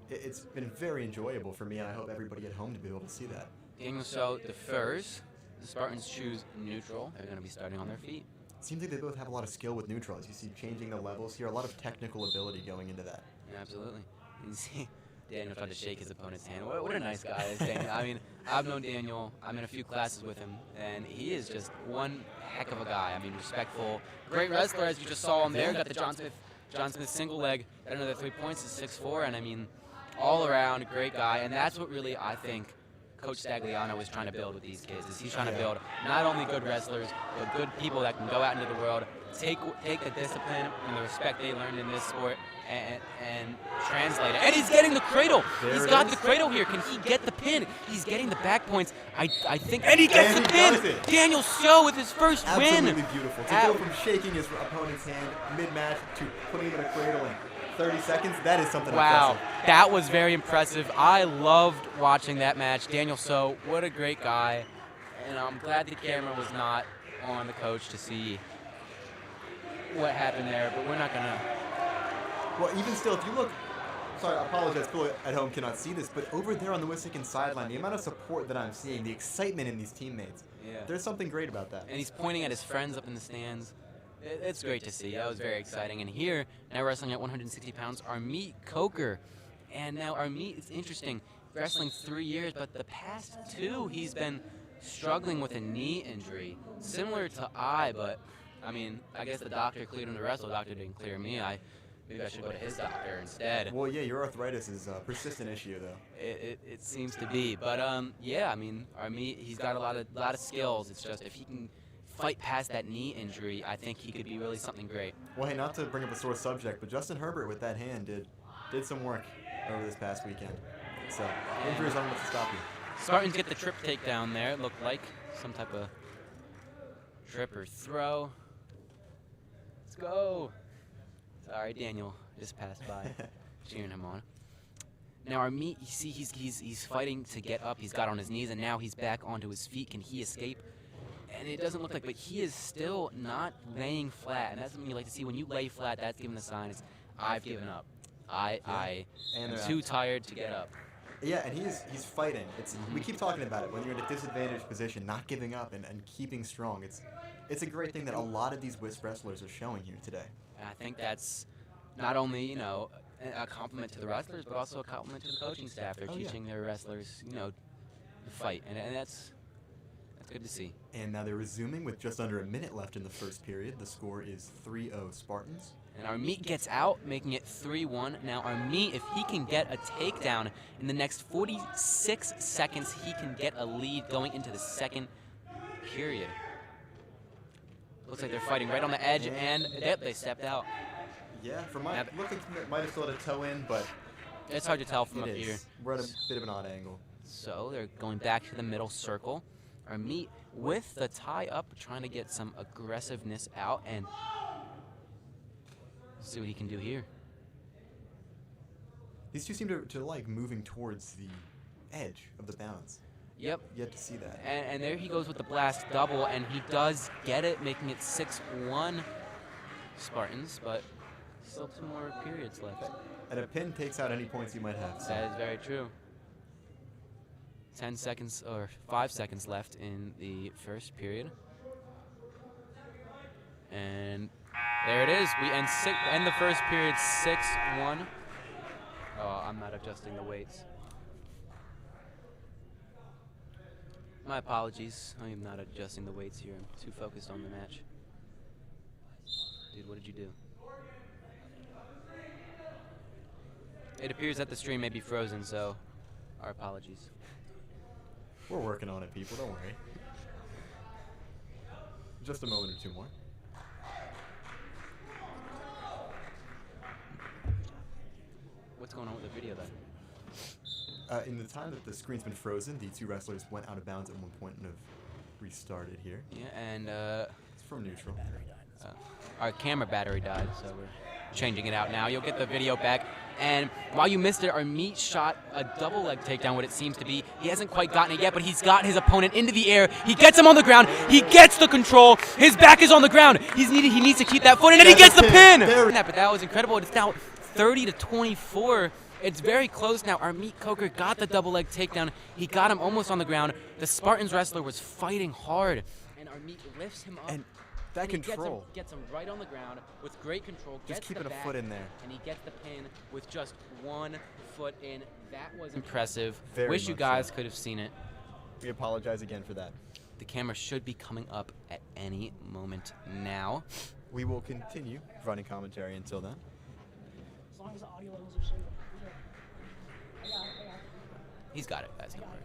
it's been very enjoyable for me, and I hope everybody at home to be able to see that. Daniel So defers. The Spartans choose neutral. They're going to be starting on their feet. It seems like they both have a lot of skill with neutral. As you see, changing the levels here, a lot of technical ability going into that. Yeah, absolutely. You see Daniel tried to shake his opponent's hand. What a nice guy is Daniel. I mean, I've known Daniel. I'm in a few classes with him, and he is just one heck of a guy. I mean, respectful, great wrestler, as you just saw him there. Got the John Smith single leg, got another 3 points, is 6'4", and I mean, all around, great guy. And that's what really, I think, Coach Stagliano is trying to build with these kids. Is he's trying to build not only good wrestlers, but good people that can go out into the world, take the discipline and the respect they learned in this sport, and translate it. And he's getting the cradle. He's got the cradle here. Can he get the pin? He's getting the back points. I think, and he gets the pin. Daniel So with his first win. Absolutely beautiful. To go from shaking his opponent's hand mid-match to putting him in a cradle in 30 seconds, that is something wow, impressive. That was very impressive. I loved watching that match. Daniel So, what a great guy. And I'm glad the camera was not on the coach to see what happened there, but we're not going to. Well, even still, if you look, sorry, I apologize, people at home cannot see this, but over there on the Wissahickon sideline, the amount of support that I'm seeing, the excitement in these teammates, there's something great about that. And he's pointing at his friends up in the stands. It's great to see. That was very exciting. And here, now wrestling at 160 pounds, Armeet Coker. And now Armeet, it's interesting, wrestling 3 years, but the past 2, he's been struggling with a knee injury, similar to but I mean, I guess the doctor cleared him to wrestle. The doctor didn't clear me. Maybe I should go to his doctor instead. Well, yeah, your arthritis is a persistent issue, though. It seems to be. But, yeah, I mean, Armeet, he's got a lot of skills. It's just if he can fight past that knee injury, I think he could be really something great. Well, hey, not to bring up a sore subject, but Justin Herbert with that hand did some work over this past weekend. So injuries aren't enough to stop you. Spartans get the trip takedown there. It looked like some type of trip or throw. Let's go. Sorry, Daniel just passed by, cheering him on. Now our meat, you see, he's fighting to get up. He's got on his knees, and now he's back onto his feet. Can he escape? And it doesn't look like, but he is still not laying flat, and that's something you like to see. When you lay flat, that's giving the sign. It's, I've given up. I am too tired to get up. Yeah, and he's fighting. We keep talking about it. When you're in a disadvantaged position, not giving up and keeping strong. It's a great thing that a lot of these Wisp wrestlers are showing here today. And I think that's not only, you know, a compliment to the wrestlers, but also a compliment to the coaching staff. They're teaching their wrestlers, you know, to fight, and that's good to see. And now they're resuming with just under a minute left in the first period. The score is 3-0 Spartans. And our meat gets out, making it 3-1. Now our meat, if he can get a takedown in the next 46 seconds, he can get a lead going into the second period. Looks like they're fighting right on the edge, and yep, they stepped out. Yeah, from my look, it might have still had a toe in, but it's hard to tell from up here. We're at a bit of an odd angle. So they're going back to the middle circle. Our meat with the tie up, trying to get some aggressiveness out, and see what he can do here. These two seem to like moving towards the edge of the bounds. Yep. Yet to see that. And there he goes with the blast double, and he does get it, making it 6-1 Spartans, but still 2 more periods left. And a pin takes out any points you might have. So. That is very true. 10 seconds or 5 seconds left in the first period. And there it is. We end the first period 6-1. Oh, I'm not adjusting the weights. My apologies. I am not adjusting the weights here. I'm too focused on the match. Dude, what did you do? It appears that the stream may be frozen, so our apologies. We're working on it, people. Don't worry. Just a moment or two more. What's going on with the video then? In the time that the screen's been frozen, the two wrestlers went out of bounds at one point and have restarted here. Yeah, and it's from neutral. Our camera battery died, so we're changing it out now. You'll get the video back. And while you missed it, our meat shot a double leg takedown, what it seems to be. He hasn't quite gotten it yet, but he's got his opponent into the air. He gets him on the ground. He gets the control. His back is on the ground. He needs to keep that foot, and then he gets the pin. But that was incredible. It's now 30-24. It's very close now. Our meat Coker got the double leg takedown. He got him almost on the ground. The Spartans wrestler was fighting hard, and our meat lifts him up. And that control gets him right on the ground with great control. Just keeping a foot in there. And he gets the pin with just 1 foot in. That was impressive. Very Wish you guys so. could have seen it. We apologize again for that. The camera should be coming up at any moment now. We will continue running commentary until then. As long as the audio levels are stable. I got it. He's got it, guys. Don't worry.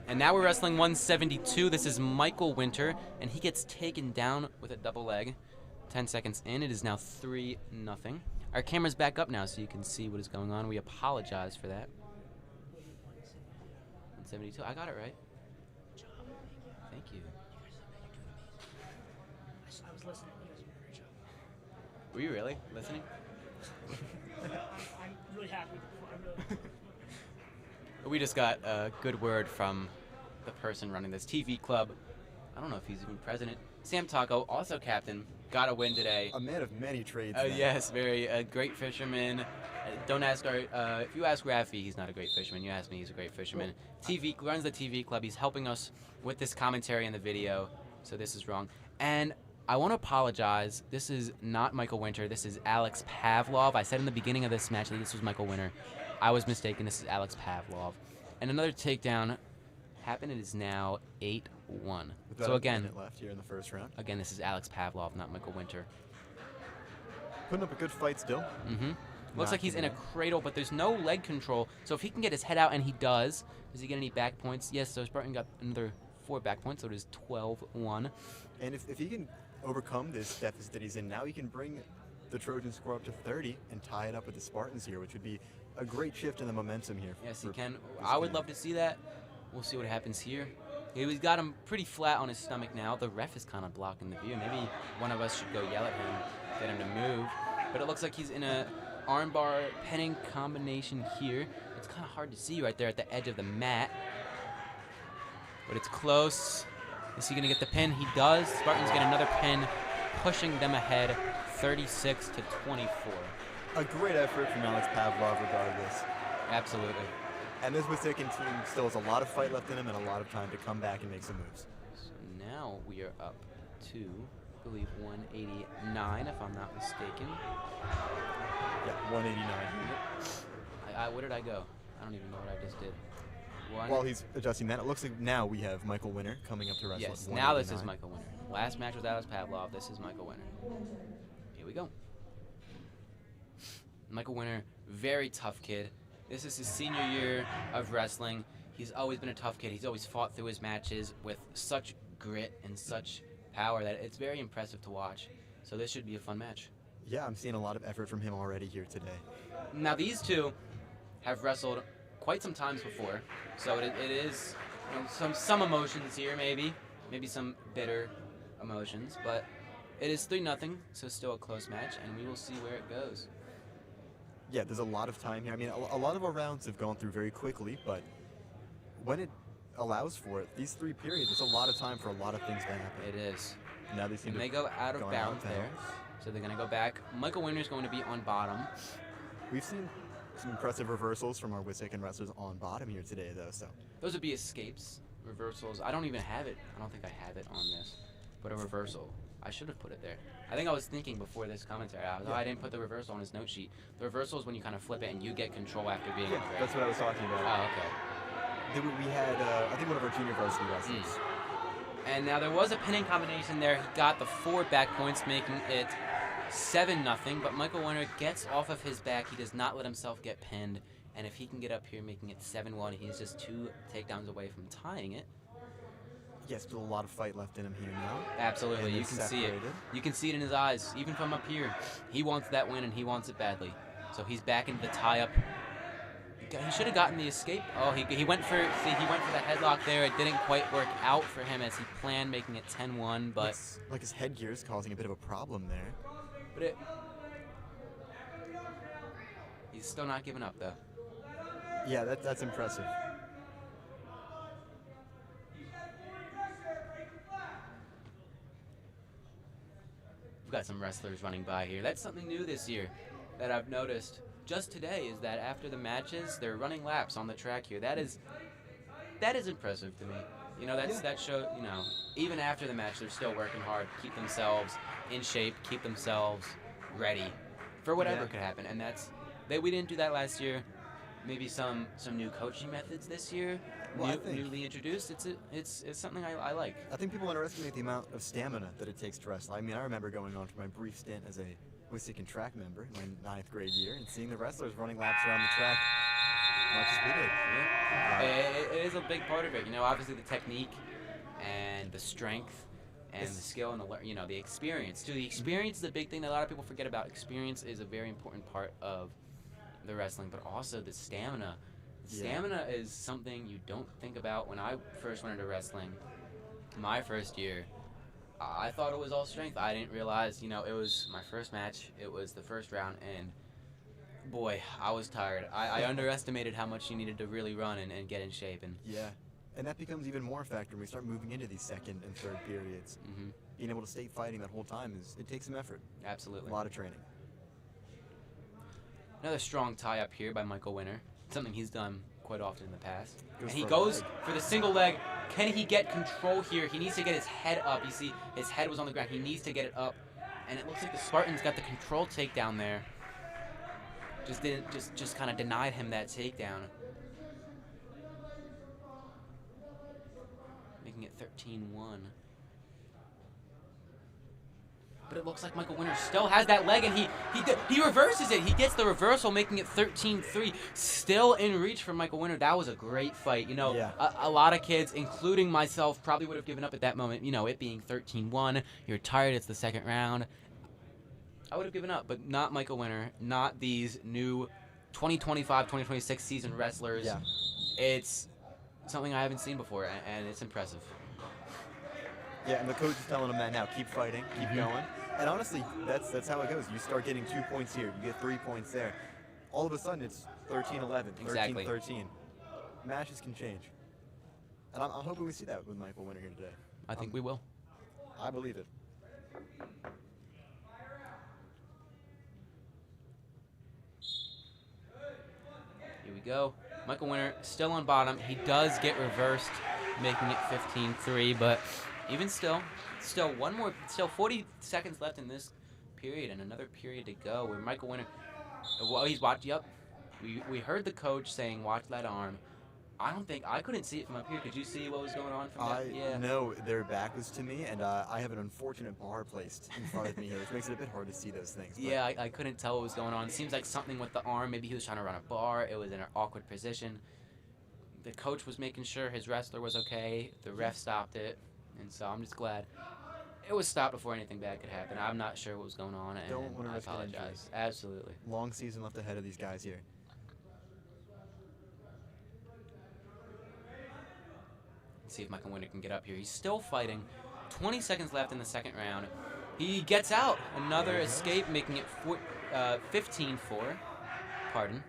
And now we're wrestling 172. This is Michael Winter, and he gets taken down with a double leg. 10 seconds in, it is now 3-0. Our camera's back up now so you can see what is going on. We apologize for that. 172. I got it right. Thank you. I was listening. You guys did a great job. Were you really listening? I'm really happy with the We just got a good word from the person running this TV club. I don't know if he's even president. Sam Taco, also captain, got a win today. A man of many trades. Yes, very great fisherman. Don't ask our. If you ask Rafi, he's not a great fisherman. You ask me, he's a great fisherman. Runs the TV club. He's helping us with this commentary in the video. So this is wrong. And I want to apologize. This is not Michael Winter. This is Alex Pavlov. I said in the beginning of this match that this was Michael Winter. I was mistaken. This is Alex Pavlov. And another takedown happened. It is now 8-1. So again, a minute left here in the first round. Again, this is Alex Pavlov, not Michael Winter. Putting up a good fight still. Mm-hmm. Looks like he's in a cradle, but there's no leg control. So if he can get his head out, and he does he get any back points? Yes, so Spartan got another 4 back points, so it is 12-1. And if he can overcome this deficit that he's in now, he can bring the Trojan score up to 30 and tie it up with the Spartans here, which would be a great shift in the momentum here. Yes, he for can. this I would game. love to see that. We'll see what happens here. He's got him pretty flat on his stomach now. The ref is kind of blocking the view. Maybe one of us should go yell at him, get him to move. But it looks like he's in a armbar penning combination here. It's kind of hard to see right there at the edge of the mat. But it's close. Is he going to get the pin? He does. Spartans get another pin, pushing them ahead 36 to 24. A great effort from Alex Pavlov regardless. Absolutely. And this Wissahickon team still has a lot of fight left in him and a lot of time to come back and make some moves. So now we are up to, I believe, 189, if I'm not mistaken. Yeah, 189. Where did I go? I don't even know what I just did. While he's adjusting that, it looks like now we have Michael Winner coming up to wrestle. Yes, at now this is 189. Michael Winner. Last match was Alex Pavlov. This is Michael Winner. Here we go. Michael Winner, very tough kid. This is his senior year of wrestling. He's always been a tough kid. He's always fought through his matches with such grit and such power that it's very impressive to watch. So this should be a fun match. Yeah, I'm seeing a lot of effort from him already here today. Now these two have wrestled quite some times before, so it is, you know, some emotions here, maybe some bitter emotions, but it is 3-0, so still a close match, and we will see where it goes. Yeah, there's a lot of time here. I mean, a lot of our rounds have gone through very quickly, but when it allows for it, these 3 periods, there's a lot of time for a lot of things to happen. It is. Now they seem And to they go out of going bounds there, so they're going to go back. Michael Winner's going to be on bottom. We've seen some impressive reversals from our Wissahickon wrestlers on bottom here today, though. So Those would be escapes, reversals. I don't even have it. I don't think I have it on this, but a reversal. I should have put it there. I think I was thinking before this commentary, I didn't put the reversal on his note sheet. The reversal is when you kind of flip it and you get control after being on the ground. that's what I was talking about. Oh, okay. We had, I think, one of our junior varsity wrestlers. And now there was a pinning combination there. He got the 4 back points, making it 7-0. But Michael Winner gets off of his back. He does not let himself get pinned. And if he can get up here, making it 7-1, he's just 2 takedowns away from tying it. Yeah, still a lot of fight left in him here now. Absolutely, And you they're can see it. separated. You can see it in his eyes, even from up here. He wants that win, and he wants it badly. So he's back into the tie-up. He should have gotten the escape. Oh, he went for the headlock there. It didn't quite work out for him as he planned, making it 10-1. But Looks like his headgear is causing a bit of a problem there. He's still not giving up, though. Yeah, that's impressive. We've got some wrestlers running by here. That's something new this year that I've noticed just today, is that after the matches, they're running laps on the track here. That is impressive to me. You know, that show, you know, even after the match, they're still working hard, keep themselves in shape, keep themselves ready for whatever could happen. And we didn't do that last year. Maybe some new coaching methods this year, newly introduced. It's something I like. I think people underestimate the amount of stamina that it takes to wrestle. I mean, I remember going on for my brief stint as a Wissahickon track member in my 9th grade year and seeing the wrestlers running laps around the track much as we did. Yeah. It is a big part of it. You know, obviously the technique and the strength and the skill and the experience. The experience is a big thing that a lot of people forget about. Experience is a very important part of the wrestling, but also the stamina. Stamina is something you don't think about. When I first went into wrestling, my first year, I thought it was all strength. I didn't realize, it was my first match. It was the first round, and boy, I was tired. I underestimated how much you needed to really run and get in shape. And that becomes even more a factor when we start moving into these 2nd and 3rd periods. Mm-hmm. Being able to stay fighting that whole time it takes some effort. Absolutely. A lot of training. Another strong tie-up here by Michael Winner. Something he's done quite often in the past. And he for a goes leg. for the single leg. Can he get control here? He needs to get his head up. You see, his head was on the ground. He needs to get it up. And it looks like the Spartans got the control takedown there. Just kind of denied him that takedown. Making it 13-1. But it looks like Michael Winner still has that leg, and he reverses it. He gets the reversal, making it 13-3. Still in reach for Michael Winner. That was a great fight. A lot of kids, including myself, probably would have given up at that moment. It being 13-1. You're tired. It's the 2nd round. I would have given up, but not Michael Winner. Not these new 2025, 2026 season wrestlers. Yeah. It's something I haven't seen before, and it's impressive. Yeah, and the coach is telling them that now. Keep fighting, keep going. And honestly, that's how it goes. You start getting 2 points here, you get 3 points there. All of a sudden, it's 13-11, Exactly. 13-13. Matches can change. And I'm hoping we see that with Michael Winter here today. I think we will. I believe it. Here we go. Michael Winter still on bottom. He does get reversed, making it 15-3, but even still 40 seconds left in this period and another period to go where Michael Winter, well, he's watched, yep. We heard the coach saying, watch that arm. I couldn't see it from up here. Could you see what was going on from that? Yeah. No, their back was to me, and I have an unfortunate bar placed in front of me here, which makes it a bit hard to see those things. But Yeah, I couldn't tell what was going on. It seems like something with the arm. Maybe he was trying to run a bar. It was in an awkward position. The coach was making sure his wrestler was okay. The ref stopped it. And so I'm just glad it was stopped before anything bad could happen. I'm not sure what was going on, and Don't wanna I risk an injury. apologize. Absolutely. long season left ahead of these guys here. Let's see if Michael Winter can get up here. He's still fighting. 20 seconds left in the second round. He gets out. Another escape, making it 15-4. Pardon.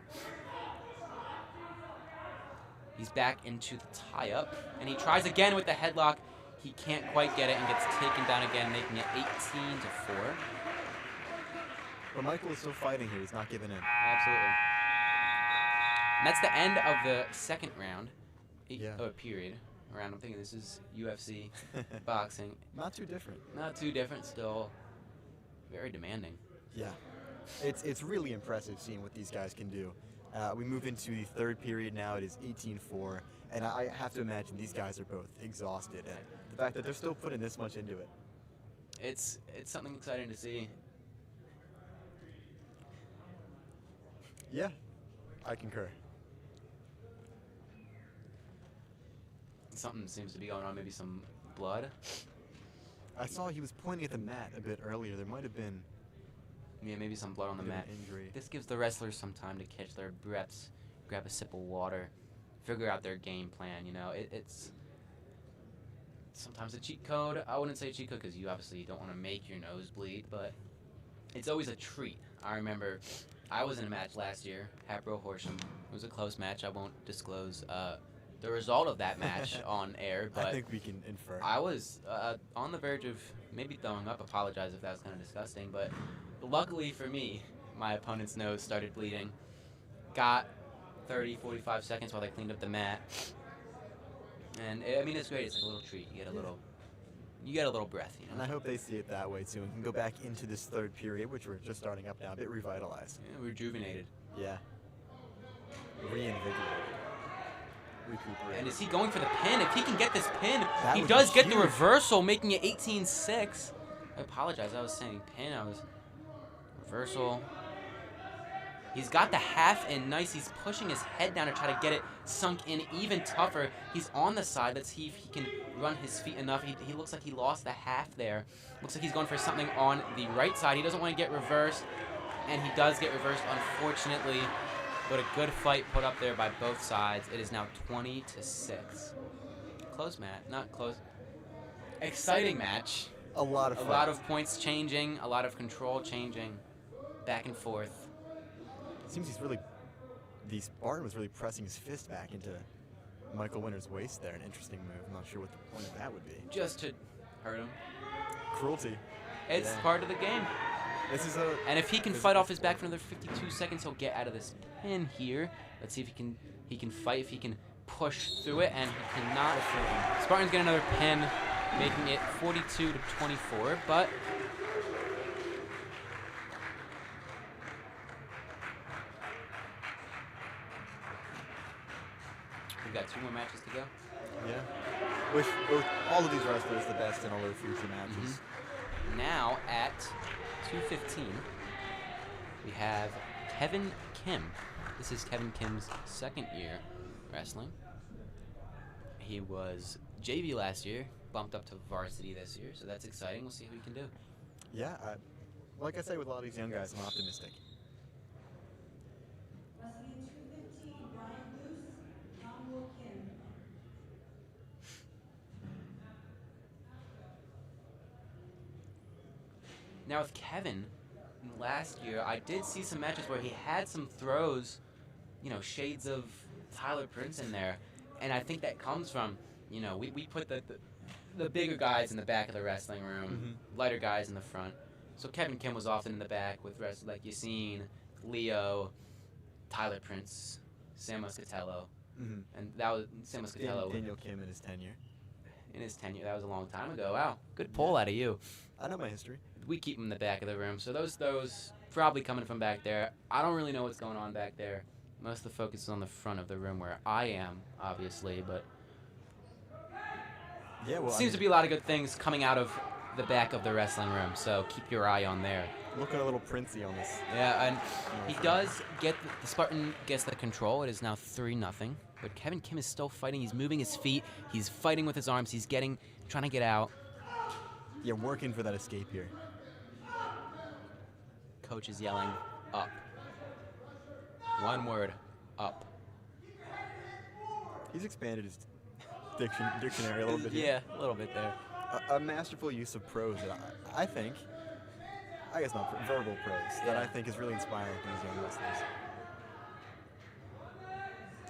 He's back into the tie-up, and he tries again with the headlock. He can't quite get it and gets taken down again, making it 18-4. But Michael is still fighting here. He's not giving in. Absolutely. And that's the end of the second round. Yeah. Period. Round. I'm thinking this is UFC boxing. Not too different. Not too different. Still very demanding. Yeah. It's really impressive seeing what these guys can do. We move into the third period now. It is 18-4, and I have to imagine these guys are both exhausted, and the fact that they're still putting this much into it. It's something exciting to see. Yeah, I concur. Something seems to be going on. Maybe some blood. I saw he was pointing at the mat a bit earlier. There might have been Yeah, maybe some blood on the a bit of mat. an injury. This gives the wrestlers some time to catch their breaths, grab a sip of water, figure out their game plan. You know, it's sometimes a cheat code. I wouldn't say cheat code because you obviously don't want to make your nose bleed, but it's always a treat. I remember I was in a match last year, Hapro Horsham. It was a close match. I won't disclose the result of that match on air, but I think we can infer. I was on the verge of maybe throwing up. Apologize if that was kind of disgusting, but luckily for me, my opponent's nose started bleeding. Got 30, 45 seconds while they cleaned up the mat. And I mean, it's great. It's like a little treat. You get a little breath, you know. And I hope they see it that way too and can go back into this third period, which we're just starting up now, a bit revitalized. Yeah, rejuvenated. Yeah. Reinvigorated. Recuperated. And is he going for the pin? If he can get this pin, That he would does be get the huge. reversal, making it 18-6. I apologize. I was saying pin. I was reversal. He's got the half in nice. He's pushing his head down to try to get it sunk in even tougher. He's on the side. Let's see if he can run his feet enough. He looks like he lost the half there. Looks like he's going for something on the right side. He doesn't want to get reversed, and he does get reversed, unfortunately. But a good fight put up there by both sides. It is now 20-6. Close match. Not close. Exciting match. A lot of A fun. lot of points changing. A lot of control changing. Back and forth. It seems the Spartan was really pressing his fist back into Michael Winter's waist there. An interesting move. I'm not sure what the point of that would be. Just to hurt him. Cruelty. It's Yeah. part of the game. This is a. And if he can physical fight off his back sport. for another 52 seconds, he'll get out of this pin here. Let's see if he can fight, if he can push through it, and he cannot. Spartans get another pin, making it 42-24, but we've got 2 more matches to go. Yeah. Wish both all of these wrestlers the best in all their future matches. Now at 2:15, we have Kevin Kim. This is Kevin Kim's second year wrestling. He was JV last year, bumped up to varsity this year, so that's exciting. We'll see what he can do. Yeah. Like I say with a lot of these young guys, I'm optimistic. Now with Kevin, last year, I did see some matches where he had some throws, shades of Tyler Prince in there. And I think that comes from, we put the bigger guys in the back of the wrestling room, lighter guys in the front. So Kevin Kim was often in the back with wrestlers like Yassine, Leo, Tyler Prince, Sam Muscatello. And that was Sam Muscatello. Daniel Kim in his tenure. In his tenure, that was a long time ago. Wow, good pull out of you. I know my history. We keep them in the back of the room, so those probably coming from back there. I don't really know what's going on back there. Most of the focus is on the front of the room where I am, obviously, but yeah, well, seems to be a lot of good things coming out of the back of the wrestling room, so keep your eye on there. Looking a little princey on this. Yeah, and he does get the Spartan gets the control. It is now 3-0, but Kevin Kim is still fighting. He's moving his feet. He's fighting with his arms. He's trying to get out. Yeah, working for that escape here. Coach is yelling, up. One word, up. He's expanded his dictionary a little bit here. Yeah, a little bit there. A masterful use of prose that I think, I guess not verbal prose, that I think is really inspiring to these young wrestlers.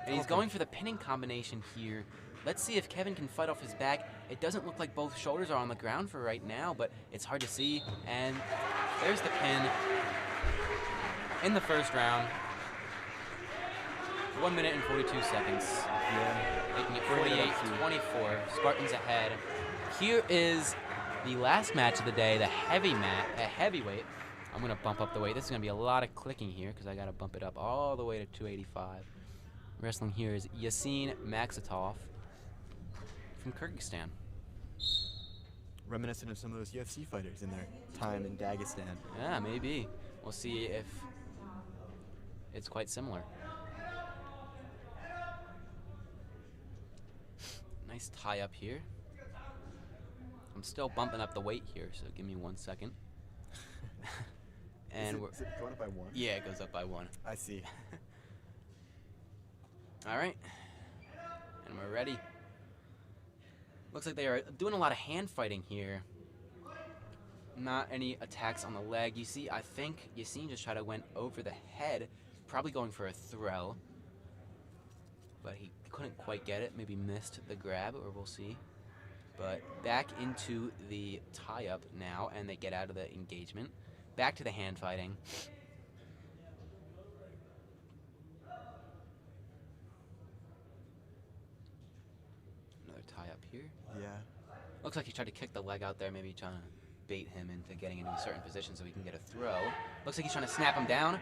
And he's going for the pinning combination here. Let's see if Kevin can fight off his back. It doesn't look like both shoulders are on the ground for right now, but it's hard to see. And there's the pin in the first round. 1 minute and 42 seconds. Yeah. Making it 48-24. Spartans ahead. Here is the last match of the day, the heavyweight. I'm going to bump up the weight. This is going to be a lot of clicking here because I got to bump it up all the way to 285. Wrestling here is Yassine Maksutov from Kyrgyzstan. Reminiscent of some of those UFC fighters in their time in Dagestan. Yeah, maybe. We'll see if it's quite similar. Nice tie up here. I'm still bumping up the weight here, so give me 1 second. And is it going up by 1? Yeah, it goes up by 1. I see. All right, and we're ready. Looks like they are doing a lot of hand fighting here. Not any attacks on the leg. You see, I think Yassine just went over the head, probably going for a throw. But he couldn't quite get it, maybe missed the grab, or we'll see. But back into the tie-up now, and they get out of the engagement. Back to the hand fighting. Another tie-up here. Yeah. Looks like he tried to kick the leg out there, maybe trying to bait him into getting into a certain position so he can get a throw. Looks like he's trying to snap him down,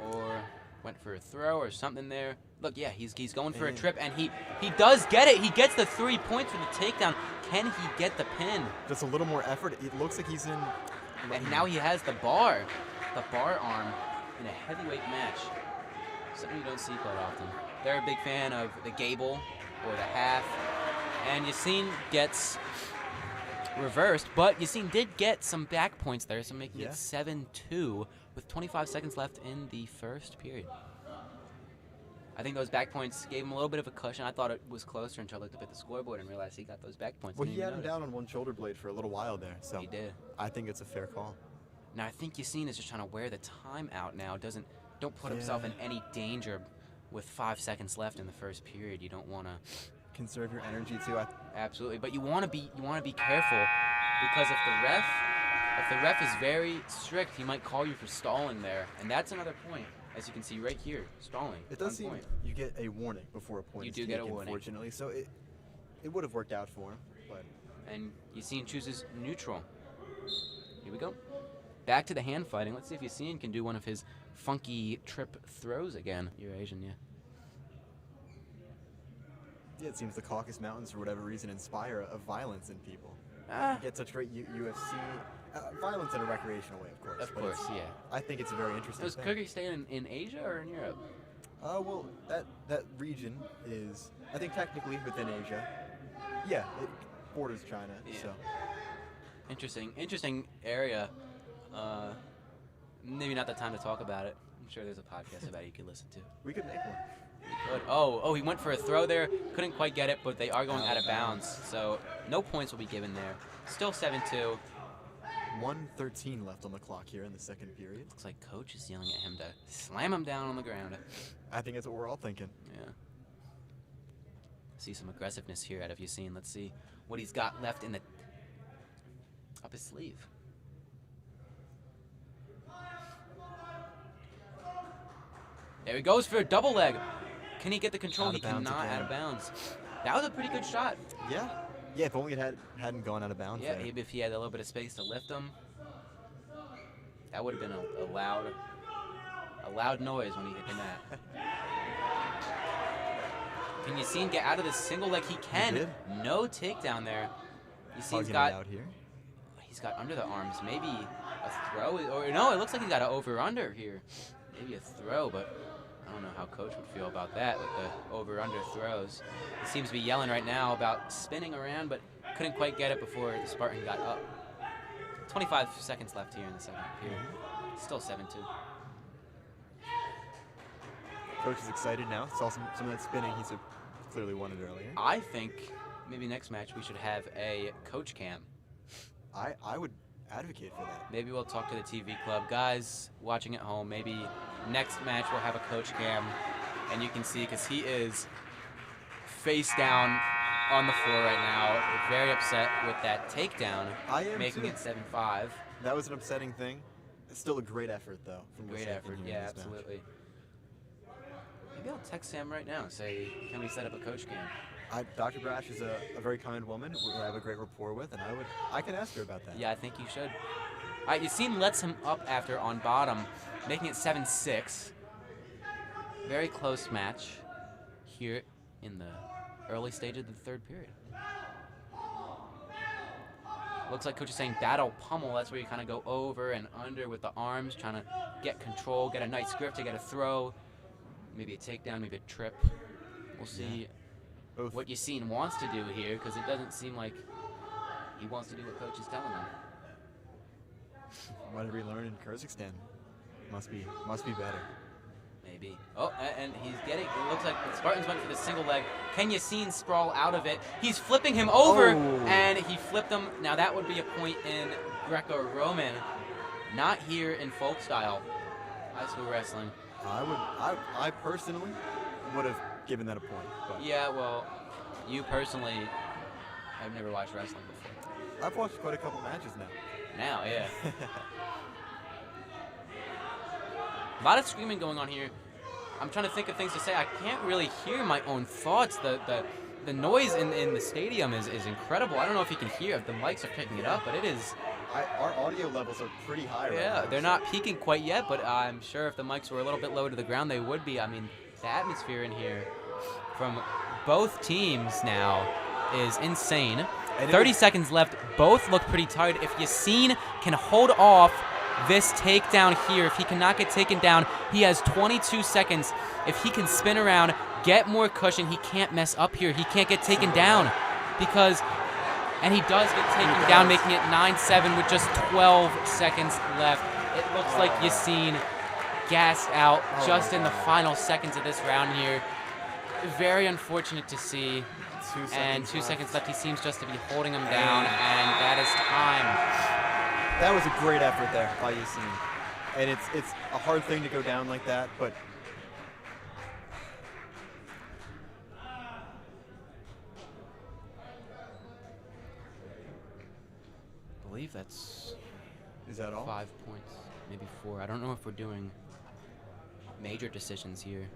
or went for a throw or something there. Look, yeah, he's going for a trip, and he does get it. He gets the 3 points for the takedown. Can he get the pin? Just a little more effort. It looks like he's in. And now he has the bar arm in a heavyweight match. Something you don't see quite often. They're a big fan of the gable or the half. And Yassine gets reversed, but Yassine did get some back points there, so making it 7-2 with 25 seconds left in the first period. I think those back points gave him a little bit of a cushion. I thought it was closer until I looked up at the scoreboard and realized he got those back points. Well, he had him down on one shoulder blade for a little while there, so he did. I think it's a fair call. Now I think Yassine is just trying to wear the time out now. Don't put himself in any danger with 5 seconds left in the first period. You don't want to conserve your energy too. Absolutely, but you want to be careful, because if the ref is very strict, he might call you for stalling there, and that's another point. As you can see right here, stalling. It does seem you get a warning before a point. You is do get a taken, warning, unfortunately. So it would have worked out for him, but. And Yassine chooses neutral. Here we go. Back to the hand fighting. Let's see if Yassine can do one of his funky trip throws again. You're Asian, yeah. Yeah, it seems the Caucasus Mountains, for whatever reason, inspire a violence in people. You get such great UFC violence in a recreational way, of course. Of course, yeah. I think it's a very interesting Does thing. Kyrgyzstan in Asia or in Europe? Well, that region is, I think, technically within Asia. Yeah, it borders China, so. Interesting area. Maybe not the time to talk about it. I'm sure there's a podcast about it you could listen to. We could make one. We could. Oh, he went for a throw there. Couldn't quite get it, but they are going out of bounds. So no points will be given there. Still 7-2. 1:13 left on the clock here in the second period. Looks like Coach is yelling at him to slam him down on the ground. I think that's what we're all thinking. Yeah. See some aggressiveness here out of Yassine. Let's see what he's got left in the up his sleeve. There he goes for a double leg. Can he get the control? Out He of bounds cannot. again. Out of bounds. That was a pretty good shot. Yeah. Yeah, if only it hadn't gone out of bounds. Yeah, there. maybe if he had a little bit of space to lift him, that would have been a loud noise when he hit the net. Can Yassine get out of this single leg? He can. did. No takedown there. Yassine's Hugging it got. out here. He's got under the arms. Maybe a throw, or no? It looks like he's got an over/under here. Maybe a throw, but I don't know how Coach would feel about that with the over/under throws. He seems to be yelling right now about spinning around, but couldn't quite get it before the Spartan got up. 25 seconds left here in the second period. Still 7-2. Coach is excited now. Saw some of that spinning. He's clearly won it earlier. I think maybe next match we should have a coach cam. I would advocate for that. Maybe we'll talk to the TV club. Guys watching at home, maybe next match we'll have a coach cam, and you can see, because he is face down on the floor right now, very upset with that takedown, I am making too. it 7-5. That was an upsetting thing. It's still a great effort, though. From Great Wissahickon effort, here in yeah, this match. absolutely. Maybe I'll text Sam right now and say, can we set up a coach cam? Dr. Brash is a very kind woman who I have a great rapport with, and I can ask her about that. Yeah, I think you should. All right, Yassine lets him up after on bottom, making it 7-6. Very close match here in the early stage of the third period. Looks like Coach is saying battle pummel. That's where you kind of go over and under with the arms, trying to get control, get a nice grip to get a throw, maybe a takedown, maybe a trip. We'll see Both. what Yassine wants to do here, because it doesn't seem like he wants to do what Coach is telling him. Whatever he learned in Kyrgyzstan must be better. Maybe. Oh, and he's getting, it looks like the Spartans went for the single leg. Can Yassine sprawl out of it? He's flipping him over, Oh. and he flipped him. Now that would be a point in Greco-Roman, not here in folk style high school wrestling. I personally would have given that a point. But Yeah, well, you personally have never watched wrestling before. I've watched quite a couple matches now. Now, yeah. A lot of screaming going on here. I'm trying to think of things to say. I can't really hear my own thoughts. The noise in the stadium is incredible. I don't know if you can hear if the mics are picking it up, but it is. Our audio levels are pretty high right Yeah, now. they're not peaking quite yet, but I'm sure if the mics were a little bit low to the ground, they would be. I mean, the atmosphere in here from both teams now is insane. And 30 seconds left. Both look pretty tired. If Yassine can hold off this takedown here, if he cannot get taken down, he has 22 seconds. If he can spin around, get more cushion, he can't mess up here. He can't get taken down because, and he does get taken down, making it 9-7 with just 12 seconds left. It looks like Yassine gassed out just in the final seconds of this round here. Very unfortunate to see. 2 seconds And 2 left. seconds left. He seems just to be holding him down, and that is time. That was a great effort there by Yassine. And it's a hard thing to go down like that, but I believe that's is that all? 5 points, maybe 4. I don't know if we're doing major decisions here.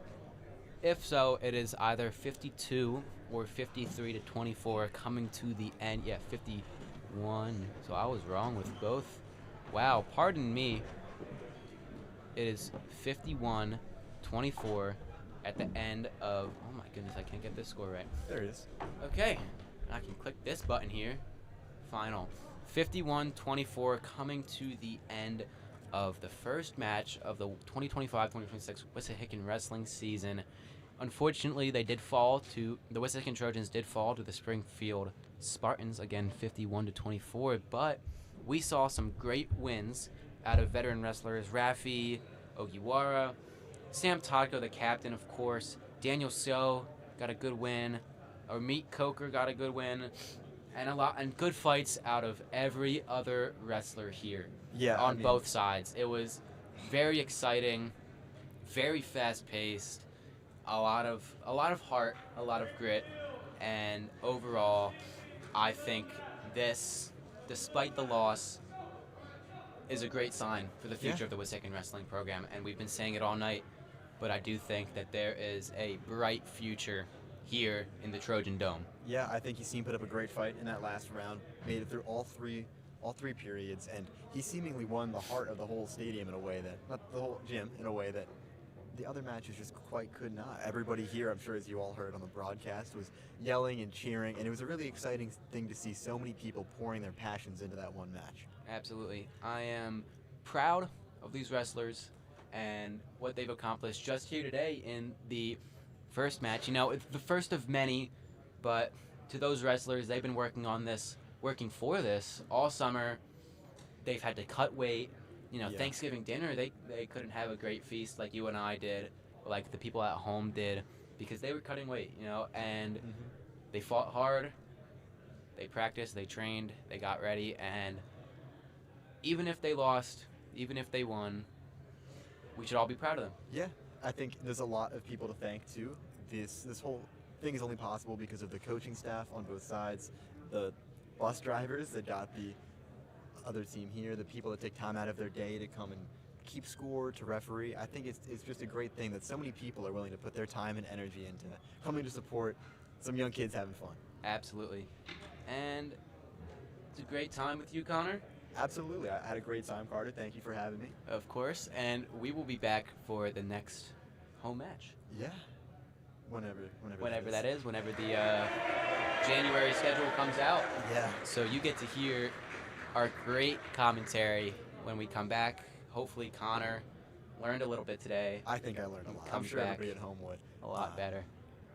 If so, it is either 52 or 53 to 24 coming to the end. Yeah, 51. So I was wrong with both. Wow, pardon me. It is 51-24 at the end of, oh my goodness, I can't get this score right. There it is. Okay, I can click this button here. Final. 51-24 coming to the end of the first match of the 2025-2026 Wissahickon wrestling season. Unfortunately, they did fall to, the Wissahickon Trojans did fall to the Springfield Spartans, again 51-24, but we saw some great wins out of veteran wrestlers Rafi Ogiwara, Sam Todko, the captain, of course, Daniel So got a good win, Meat Coker got a good win, and good fights out of every other wrestler here. Yeah, on both sides. It was very exciting, very fast paced, a lot of heart, a lot of grit, and overall, I think this, despite the loss, is a great sign for the future of the Wissahickon wrestling program. And we've been saying it all night, but I do think that there is a bright future here in the Trojan Dome. Yeah, I think he's seen put up a great fight in that last round. Made it through all three periods, and he seemingly won the heart of the whole stadium in a way that, not the whole gym, in a way that the other matches just quite could not. Everybody here, I'm sure as you all heard on the broadcast, was yelling and cheering, and it was a really exciting thing to see so many people pouring their passions into that one match. Absolutely. I am proud of these wrestlers and what they've accomplished just here today in the first match. You know, it's the first of many, but to those wrestlers, they've been working for this all summer. They've had to cut weight. You know, Thanksgiving dinner, they couldn't have a great feast like you and I did, like the people at home did, because they were cutting weight, you know, and they fought hard, they practiced, they trained, they got ready, and even if they lost, even if they won, we should all be proud of them. Yeah, I think there's a lot of people to thank too. This whole thing is only possible because of the coaching staff on both sides, the bus drivers that got the other team here, the people that take time out of their day to come and keep score, to referee. I think it's just a great thing that so many people are willing to put their time and energy into coming to support some young kids having fun. Absolutely. And it's a great time with you, Connor. Absolutely. I had a great time, Carter. Thank you for having me. Of course. And we will be back for the next home match. Yeah. Whenever that is. Whenever the January schedule comes out. Yeah. So you get to hear our great commentary when we come back. Hopefully Connor learned a little bit today. I think I learned a lot. I'm Comes sure back everybody at home would. a lot better.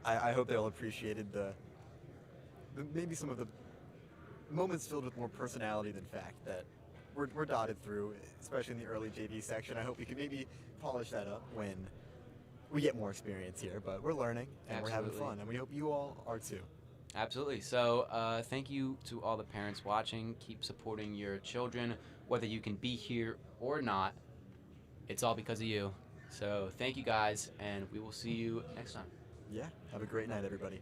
I hope they all appreciated the maybe some of the moments filled with more personality than fact that we're dotted through, especially in the early JV section. I hope we can maybe polish that up when we get more experience here, but we're learning and we're having fun, and we hope you all are too. Absolutely. So thank you to all the parents watching. Keep supporting your children, whether you can be here or not. It's all because of you. So thank you guys, and we will see you next time. Yeah, have a great night, everybody.